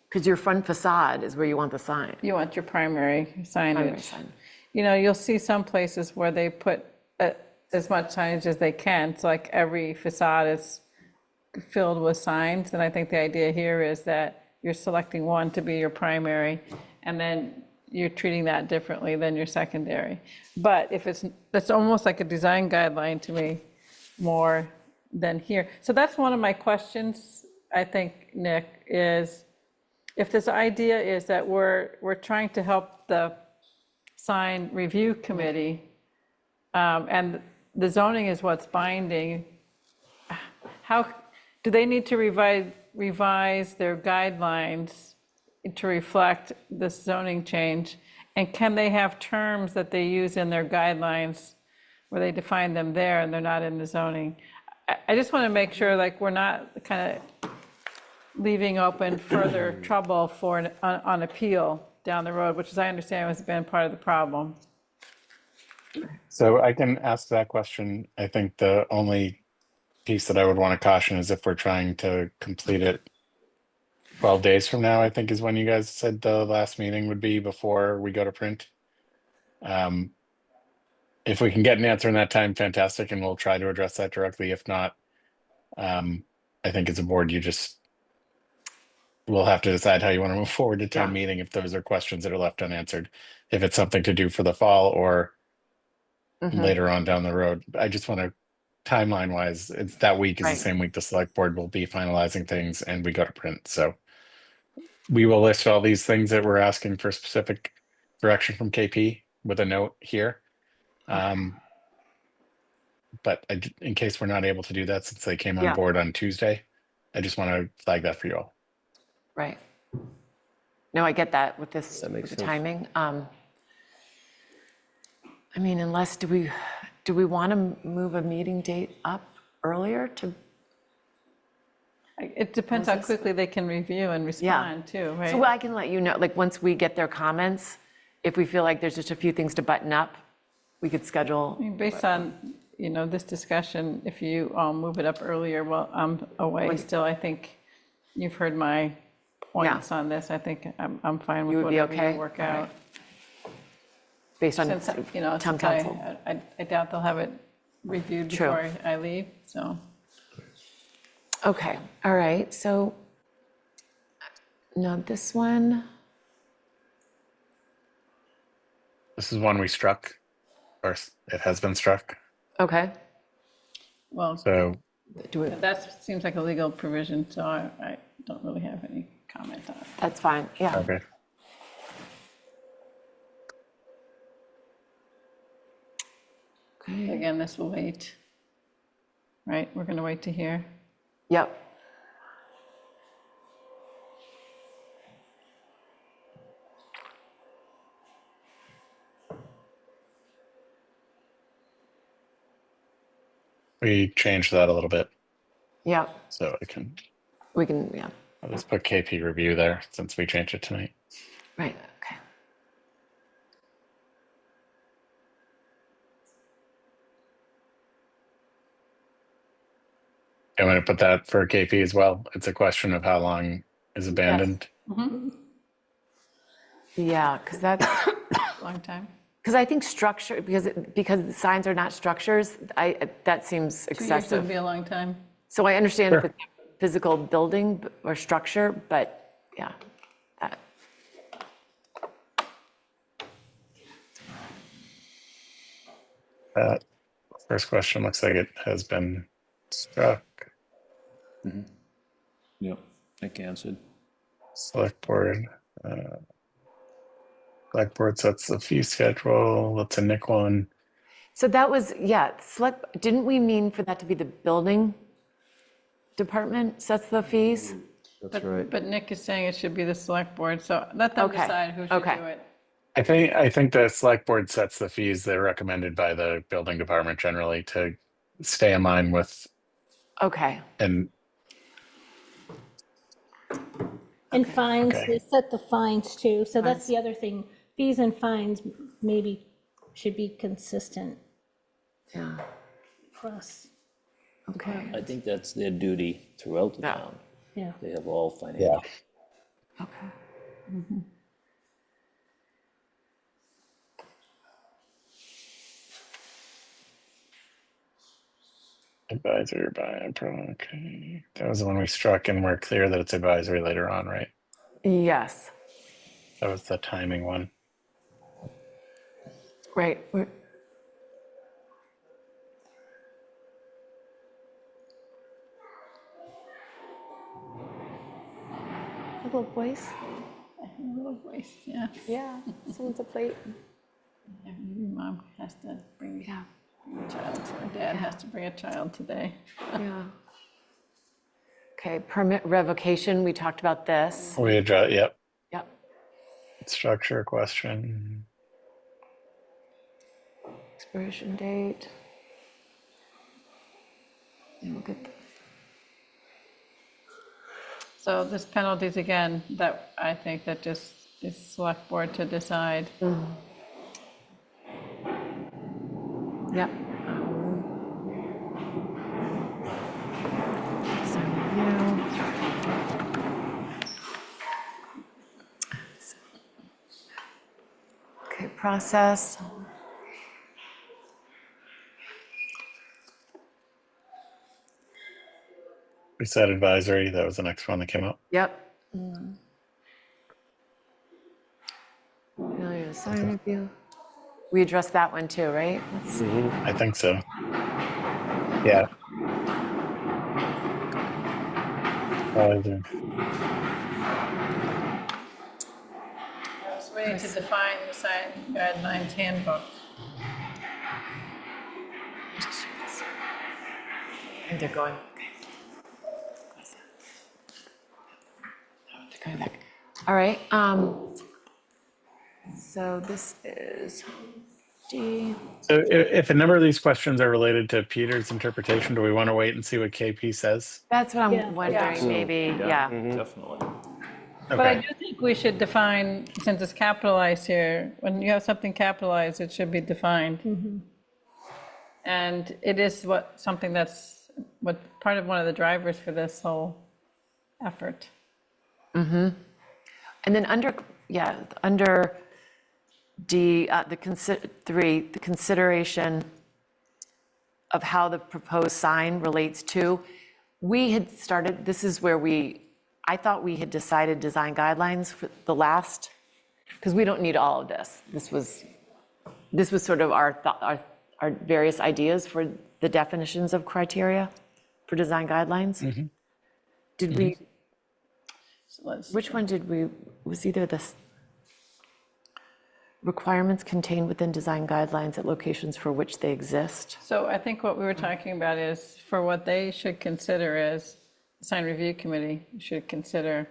Because your front facade is where you want the sign. you want your primary Primary signage. sign. You know, you'll see some places where they put as much signage as they can. So like every facade is filled with signs. And I think the idea here is that you're selecting one to be your primary and then you're treating that differently than your secondary. But if that's almost like a design guideline to me more than here. So that's one of my questions, I think, Nick, is if this idea is that we're trying to help the sign review committee, and the zoning is what's binding, how, do they need to revise their guidelines to reflect this zoning change? And can they have terms that they use in their guidelines where they define them there and they're not in the zoning? I just want to make sure like we're not kind of leaving open further trouble for on appeal down the road, which as I understand has been part of the problem. So I can ask that question. I think the only piece that I would want to caution is if we're trying to complete it 12 days from now, I think is when you guys said the last meeting would be before we go to print. If we can get an answer in that time, fantastic, and we'll try to address that directly. If not, I think as a board, we'll have to decide how you want to move forward to town meeting if those are questions that are left unanswered. If it's something to do for the fall or later on down the road. I just want to, timeline wise, it's that week is the Right. same week the select board will be finalizing things and we go to print. So we will list all these things that we're asking for specific direction from KP with a note here. But in case we're not able to do that, since they came on Yeah. board on Tuesday, I just want to flag that for you all. Right. No, I get that with this, That with makes the sense. timing. I mean, unless, do we want to move a meeting date up earlier to, It depends how quickly they can review and respond too, right? so I can let you know, like, once we get their comments, if we feel like there's just a few things to button up, we could schedule. I mean, based on, this discussion, if you move it up earlier, well, I'm away still. I think you've heard my points on this. I think I'm fine with You would be whatever okay? you work All right. out. Based on Since, town since council. I doubt they'll have it reviewed True. before I leave, so. Okay, all right, so, no, this one, This is one we struck, or it has been struck. okay. Well, So Do it, that seems like a legal provision, so I don't really have any comment on it. that's fine, yeah. okay. Okay. Again, this will wait. Right, we're gonna wait to hear. Yep. We changed that a little bit, Yep, so I can, we can, yeah, I'll just put KP review there since we changed it tonight. right, okay. I'm going to put that for KP as well. It's a question of how long is abandoned. Yeah, because that's, Long time. because I think structure, because the signs are not structures, that seems 2 years would excessive. be a long time. So I understand if Sure. it's a physical building or structure, but yeah, that, That first question looks like it has been struck. Yep, I can answer. Select board. Select board sets the fee schedule. That's a Nick one. So that was, yeah, select, didn't we mean for that to be the building department sets the fees? That's right. But Nick is saying it should be the select board, so let them Okay, decide who should okay. do it. I think the select board sets the fees that are recommended by the building department generally to stay in line with, Okay, and And fines, Okay. they set the fines too, so that's the other thing. Fees and fines maybe should be consistent yeah, across, okay, I think that's their duty throughout the Yeah. town. yeah. They have all financial. okay. advisory by, okay. That was the one we struck and we're clear that it's advisory later on, right? Yes, That was the timing one. right. Hello, boys. Little voice, yeah. Yeah, someone's a plate. Yeah, maybe mom has to bring Yeah, a child, or dad has to bring a child today. yeah. Okay, permit revocation, we talked about this. We address, yep, Yep, structure question. expiration date. And we'll get, So this penalties again, that I think that just is select board to decide. yep. Design review. Okay, process. We said advisory, that was the next one that came up. Yep. Failure to sign review. We addressed that one too, right? Let's see. I think so. Yeah. Advisory. I was waiting to define the sign guidelines handbook. And they're going. They're coming back. All right. So this is D. So if a number of these questions are related to Peter's interpretation, do we want to wait and see what KP says? That's what Yeah. I'm wondering, maybe, yeah. Definitely. But I Okay, do think we should define, since it's capitalized here, when you have something capitalized, it should be defined. And it is something that's part of one of the drivers for this whole effort. And then under D, the consideration of how the proposed sign relates to, we had started, this is where I thought we had decided design guidelines for the last, because we don't need all of this. This was sort of our various ideas for the definitions of criteria for design guidelines. Did we, So let's, which one did we, was either this requirements contained within design guidelines at locations for which they exist? so I think what we were talking about is for what they should consider is, the sign review committee should consider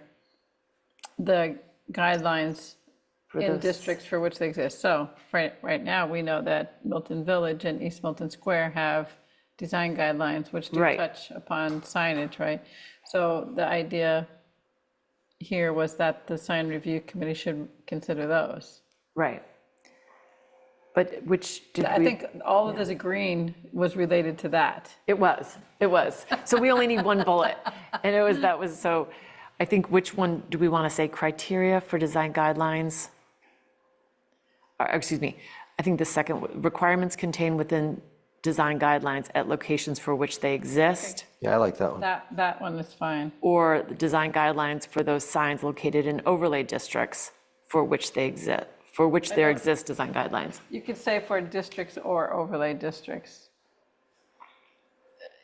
the guidelines For in those- districts for which they exist. So right now, we know that Milton Village and East Milton Square have design guidelines which do Right. touch upon signage, right? So the idea here was that the sign review committee should consider those. Right. But which did we? I think all of this green was related to that. It was. So we only need one bullet. And so I think which one do we want to say criteria for design guidelines? Or, excuse me, I think the second, requirements contained within design guidelines at locations for which they exist, Yeah, I like that one. That one is fine. or the design guidelines for those signs located in overlay districts for which they exist, for which there exist design guidelines. You could say for districts or overlay districts.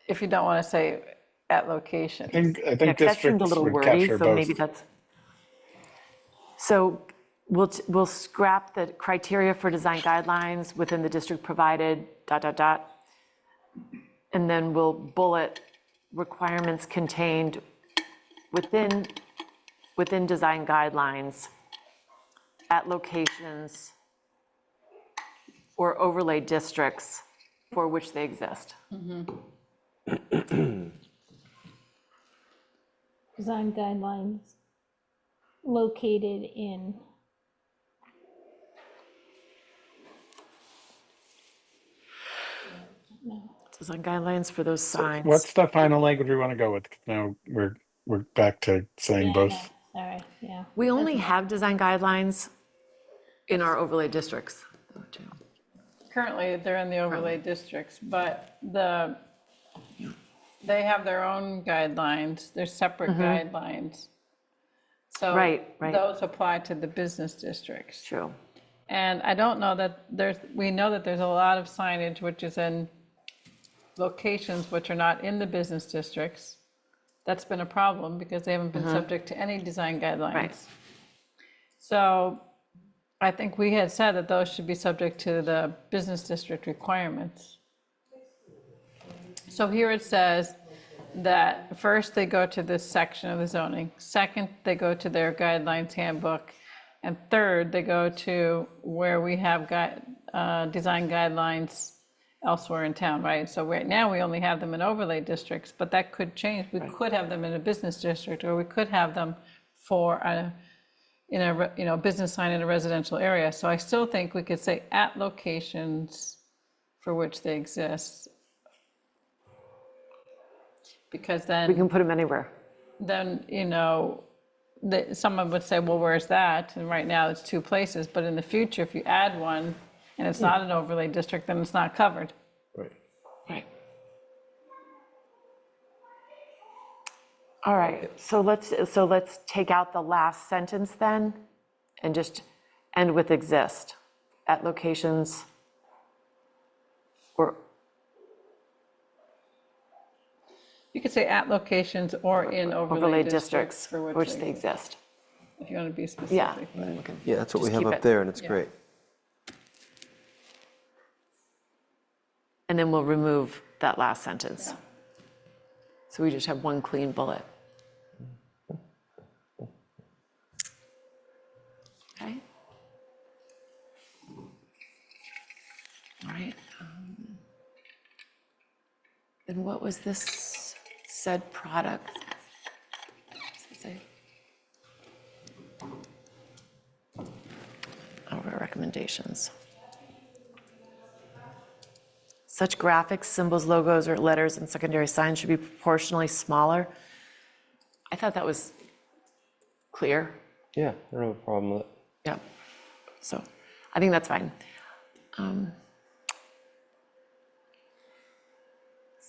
If you don't want to say at location. I think Yeah, 'cause that seemed a districts little would wordy, capture so maybe both. that's. So we'll scrap the criteria for design guidelines within the district provided dot, dot, dot. And then we'll bullet requirements contained within design guidelines at locations or overlay districts for which they exist. Design guidelines located in, Design guidelines for those signs. What's the final language we want to go with? No, we're back to saying yeah, I both. know. Sorry, yeah. We only have design guidelines in our overlay districts. Currently, they're in the overlay districts, but they have their own guidelines, they're separate guidelines. So Right. those apply to the business districts. True. And I don't know that we know that there's a lot of signage which is in locations which are not in the business districts. That's been a problem because they haven't been subject to any design guidelines. Right. So I think we had said that those should be subject to the business district requirements. So here it says that first they go to this section of the zoning, second they go to their guidelines handbook, and third they go to where we have design guidelines elsewhere in town, right? So right now we only have them in overlay districts, but that could change. We could have them in a business district, or we could have them for a business sign in a residential area. So I still think we could say at locations for which they exist. Because then We can put them anywhere. someone would say, well, where's that? And right now it's 2 places, but in the future, if you add one and it's not an overlay district, then it's not covered. Right. Right. All right, so let's take out the last sentence then and just end with exist at locations or You could say at locations or in overlay districts for which they exist. if you want to be Yeah. specific. Yeah, that's what we Just have keep up it. there, and it's Yeah. great. And then we'll remove that last sentence. So we just have one clean bullet. Okay. All right. Then what was this said product? What's it say? Our recommendations. Such graphics, symbols, logos, or letters and secondary signs should be proportionally smaller. I thought that was clear. Yeah, I don't have a problem with it. Yeah. So I think that's fine.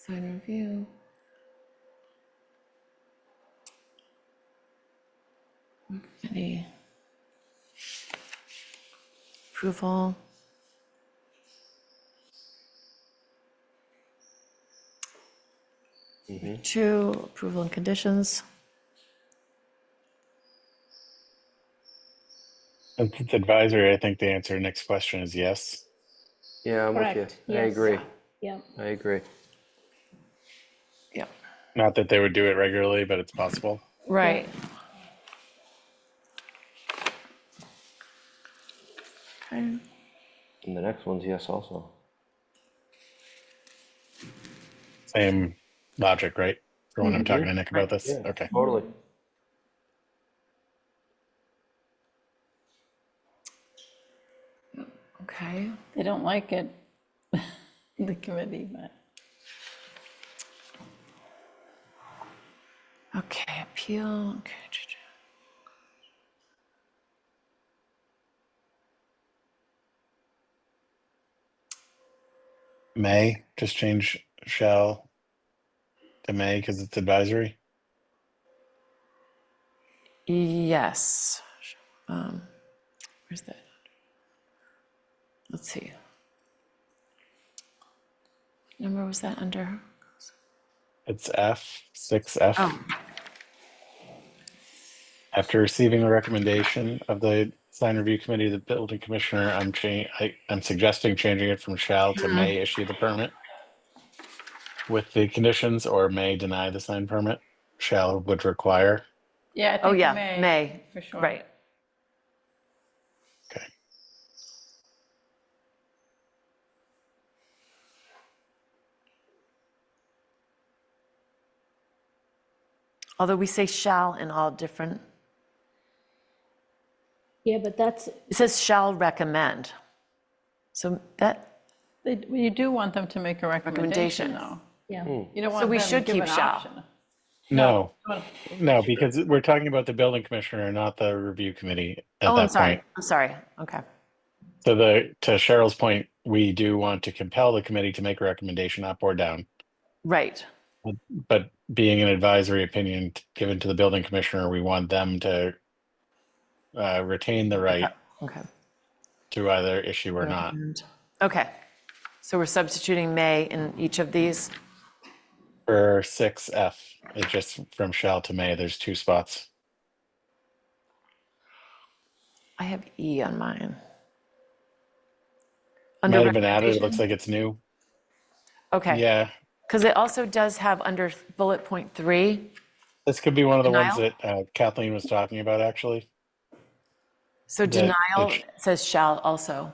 Sign review. Committee. Approval. Two, approval and conditions. Since it's advisory, I think the answer to next question is yes. Yeah, I'm with Correct, you. I yes. agree. Yep. I agree. Yeah. Not that they would do it regularly, but it's possible. Right. Okay. And the next one's yes also. Same logic, right? For when I'm talking to Nick about this? Yeah, Okay. totally. Okay. They don't like it, the committee, but. Okay, appeal. Okay. May, just change shall to may because it's advisory. Yes. Where's that? Let's see. What number was that under? It's F, 6F. Oh, After receiving a recommendation of the sign review committee, the building commissioner, I'm suggesting changing it from shall to may issue the permit with the conditions, or may deny the sign permit. Shall would require. Yeah, I Oh, think yeah, May. May. For sure. Right. Okay. Although we say shall in all different, Yeah, but that's, it says shall recommend. So that, You do want them to make a recommendation, Recommendation. though. yeah. You don't So want we them to should give keep an shall. option. No, No. no, because we're talking about the building commissioner, not the review committee at oh, I'm that point. sorry, okay. So to Cheryl's point, we do want to compel the committee to make a recommendation up or down. Right, But being an advisory opinion given to the building commissioner, we want them to retain the right okay. to either issue or not. Recommend. Okay, so we're substituting may in each of these? For 6F, it's just from shall to may, there's 2 spots. I have E on mine. Might Under have been added, it looks recommendation? like it's new. Okay, Yeah, because it also does have under bullet point 3, this could be one of the ones Denial? that Kathleen was talking about, actually. so That denial says shall also.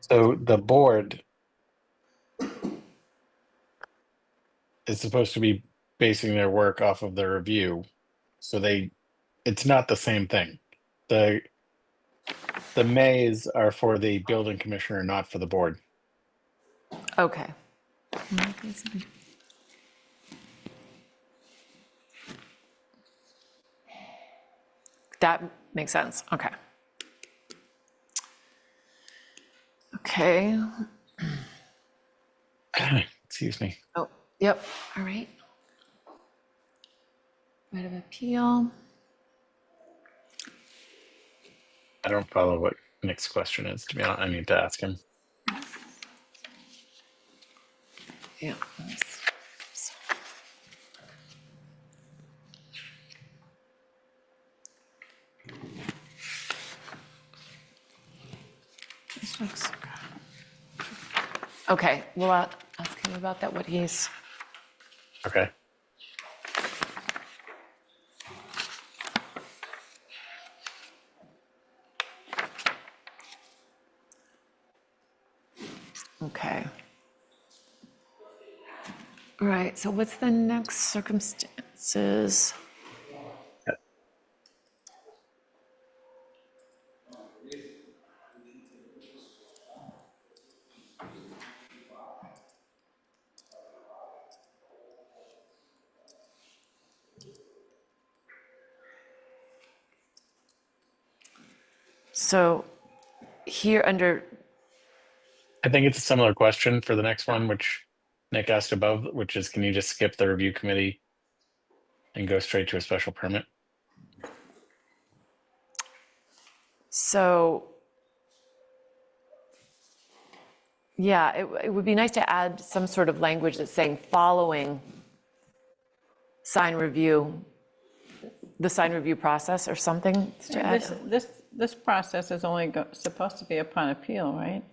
So the board is supposed to be basing their work off of the review. So it's not the same thing. The mays are for the building commissioner, not for the board. Okay. That makes sense, okay. Okay, Excuse me. oh, yep, all right. Right of appeal. I don't follow what Nick's question is, to be honest. I need to ask him. Yeah. This looks good. Okay, we'll ask him about that, what he's, Okay. okay. All right, so what's the next circumstances? So here under, I think it's a similar question for the next one, which Nick asked above, which is, can you just skip the review committee and go straight to a special permit? so, yeah, it would be nice to add some sort of language that's saying following sign review, the sign review process or something to add. This process is only supposed to be upon appeal, right?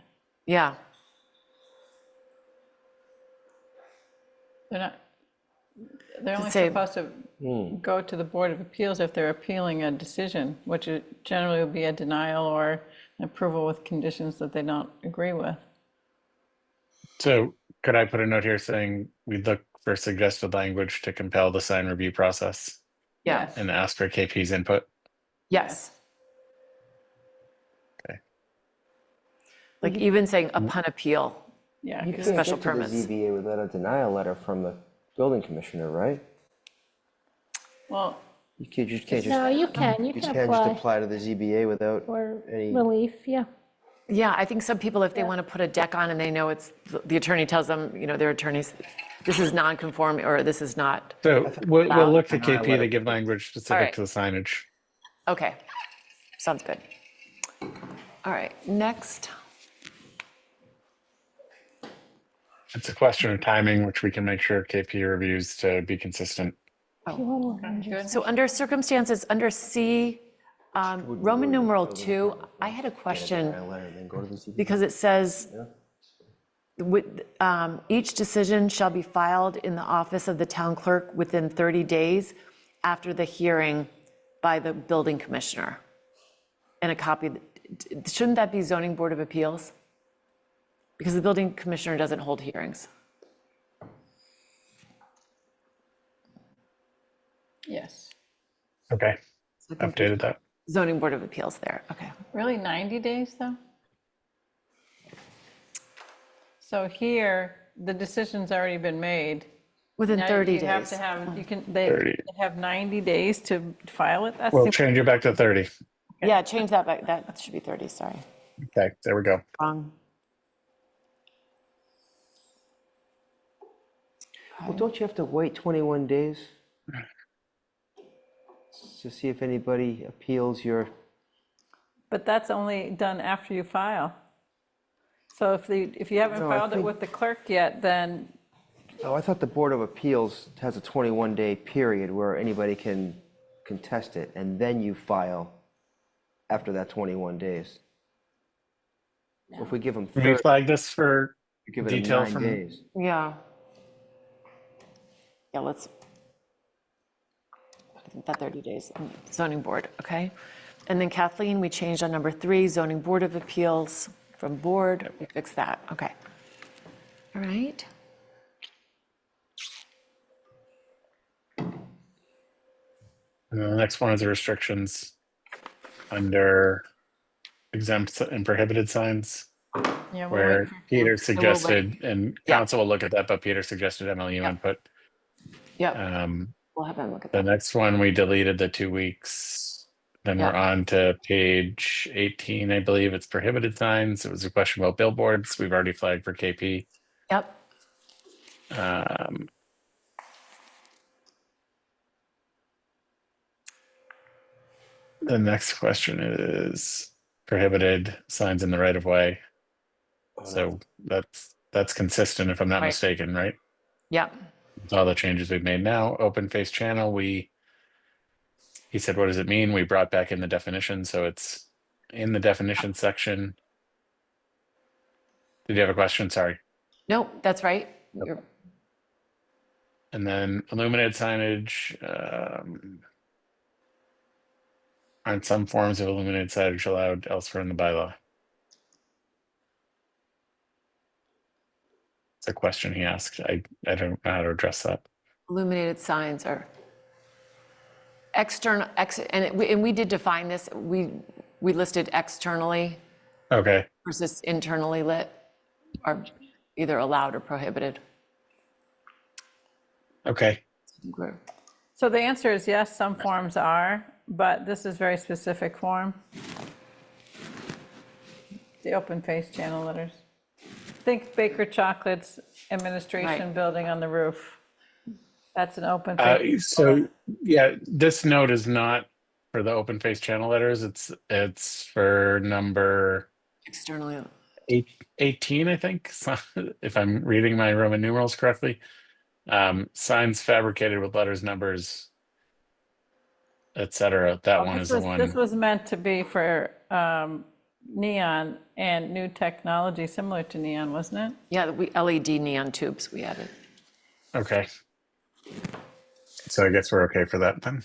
Yeah, They're only say- supposed to go to the Board of Appeals if they're appealing a decision, which generally would be a denial or an approval with conditions that they don't agree with. So could I put a note here saying we'd look for suggested language to compel the sign review process yeah, Yes. and ask for KP's input? yes. Okay. Like even saying upon appeal. Yeah, You 'cause can't Special get to the permits. ZBA without a denial letter from the building commissioner, right? well, You just can't No, just, you you can can't just apply apply to the ZBA without for any. relief, yeah. Yeah, I think some people, if they want to put a deck on and they know it's, the attorney tells them, their attorneys, this is non-conforming or this is not, So we'll look to Denial KP letter. to give language All specific right. to the signage. okay, sounds good. All right, next. It's a question of timing, which we can make sure KP reviews to be consistent. Good. So under circumstances, under C, Roman numeral 2, I had a question Letter and then go to the ZBA. because it says, each decision shall be filed in the office of the town clerk within 30 days after the hearing by the building commissioner. And a copy, shouldn't that be zoning board of appeals? Because the building commissioner doesn't hold hearings. Yes. Okay, So I think there's updated that. zoning board of appeals there, okay. Really, 90 days, though? So here, the decision's already been made. Within Now 30 you have days. to have, they 30. have 90 days to file it? That's We'll change it back to 30. Yeah, change that back, that should be 30, sorry. Okay, there we go. Wrong. Well, don't you have to wait 21 days to see if anybody appeals your, But that's only done after you file. So if you haven't No, I filed it think- with the clerk yet, then oh, I thought the Board of Appeals has a 21-day period where anybody can contest it, and then you file after that 21 days. If we give them Can you 30, flag this for give it them detail 9 from- days. Yeah. Yeah, let's, I think that 30 days, zoning board, okay? And then Kathleen, we changed on number 3, zoning board of appeals from board, we fixed that, okay. All right. And then the next one is the restrictions under exempt and prohibited signs, yeah, we'll where wait for- Peter suggested, and Yeah. council will look at that, but Peter suggested MLU input. Yep, Um, we'll have them look at The that. next one, we deleted the 2 weeks. Then we're Yeah. on to page 18, I believe. It's prohibited signs. It was a question about billboards. We've already flagged for KP. Yep, Um, The next question is prohibited signs in the right of way. So that's consistent if I'm not Right. mistaken, right? yep, With all the changes we've made now. Open face channel, he said, what does it mean? We brought back in the definition, so it's in the definition section. Did you have a question? Sorry. no, that's right. You're- And then illuminated signage. Aren't some forms of illuminated signage allowed elsewhere in the bylaw? It's a question he asked. I don't know how to address that. Illuminated signs are external, and we did define this, we listed externally Okay. versus internally lit, are either allowed or prohibited. Okay. I think we're- So the answer is yes, some forms are, but this is very specific form. The open face channel letters. Think Baker Chocolate's administration Right. building on the roof. That's an open face. So yeah, this note is not for the open face channel letters. It's for number Externally, 18, I think, so, if I'm reading my Roman numerals correctly. Signs fabricated with letters, numbers, etc. That one is the one. This was meant to be for neon and new technology similar to neon, wasn't it? yeah, we LED neon tubes we added. Okay. So I guess we're okay for that then.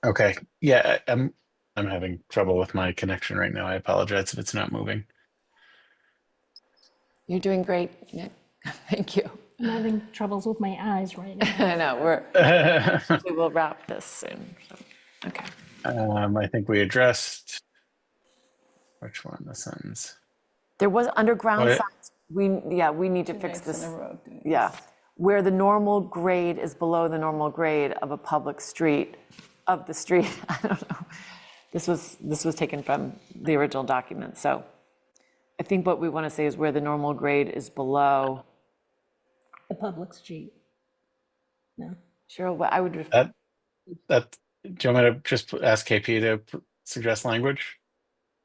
Okay. Yeah, I'm having trouble with my connection right now. I apologize if it's not moving. You're doing great, Nick. Thank you. I'm having troubles with my eyes right now. I know, we will wrap this soon. So, okay. I think we addressed which one, the sentence. There was underground Oh, yeah. signs. We need to fix Nights in this. a row doing Yeah, this. where the normal grade is below the normal grade of a public street, of the street, I don't know. This was taken from the original document, so I think what we want to say is where the normal grade is below. The public street. No. Cheryl, what I would, That do you want me to just ask KP to suggest language?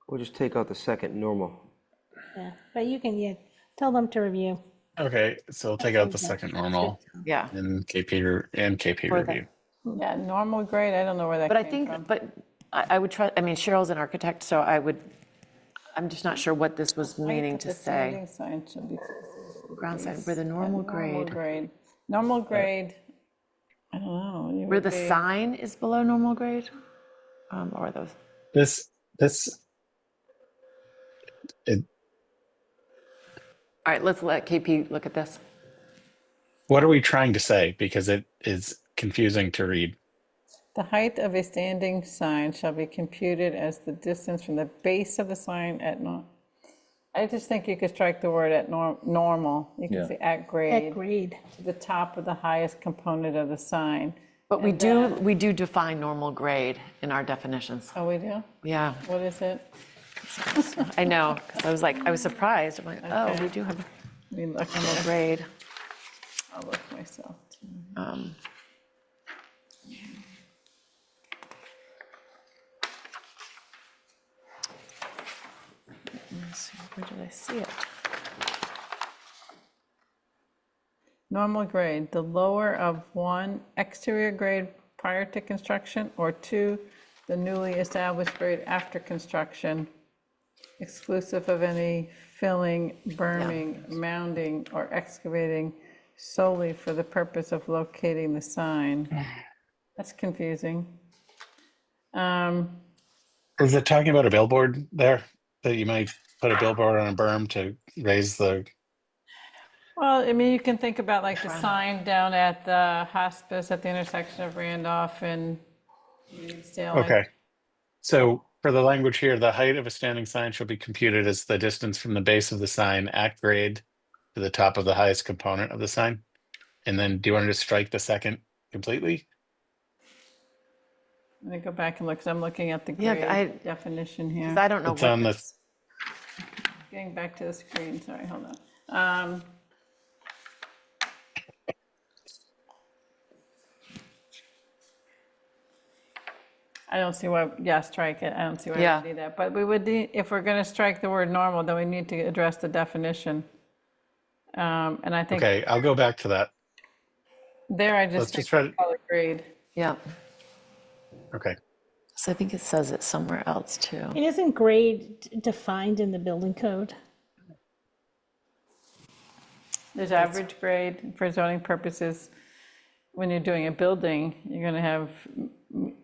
We'll just take out the second normal. Yeah, but you can, yeah, tell them to review. Okay, so we'll take out the second normal Yeah. and KP For the- review. Yeah, normal grade, I don't know where that But I came think, from. but I would try, I mean, Cheryl's an architect, so I'm just not sure what this was meaning to The say. standing sign should be. Ground sign, where the normal grade, Normal grade, I don't know. it where would the be- sign is below normal grade? Or those, It, all right, let's let KP look at this. what are we trying to say? Because it is confusing to read. The height of a standing sign shall be computed as the distance from the base of the sign at I just think you could strike the word at normal. You Yeah. can say at grade. At grade. To the top of the highest component of the sign. But we do define normal grade in our definitions. Oh, we do? Yeah, What is it? I know, because I was surprised. I'm like, oh, Okay. we do have We look, normal grade. I'll look myself. too. Let's see, where did I see it? Normal grade, the lower of 1, exterior grade prior to construction, or 2, the newly established grade after construction, exclusive of any filling, berming, mounding, or excavating solely for the purpose of locating the sign. That's confusing. Is it talking about a billboard there? That you might put a billboard on a berm to raise the, Well, I mean, you can think about like the sign down at the hospice at the intersection of Randolph and Reedsdale. like- okay. So for the language here, the height of a standing sign shall be computed as the distance from the base of the sign at grade to the top of the highest component of the sign. And then do you want to just strike the second completely? Let me go back and look, because I'm looking at the Yeah, grade definition here. Because I don't know It's what on the, this, Getting back to the screen, sorry, hold on. I don't see why, yeah, strike it, I don't see why Yeah. we need that, but we would need, if we're gonna strike the word normal, then we need to address the definition. And I think okay, I'll go back to that. there I Let's just just think try to, color grade. yeah. okay. So I think it says it somewhere else too. And isn't grade defined in the building code? There's average grade for zoning purposes. When you're doing a building, you're gonna have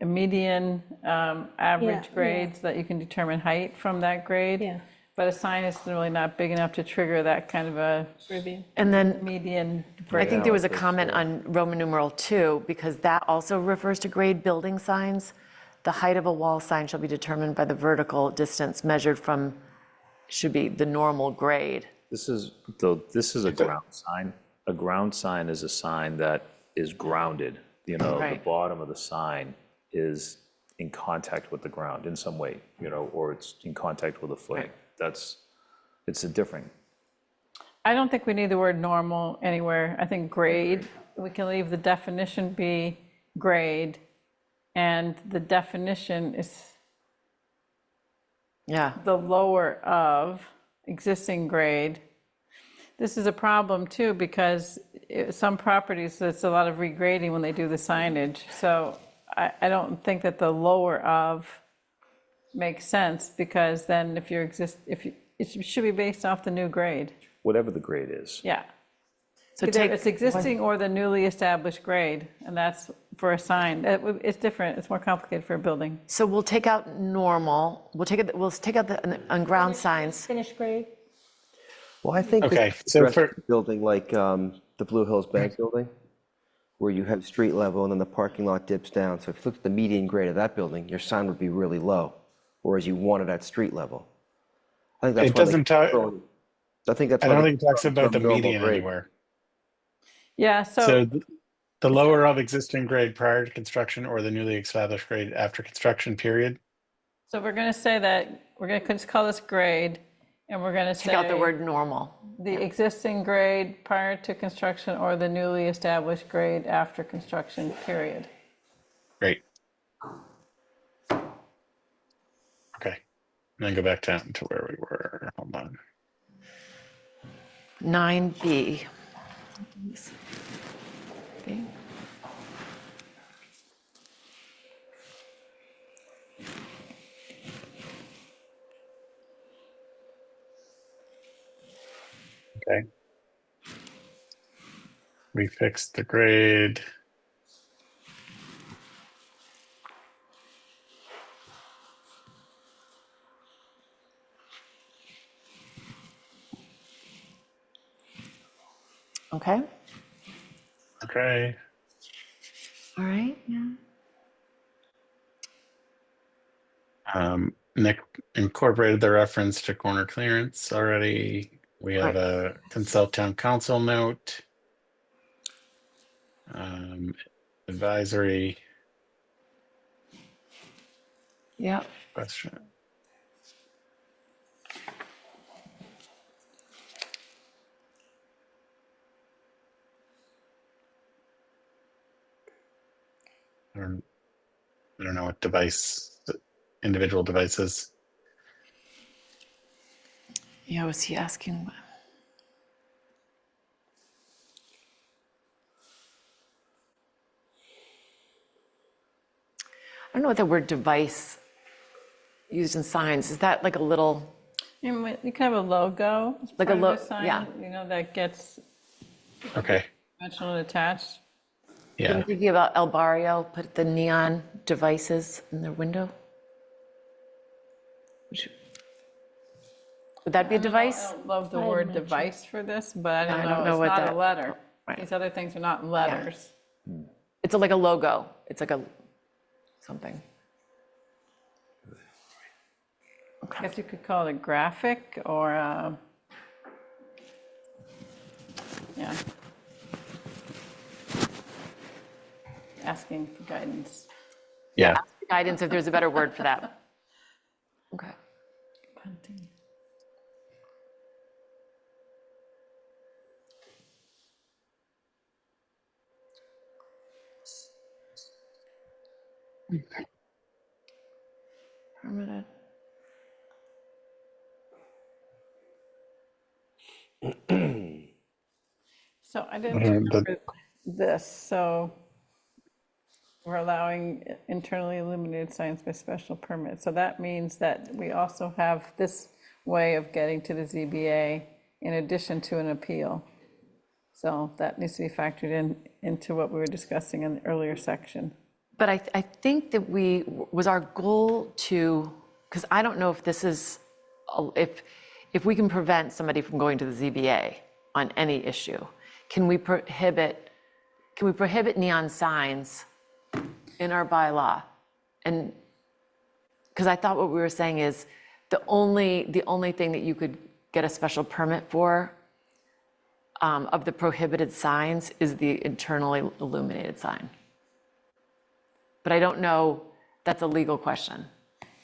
a median, average Yeah, grade so that you can determine height from that grade. Yeah. But a sign is really not big enough to trigger that kind of a Review. And then median I grade. think there was a comment on Roman numeral 2, because that also refers to grade building signs. The height of a wall sign shall be determined by the vertical distance measured from, should be the normal grade. This is a ground sign. A ground sign is a sign that is grounded. The Right. bottom of the sign is in contact with the ground in some way, or it's in contact with a footing. It's a different. I don't think we need the word normal anywhere. I think grade, we can leave the definition be grade. And the definition is Yeah, the lower of existing grade. This is a problem too, because some properties, there's a lot of regrading when they do the signage. So I don't think that the lower of makes sense, because then if it should be based off the new grade. Whatever the grade is. Yeah. so Either take, it's existing or the newly established grade, and that's for a sign. It's different, it's more complicated for a building. so we'll take out normal, we'll take out the, on ground signs. Finished grade? Well, I think Okay, this so addresses for- a building like the Blue Hills Bank building, where you have street level and then the parking lot dips down. So if you look at the median grade of that building, your sign would be really low, whereas you want it at street level. I think that's It why they doesn't talk, I think that's I why don't they think it talks about the normal median grade. anywhere. Yeah, So the lower of existing grade prior to construction or the newly established grade after construction period. So we're going to say that, we're going to just call this grade, and we're going to say. Take out the word normal. The existing grade prior to construction or the newly established grade after construction, period. Great. Okay, and then go back down to where we were. Hold on. 9B. Okay. Okay. We fixed the grade. Okay, Okay. all right, yeah. Nick incorporated the reference to corner clearance already. We have Right. a consult town council note. Advisory Yeah, question. I don't know what device, individual devices. yeah, was he asking? I don't know what the word device used in signs, is that like a little, You can have a logo. as Like a part of the lo- sign, yeah. You know, that gets Okay. dimensional attached. Yeah. I'm thinking about El Barrio, put the neon devices in their window. Would that be a I device? don't love the I'm word not sure. device for this, but I I don't don't know, know it's what not a that- letter. right. These other things are not letters. It's like a logo, it's like a, something. I guess you could call it a graphic or yeah. Asking for guidance. Yeah. Ask for guidance if there's a better word for that. Okay. Permitted. So I didn't The- remember this, so we're allowing internally illuminated signs by special permit. So that means that we also have this way of getting to the ZBA in addition to an appeal. So that needs to be factored into what we were discussing in the earlier section. But I think that was our goal to, because I don't know if this is, if we can prevent somebody from going to the ZBA on any issue, can we prohibit neon signs in our bylaw? And, because I thought what we were saying is, the only thing that you could get a special permit for of the prohibited signs is the internally illuminated sign. But I don't know, that's a legal question.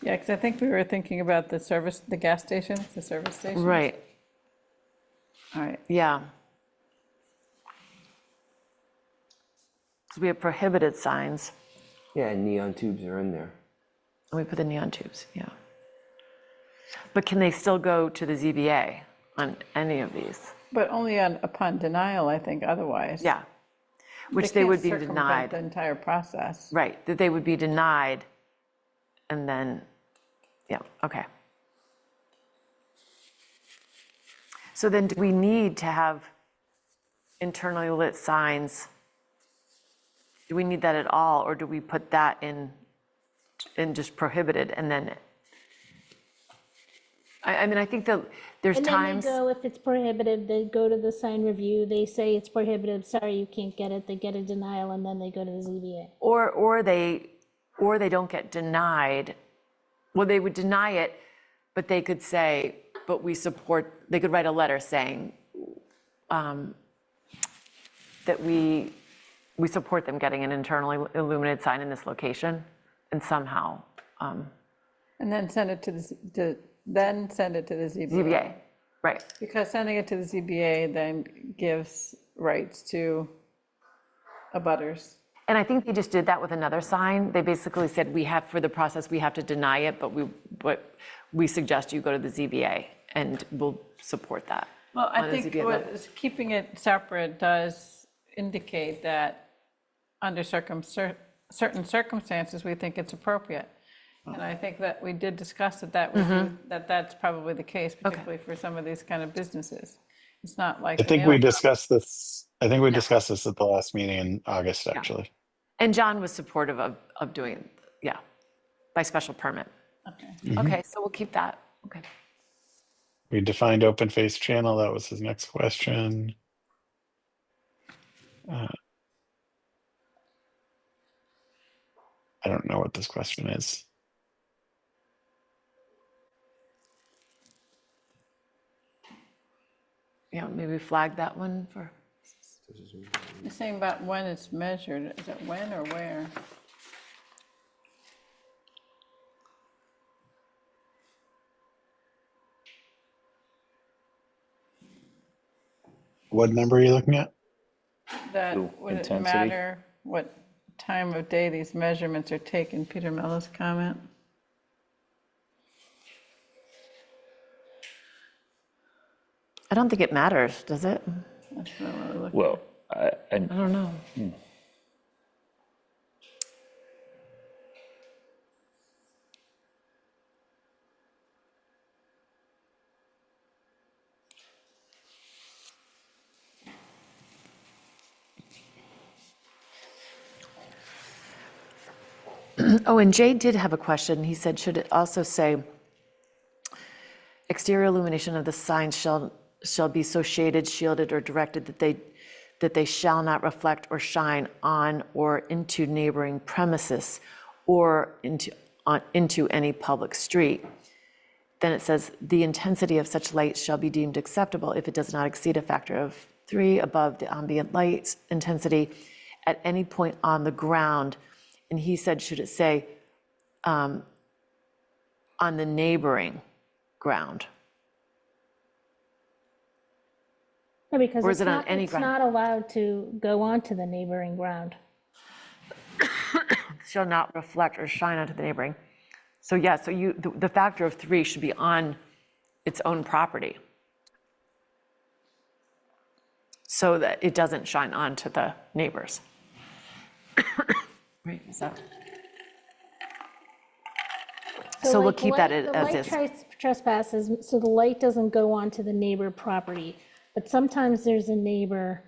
Yeah, because I think we were thinking about the gas stations, the service stations. Right, All right, yeah. Because we have prohibited signs, Yeah, and neon tubes are in there. and we put the neon tubes, yeah. But can they still go to the ZBA on any of these? but only upon denial, I think, otherwise. Yeah, which they would be can't circumvent the denied, entire process. right, that they would be denied, and then, yeah, okay. So then do we need to have internally lit signs? Do we need that at all, or do we put that in just prohibited, and then? I mean, I think that there's And then times. they go, if it's prohibited, they go to the sign review, they say it's prohibited, sorry, you can't get it, they get a denial, and then they go to the ZBA. Or they don't get denied. Well, they would deny it, but they could say, but we support, they could write a letter saying that we support them getting an internally illuminated sign in this location, and somehow, And then send it to the ZBA. ZBA, right, Because sending it to the ZBA then gives rights to abutters. and I think they just did that with another sign. They basically said, for the process, we have to deny it, but we suggest you go to the ZBA, and we'll support that. Well, on I a think ZBA level. keeping it separate does indicate that under certain circumstances, we think it's appropriate. And I think that we did discuss that that's probably the case, particularly for some of these kind of businesses. It's not like. I think we discussed this. I think we discussed this at the last meeting in August, actually. And John was supportive of doing it, yeah, by special permit. Okay. Okay, so we'll keep that, okay. We defined open face channel. That was his next question. I don't know what this question is. Yeah, maybe flag that one for, You're saying about when it's measured, is it when or where? What number are you looking at? That, Ooh, would it intensity? matter what time of day these measurements are taken? Peter Mello's comment? I don't think it matters, does it? That's what I wanna look Well, I I don't know. Oh, and Jay did have a question. He said, should it also say, exterior illumination of the signs shall be so shaded, shielded, or directed that they shall not reflect or shine on or into neighboring premises or into any public street. Then it says, the intensity of such light shall be deemed acceptable if it does not exceed a factor of 3 above the ambient light intensity at any point on the ground. And he said, should it say on the neighboring ground? No, because Or is it's it on not, any it's ground? not allowed to go onto the neighboring ground. Shall not reflect or shine onto the neighboring. So yeah, so the factor of 3 should be on its own property, so that it doesn't shine onto the neighbors. Right, is that? So we'll like, keep that the as light is. trespasses, so the light doesn't go onto the neighbor property. But sometimes there's a neighbor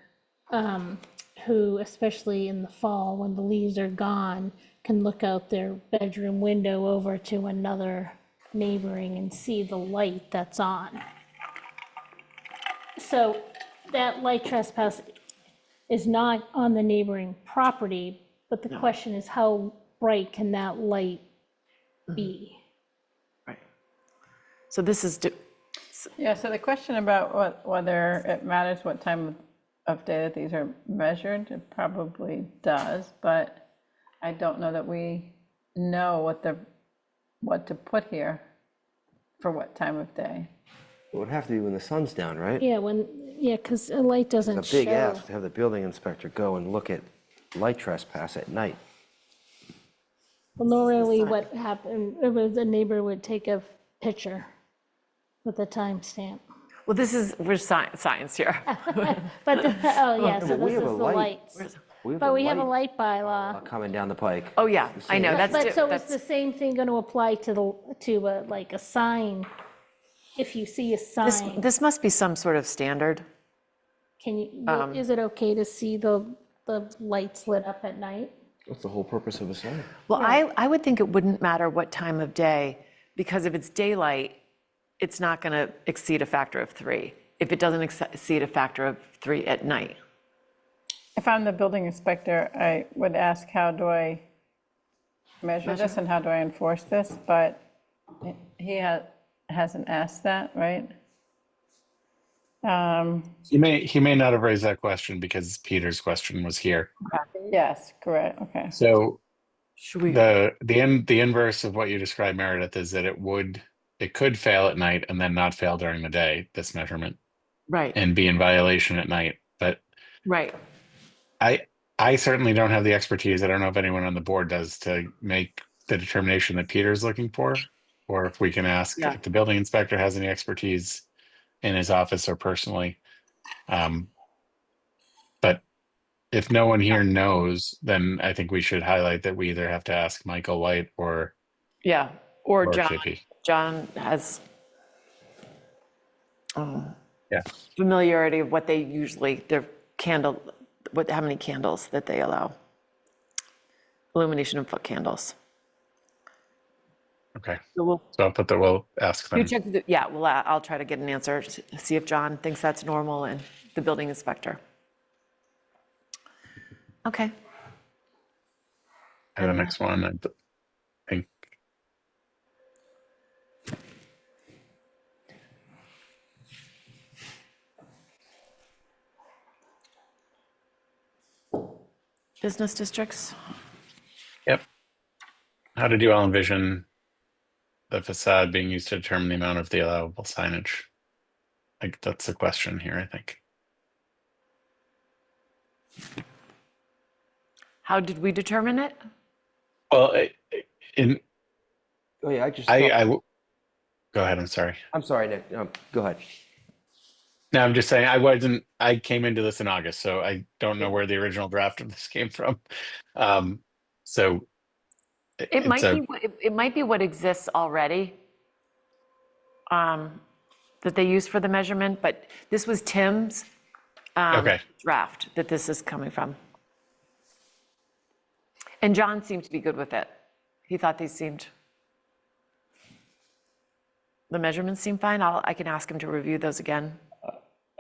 who, especially in the fall, when the leaves are gone, can look out their bedroom window over to another neighboring and see the light that's on. So that light trespass is not on the neighboring property, but the question is, how bright can that light be? Right. So this is, Yeah, so the question about whether it matters what time of day that these are measured, it probably does, but I don't know that we know what to put here for what time of day. It would have to be when the sun's down, right? Yeah, because a light doesn't It's a big show. ask to have the building inspector go and look at light trespass at night. Well, normally what happened, it was a neighbor would take a picture with a timestamp. well, we're science here. But, oh, yeah, so but we this is have the a light. lights. But we have a light bylaw. Coming down the pike. Oh, yeah, I know, But that's, so is the same thing going to apply to like a sign? If you see a sign, this must be some sort of standard. can you, is it okay to see the lights lit up at night? What's the whole purpose of a sign? Well, I would think it wouldn't matter what time of day, because if it's daylight, it's not going to exceed a factor of 3. If it doesn't exceed a factor of 3 at night. If I'm the building inspector, I would ask, how do I measure this and how do I enforce this? But he hasn't asked that, right? He may not have raised that question because Peter's question was here. Yes, correct, okay. So Should we? the inverse of what you described, Meredith, is that it could fail at night and then not fail during the day, this measurement, Right, and be in violation at night. But right. I certainly don't have the expertise. I don't know if anyone on the board does, to make the determination that Peter's looking for, or if we can ask Yeah. if the building inspector has any expertise in his office or personally. But if no one here knows, then I think we should highlight that we either have to ask Michael White or Yeah, or John. KP. John has Yeah. familiarity of what they usually, their candle, how many candles that they allow. Illumination of foot candles. Okay. So So we'll ask them. yeah, well, I'll try to get an answer, see if John thinks that's normal and the building inspector. Okay. And the next one, I think. Business districts. Yep. How did you all envision the facade being used to determine the amount of the allowable signage? Like, that's the question here, I think. How did we determine it? Well, Oh, yeah, I just, go ahead, I'm sorry. I'm sorry, Nick, go ahead. No, I'm just saying I came into this in August, so I don't know where the original draft of this came from. So It might be what exists already that they use for the measurement, but this was Tim's okay. draft that this is coming from. And John seemed to be good with it. He thought the measurements seem fine. I can ask him to review those again.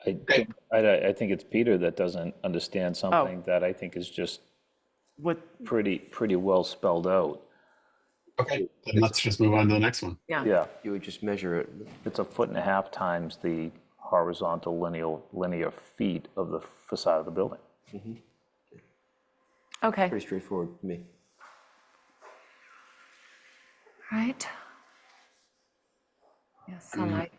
I think it's Peter that doesn't understand something that I think is just pretty well spelled out. Okay, then let's just move on to the next one. Yeah, You would just measure it. it's 1.5 feet times the horizontal linear feet of the facade of the building. Okay, Pretty straightforward to me. right. Yeah, sunlight.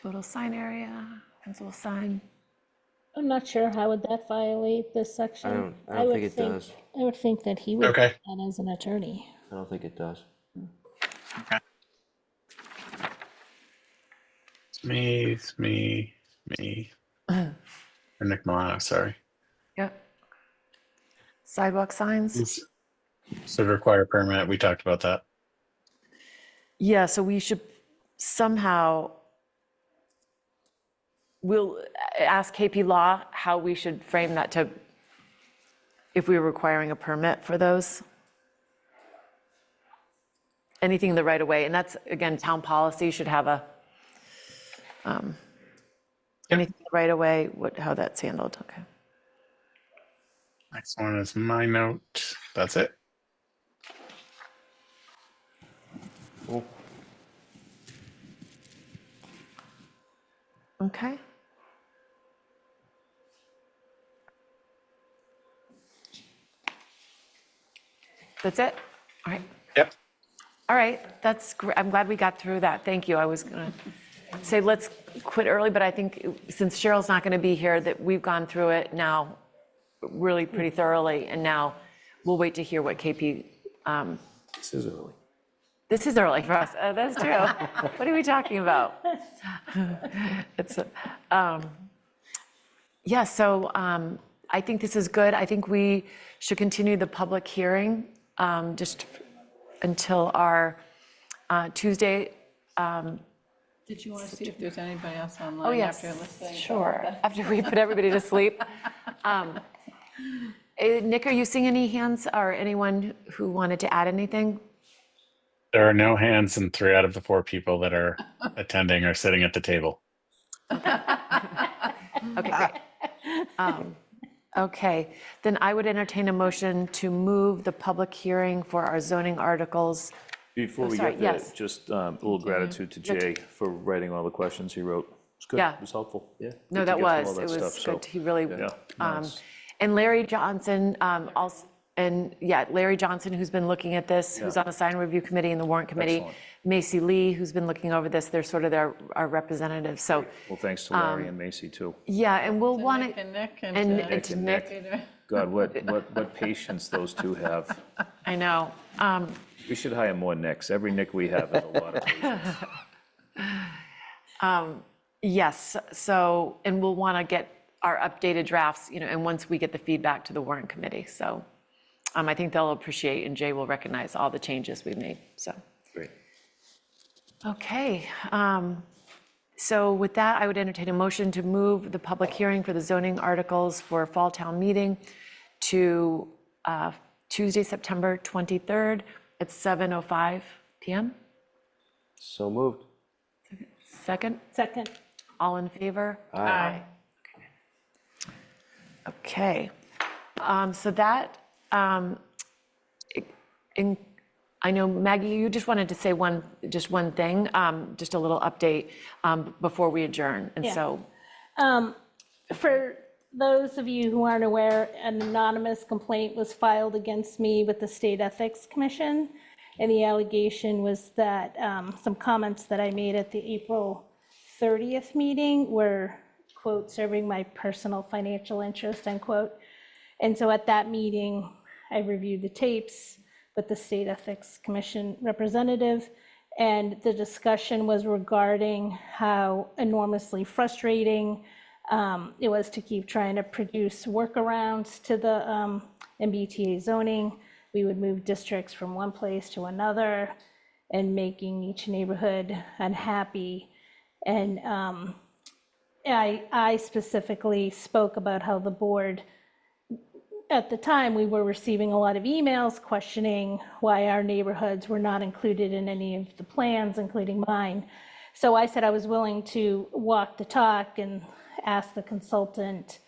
Total sign area, principal sign. I'm not sure how would that violate this section. I don't would think it does. I would think that he would do Okay. that as an attorney. I don't think it does. Okay. It's me. Or Nick Milano, sorry. Yep. Sidewalk signs. So require permit, we talked about that. Yeah, so we should somehow, we'll ask KP Law how we should frame that to, if we were requiring a permit for those. Anything in the right of way, and that's, again, town policy should have a, anything in the right of way, how that's handled, okay. Next one is my note. That's it. Cool. Okay. That's it? All right. Yep. All right, that's great. I'm glad we got through that. Thank you. I was going to say let's quit early, but I think since Cheryl's not going to be here, that we've gone through it now really pretty thoroughly, and now we'll wait to hear what KP. This is early. This is early for us. That's true. What are we talking about? It's yeah. So I think this is good. I think we should continue the public hearing just until our Tuesday. Did you want to see if there's anybody else online? Oh, yes, after listening? sure. After we put everybody to sleep. Nick, are you seeing any hands or anyone who wanted to add anything? There are no hands, and 3 out of the 4 people that are attending are sitting at the table. Okay, great. Okay, then I would entertain a motion to move the public hearing for our zoning articles. Before we sorry, get there, yes. just a little gratitude to Jay for writing all the questions he wrote. It's good, Yeah. it was helpful. Yeah. No, Good to that get through was, all it that was stuff, so, good. He really, yeah, nice. and Larry Johnson also, And yeah, Larry Johnson, who's been looking at this, who's on the sign review committee and the warrant committee. Excellent. Macy Lee, who's been looking over this, they're sort of our representatives, so, Well, thanks to Larry and Macy too. yeah, and we'll want Nick to, and Nick and to and Nick, God, what patience those two have. I know. We should hire more Nicks. Every Nick we have has a lot of patience. Yes, so, and we'll want to get our updated drafts, and once we get the feedback to the warrant committee, so I think they'll appreciate, and Jay will recognize all the changes we've made, so. Great. Okay, so with that, I would entertain a motion to move the public hearing for the zoning articles for Fall Town Meeting to Tuesday, September 23rd at 7:05 PM. So moved. Second, Second. all in favor? Aye. Okay, so that, I know, Maggie, you just wanted to say just one thing, just a little update before we adjourn, and Yeah. so, For those of you who aren't aware, an anonymous complaint was filed against me with the State Ethics Commission. And the allegation was that some comments that I made at the April 30th meeting were, quote, serving my personal financial interest, unquote. And so at that meeting, I reviewed the tapes with the State Ethics Commission representative. And the discussion was regarding how enormously frustrating it was to keep trying to produce workarounds to the MBTA zoning. We would move districts from one place to another and making each neighborhood unhappy. And I specifically spoke about how the board, at the time, we were receiving a lot of emails questioning why our neighborhoods were not included in any of the plans, including mine. So I said I was willing to walk the talk and ask the consultant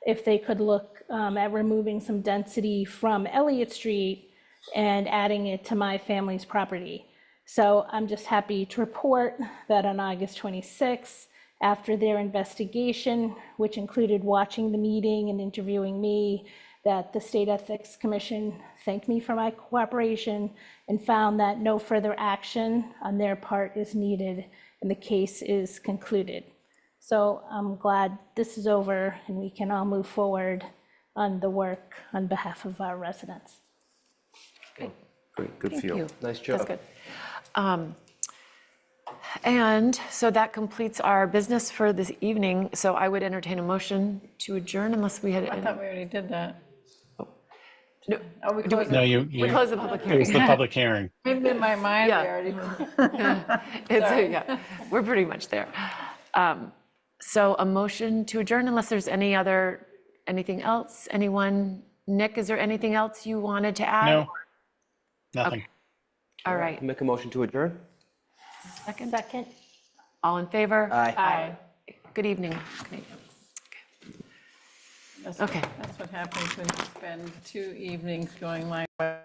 if they could look at removing some density from Elliott Street and adding it to my family's property. So I'm just happy to report that on August 26th, after their investigation, which included watching the meeting and interviewing me, that the State Ethics Commission thanked me for my cooperation and found that no further action on their part is needed and the case is concluded. So I'm glad this is over and we can all move forward on the work on behalf of our residents. Great, good thank feel. you. Nice job. That's good. And so that completes our business for this evening, so I would entertain a motion to adjourn unless we had. I thought we already did that. No, Oh, we closed No, it. we closed the public it was hearing. the public hearing. Maybe in my mind, we Yeah. already. Yeah, we're pretty much there. So a motion to adjourn unless there's anything else? Anyone? Nick, is there anything else you wanted to add? No, nothing. All right, Make a motion to adjourn? second, Second. all in favor? Aye. Good evening. That's Okay. That's what happens when you spend 2 evenings going my way.